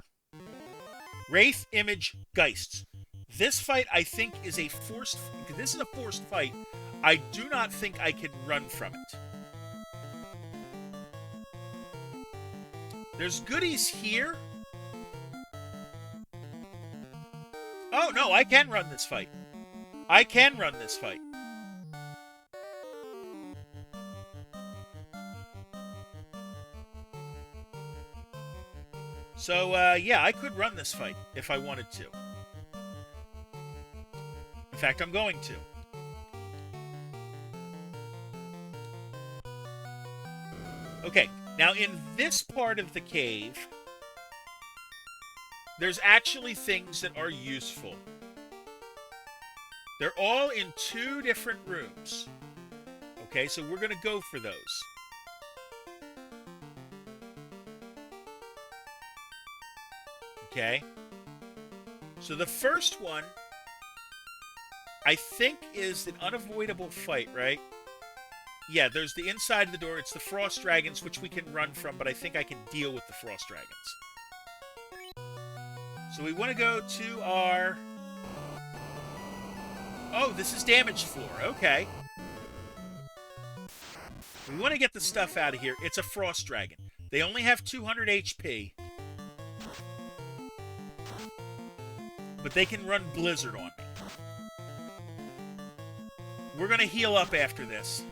Wraith, Image, Geists. This fight, I think, is a forced... This is a forced fight. I do not think I can run from it. There's goodies here. Oh, no, I can run this fight. I can run this fight. So, yeah, I could run this fight if I wanted to. In fact, I'm going to. Okay, now in this part of the cave, there's actually things that are useful. They're all in 2 different rooms. Okay, so we're going to go for those. Okay. So the first one, I think, is an unavoidable fight, right? Yeah, there's the inside of the door. It's the frost dragons, which we can run from, but I think I can deal with the frost dragons. So we want to go to our... Oh, this is damage floor. Okay. We want to get the stuff out of here. It's a frost dragon. They only have 200 HP. But they can run Blizzard on me. We're going to heal up after this.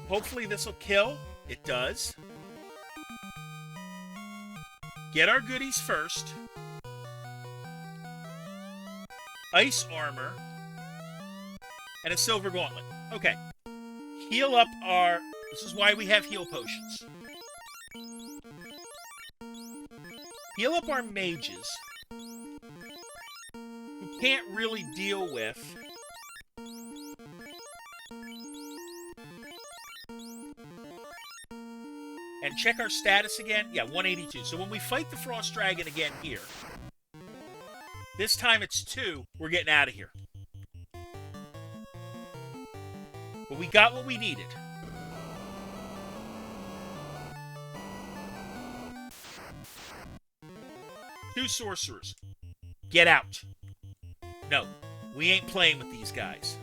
Hopefully this will kill. It does. Get our goodies first. Ice armor. And a silver gauntlet. Okay. Heal up our... This is why we have heal potions. Heal up our mages. Who can't really deal with... And check our status again. Yeah, 182. So when we fight the Frost Dragon again here, this time it's 2, we're getting out of here. But we got what we needed. Two sorcerers. Get out. No, we ain't playing with these guys.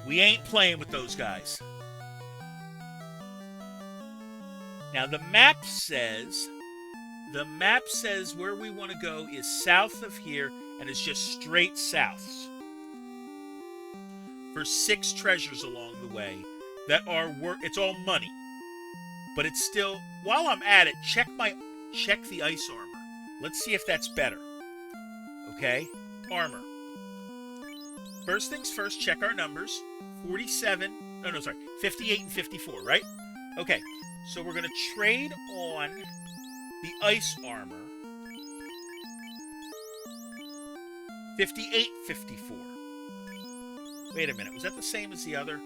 We ain't playing with those guys. Now, the map says where we want to go is south of here, and it's just straight south. For 6 treasures along the way that are it's all money. But it's still, while I'm at it, check the ice armor. Let's see if that's better. Okay? Armor. First things first, check our numbers. 58 and 54, right? Okay. So we're going to trade on the ice armor. 58, 54. Wait a minute. Was that the same as the other?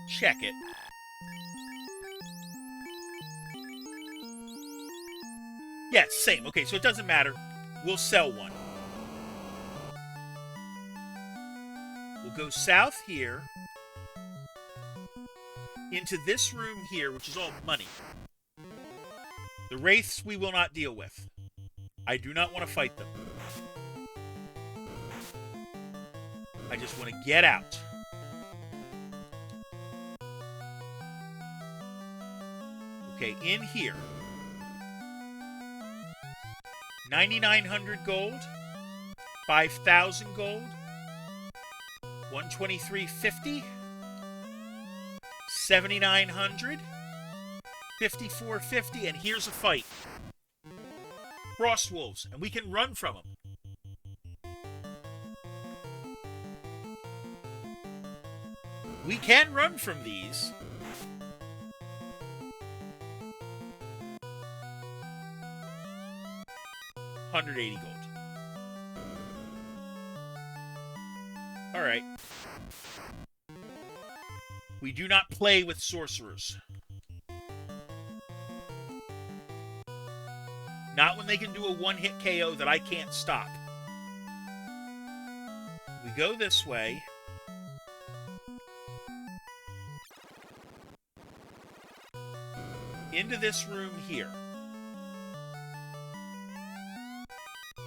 Check it. Yeah, it's the same. Okay, so it doesn't matter. We'll sell one. We'll go south here into this room here, which is all money. The wraiths we will not deal with. I do not want to fight them. I just want to get out. Okay, in here. 9,900 gold. 5,000 gold. 123.50. 7,900. 54.50, and here's a fight. Frost wolves, and we can run from them. We can run from these. $180 gold. All right. We do not play with sorcerers. Not when they can do a one-hit KO that I can't stop. We go this way. Into this room here.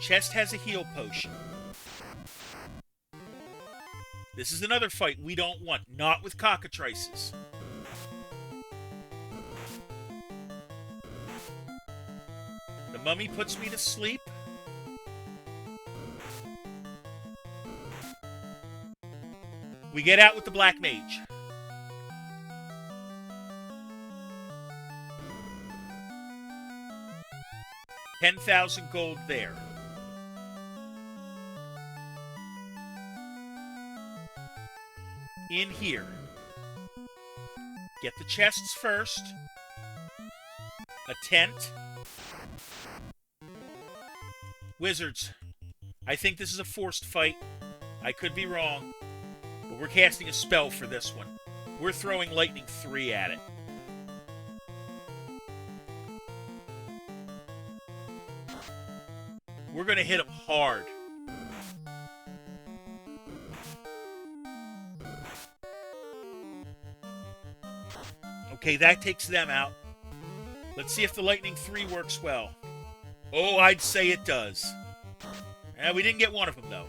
Chest has a heal potion. This is another fight we don't want. Not with cockatrices. The mummy puts me to sleep. We get out with the black mage. $10,000 gold there. In here. Get the chests first. A tent. Wizards. I think this is a forced fight. I could be wrong. But we're casting a spell for this one. We're throwing Lightning 3 at it. We're going to hit them hard. Okay, that takes them out. Let's see if the Lightning 3 works well. Oh, I'd say it does. We didn't get one of them, though.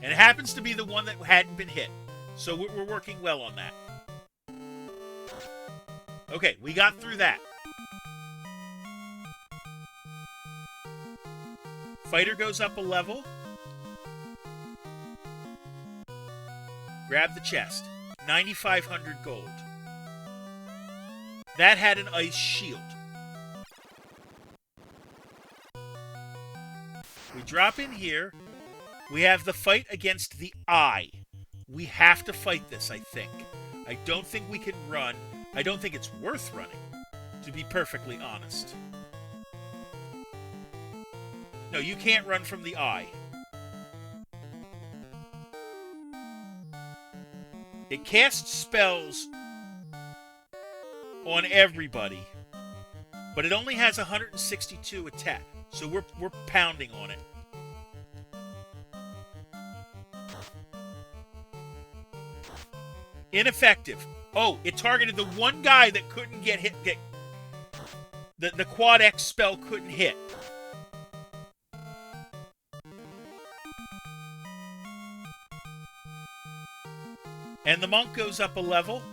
And it happens to be the one that hadn't been hit. So we're working well on that. Okay, we got through that. Fighter goes up a level. Grab the chest. 9,500 gold. That had an ice shield. We drop in here. We have the fight against the eye. We have to fight this, I think. I don't think we can run. I don't think it's worth running, to be perfectly honest. No, you can't run from the eye. It casts spells on everybody, but it only has 162 attack, so we're pounding on it. Ineffective. Oh, it targeted the one guy that couldn't get hit. The Quad X spell couldn't hit. And the monk goes up a level.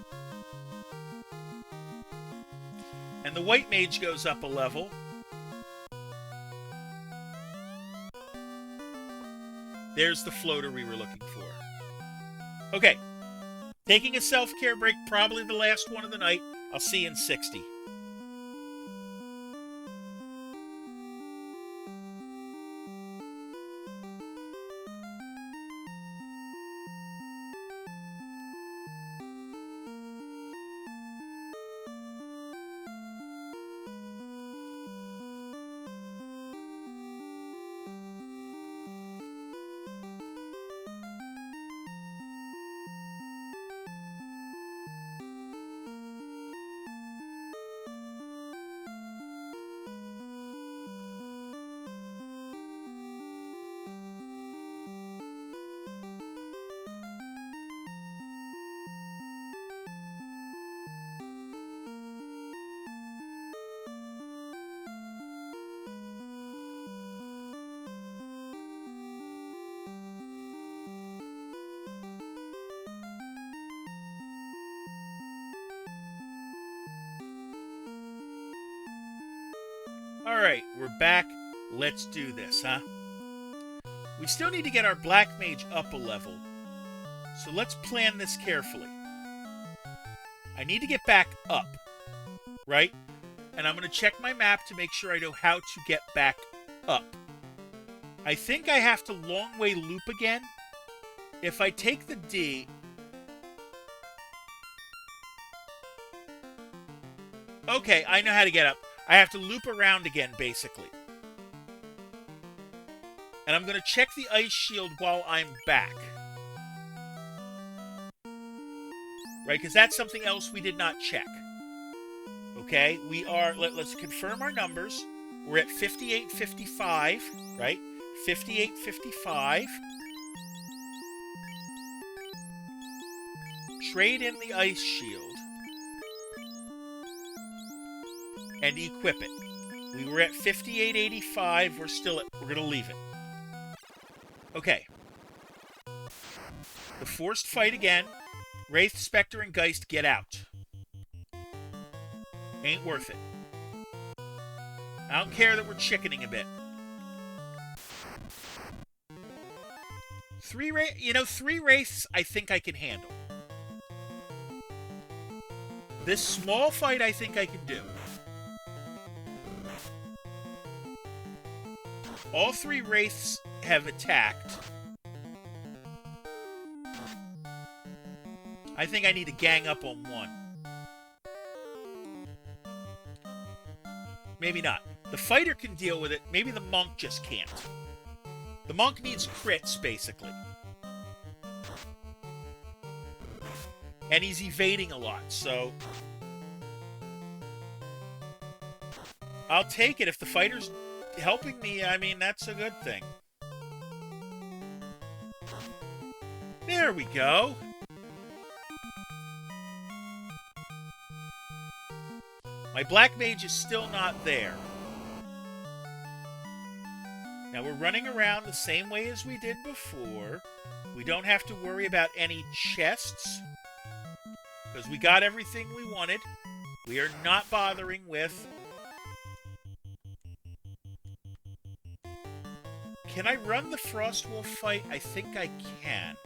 And the white mage goes up a level. There's the floater we were looking for. Okay. Taking a self-care break, probably the last one of the night. I'll see you in 60. Alright, we're back. Let's do this, huh? We still need to get our Black Mage up a level. So let's plan this carefully. I need to get back up, right? And I'm going to check my map to make sure I know how to get back up. I think I have to long way loop again. If I take the D... Okay, I know how to get up. I have to loop around again, basically. And I'm going to check the ice shield while I'm back. Right, because that's something else we did not check. Okay, we are... Let's confirm our numbers. We're at 58.55, right? 58.55. Trade in the ice shield. And equip it. We were at 58.85. We're going to leave it. Okay. The forced fight again. Wraith, Spectre, and Geist, get out. Ain't worth it. I don't care that we're chickening a bit. Three Wraiths I think I can handle. This small fight I think I can do. All 3 Wraiths have attacked. I think I need to gang up on one. Maybe not. The fighter can deal with it. Maybe the monk just can't. The monk needs crits, basically. And he's evading a lot, so... I'll take it. If the fighter's helping me, I mean, that's a good thing. There we go. My Black Mage is still not there. Now we're running around the same way as we did before. We don't have to worry about any chests, because we got everything we wanted. We are not bothering with... Can I run the Frost Wolf fight? I think I can.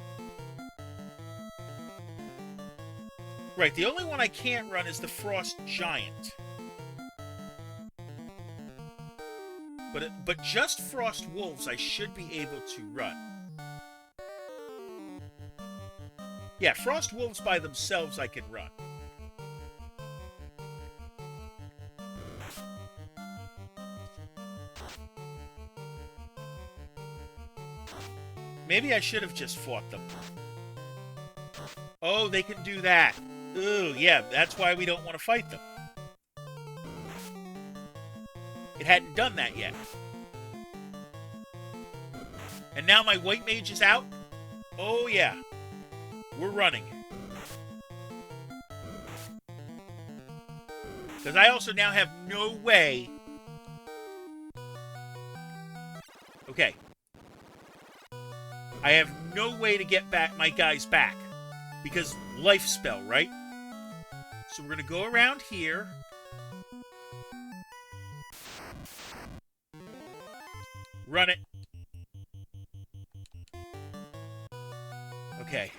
Right, the only one I can't run is the Frost Giant. But just Frost Wolves I should be able to run. Yeah, Frost Wolves by themselves I can run. Maybe I should have just fought them. Oh, they can do that. Ooh, yeah, that's why we don't want to fight them. It hadn't done that yet. And now my White Mage is out? Oh, yeah. We're running. Because I also now have no way... Okay. I have no way to get back my guys back. Because life spell, right? So we're going to go around here. Run it. Okay.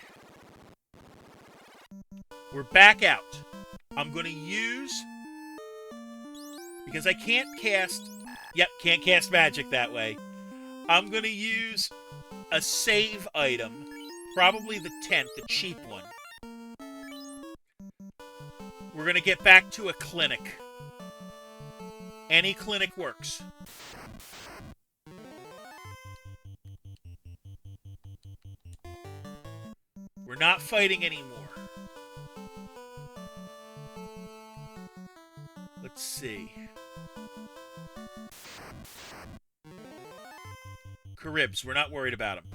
We're back out. I'm going to use... Because I can't cast... Yep, can't cast magic that way. I'm going to use a save item. Probably the tent, the cheap one. We're going to get back to a clinic. Any clinic works. We're not fighting anymore. Let's see. Caribs, we're not worried about them.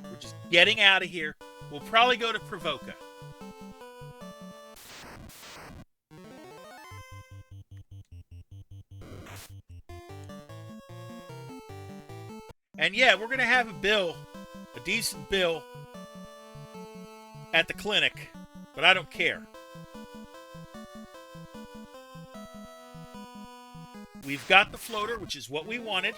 We're just getting out of here. We'll probably go to Provoca. And yeah, we're going to have a bill, a decent bill, at the clinic, but I don't care. We've got the floater, which is what we wanted.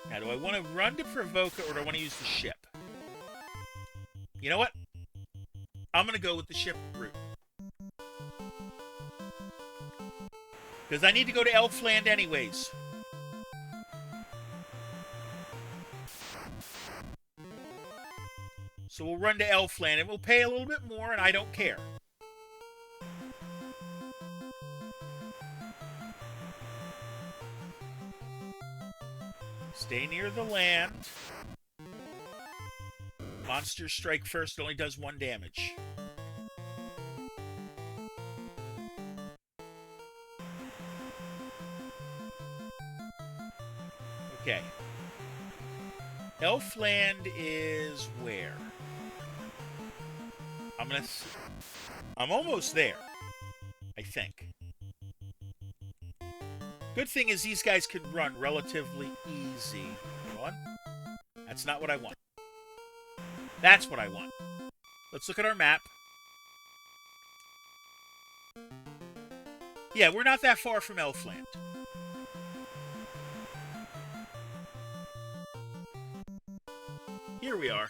Now, do I want to run to provoke it, or do I want to use the ship? You know what? I'm going to go with the ship route. Because I need to go to Elfland anyways. So we'll run to Elfland, and we'll pay a little bit more, and I don't care. Stay near the land. Monsters strike first, only does 1 damage. Okay. Elfland is where? I'm almost there, I think. Good thing is these guys can run relatively easy. Hold on. That's not what I want. That's what I want. Let's look at our map. Yeah, we're not that far from Elfland. Here we are.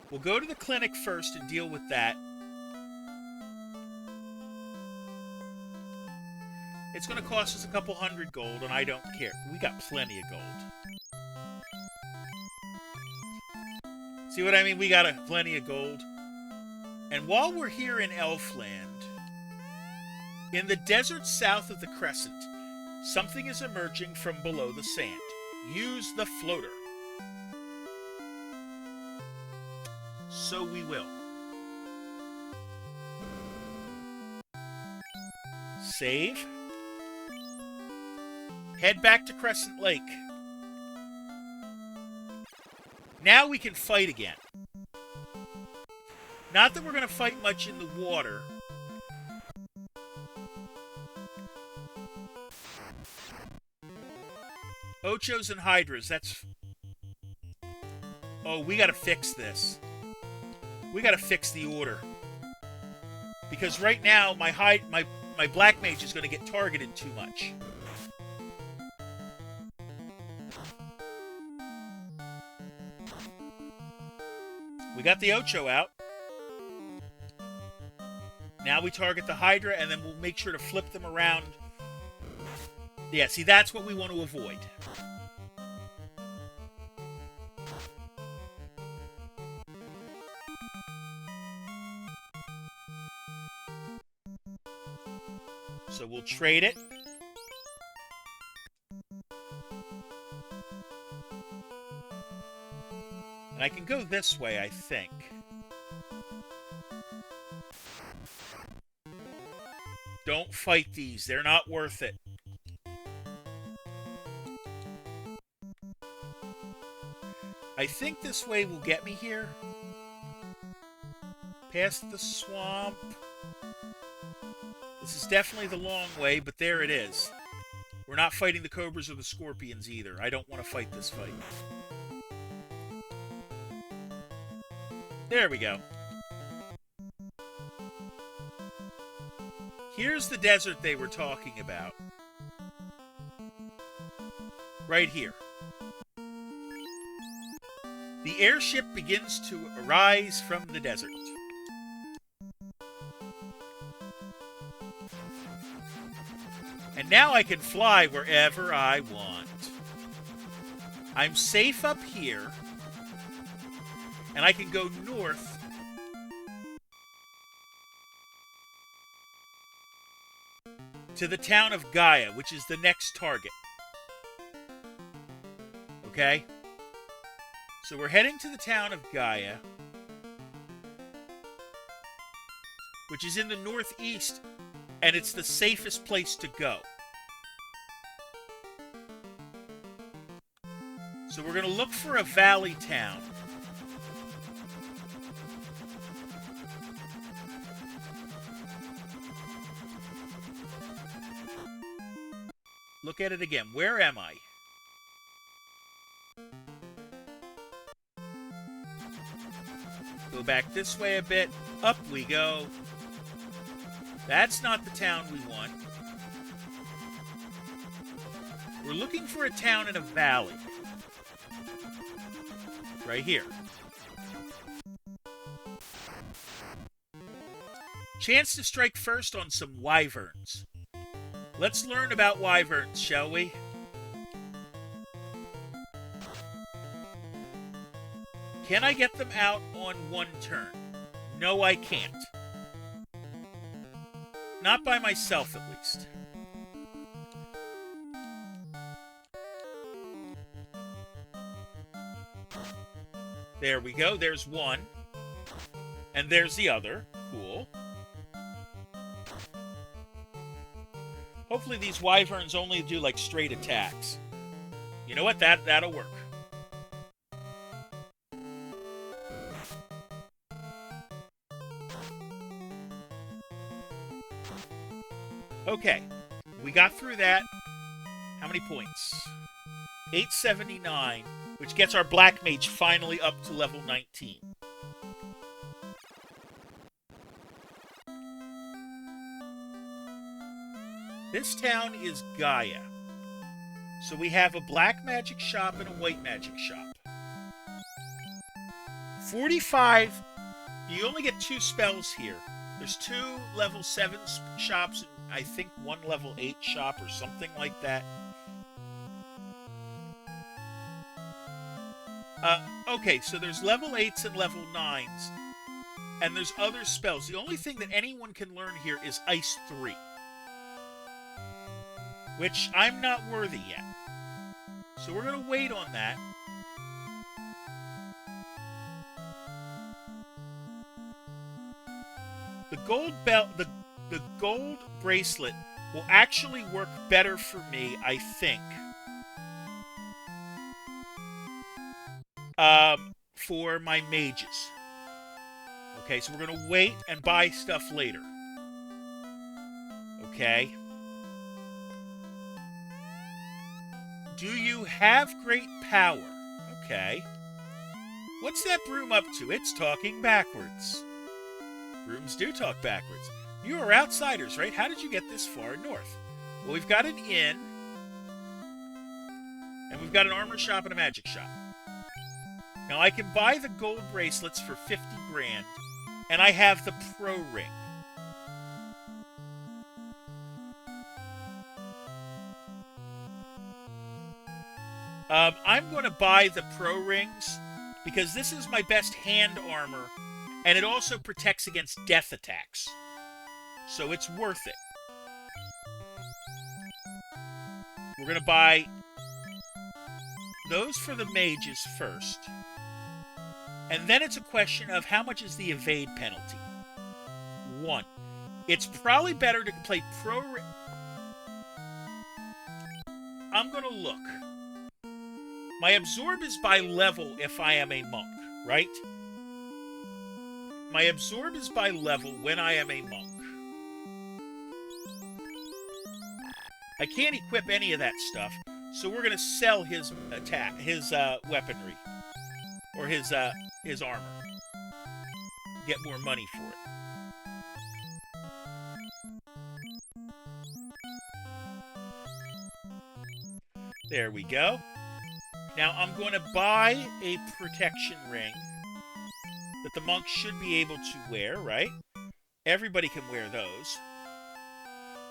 We'll go to the clinic first and deal with that. It's going to cost us a couple hundred gold, and I don't care. We got plenty of gold. See what I mean? We got plenty of gold. And while we're here in Elfland, in the desert south of the Crescent, something is emerging from below the sand. Use the floater. So we will. Save. Head back to Crescent Lake. Now we can fight again. Not that we're going to fight much in the water. Ochos and Hydras, that's... Oh, we got to fix this. We got to fix the order. Because right now, my Black Mage is going to get targeted too much. We got the Ocho out. Now we target the Hydra, and then we'll make sure to flip them around. Yeah, see, that's what we want to avoid. So we'll trade it. And I can go this way, I think. Don't fight these. They're not worth it. I think this way will get me here. Past the swamp. This is definitely the long way, but there it is. We're not fighting the cobras or the scorpions either. I don't want to fight this fight. There we go. Here's the desert they were talking about. Right here. The airship begins to arise from the desert. And now I can fly wherever I want. I'm safe up here. And I can go north to the town of Gaia, which is the next target. Okay? So we're heading to the town of Gaia, which is in the northeast, and it's the safest place to go. So we're going to look for a valley town. Look at it again. Where am I? Go back this way a bit. Up we go. That's not the town we want. We're looking for a town in a valley. Right here. Chance to strike first on some wyverns. Let's learn about wyverns, shall we? Can I get them out on one turn? No, I can't. Not by myself, at least. There we go. There's one. And there's the other. Cool. Hopefully these wyverns only do like straight attacks. You know what? That'll work. Okay. We got through that. How many points? 879, which gets our Black Mage finally up to level 19. This town is Gaia. So we have a black magic shop and a white magic shop. 45, you only get 2 spells here. There's 2 level 7 shops and I think 1 level 8 shop or something like that. Okay, so there's level 8s and level 9s. And there's other spells. The only thing that anyone can learn here is Ice 3. Which I'm not worthy yet. So we're going to wait on that. The gold belt, the gold bracelet will actually work better for me, I think. For my mages. Okay, so we're going to wait and buy stuff later. Okay. Do you have great power? Okay. What's that broom up to? It's talking backwards. Brooms do talk backwards. You are outsiders, right? How did you get this far north? Well, we've got an inn. And we've got an armor shop and a magic shop. Now, I can buy the gold bracelets for 50 grand. And I have the pro ring. I'm going to buy the pro rings because this is my best hand armor and it also protects against death attacks. So it's worth it. We're going to buy those for the mages first. And then it's a question of how much is the evade penalty? 1. It's probably better to play pro... I'm going to look. My absorb is by level if I am a monk, right? My absorb is by level when I am a monk. I can't equip any of that stuff, so we're going to sell his attack, his weaponry, or his armor. Get more money for it. There we go. Now I'm going to buy a protection ring that the monk should be able to wear, right? Everybody can wear those.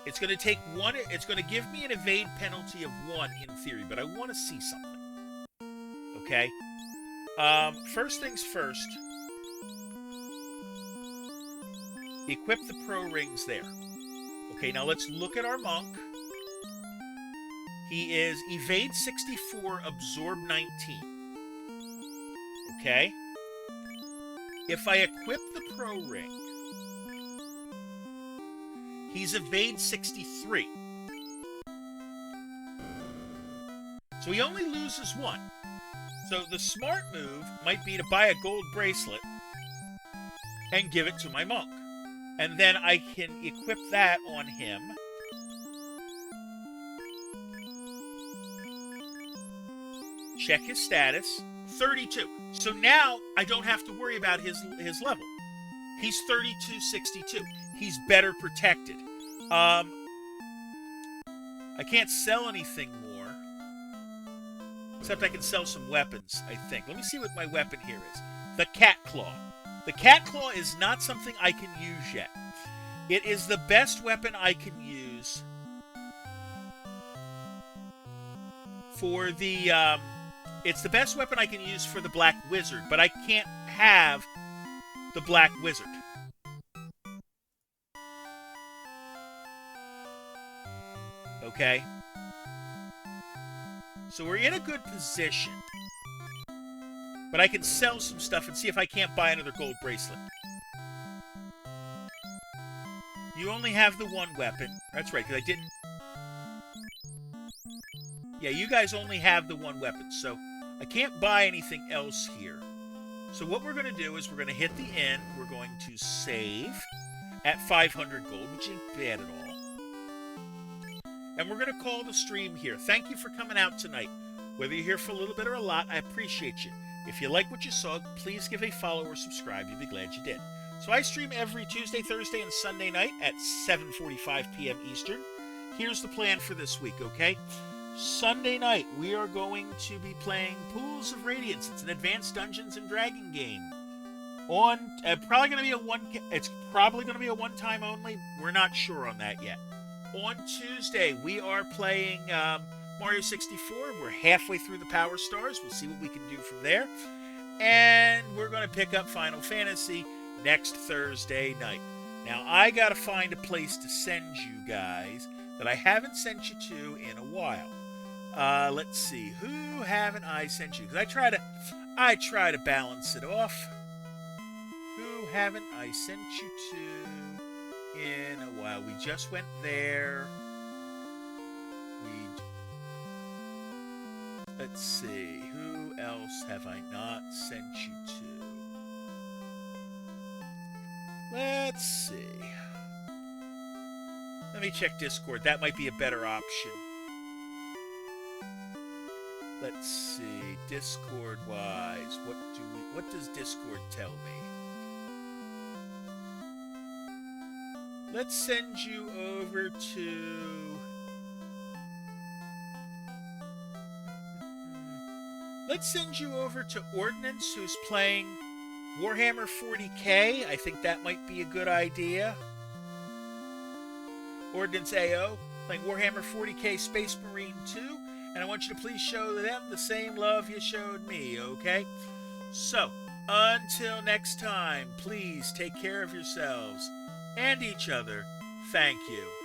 It's going to take 1, it's going to give me an evade penalty of 1 in theory, but I want to see something. Okay? First things first. Equip the pro rings there. Okay, now let's look at our monk. He is evade 64, absorb 19. Okay? If I equip the pro ring, he's evade 63. So he only loses 1. So the smart move might be to buy a gold bracelet and give it to my monk. And then I can equip that on him. Check his status. 32. So now I don't have to worry about his level. He's 3262. He's better protected. I can't sell anything more. Except I can sell some weapons, I think. Let me see what my weapon here is. The Cat Claw. The Cat Claw is not something I can use yet. It is the best weapon I can use for the... it's the best weapon I can use for the Black Wizard, but I can't have the Black Wizard. Okay? So we're in a good position. But I can sell some stuff and see if I can't buy another gold bracelet. You only have the one weapon. That's right, because I didn't... Yeah, you guys only have the one weapon, so I can't buy anything else here. So what we're going to do is we're going to hit the end. We're going to save at 500 gold, which ain't bad at all. And we're going to call the stream here. Thank you for coming out tonight. Whether you're here for a little bit or a lot, I appreciate you. If you like what you saw, please give a follow or subscribe. You'll be glad you did. So I stream every Tuesday, Thursday, and Sunday night at 7:45 p.m. Eastern. Here's the plan for this week, okay? Sunday night, we are going to be playing Pools of Radiance. It's an advanced Dungeons and Dragon game. It's probably going to be a one-time only. We're not sure on that yet. On Tuesday, we are playing Mario 64. We're halfway through the Power Stars. We'll see what we can do from there. And we're going to pick up Final Fantasy next Thursday night. Now, I got to find a place to send you guys that I haven't sent you to in a while. Let's see. Who haven't I sent you? Because I try to balance it off. Who haven't I sent you to in a while? We just went there. Let's see. Who else have I not sent you to? Let's see. Let me check Discord. That might be a better option. Let's see. Discord-wise, what does Discord tell me? Let's send you over to... Let's send you over to Ordnance, who's playing Warhammer 40k. I think that might be a good idea. Ordnance AO, playing Warhammer 40k Space Marine 2. And I want you to please show them the same love you showed me, okay? So, until next time, please take care of yourselves and each other. Thank you.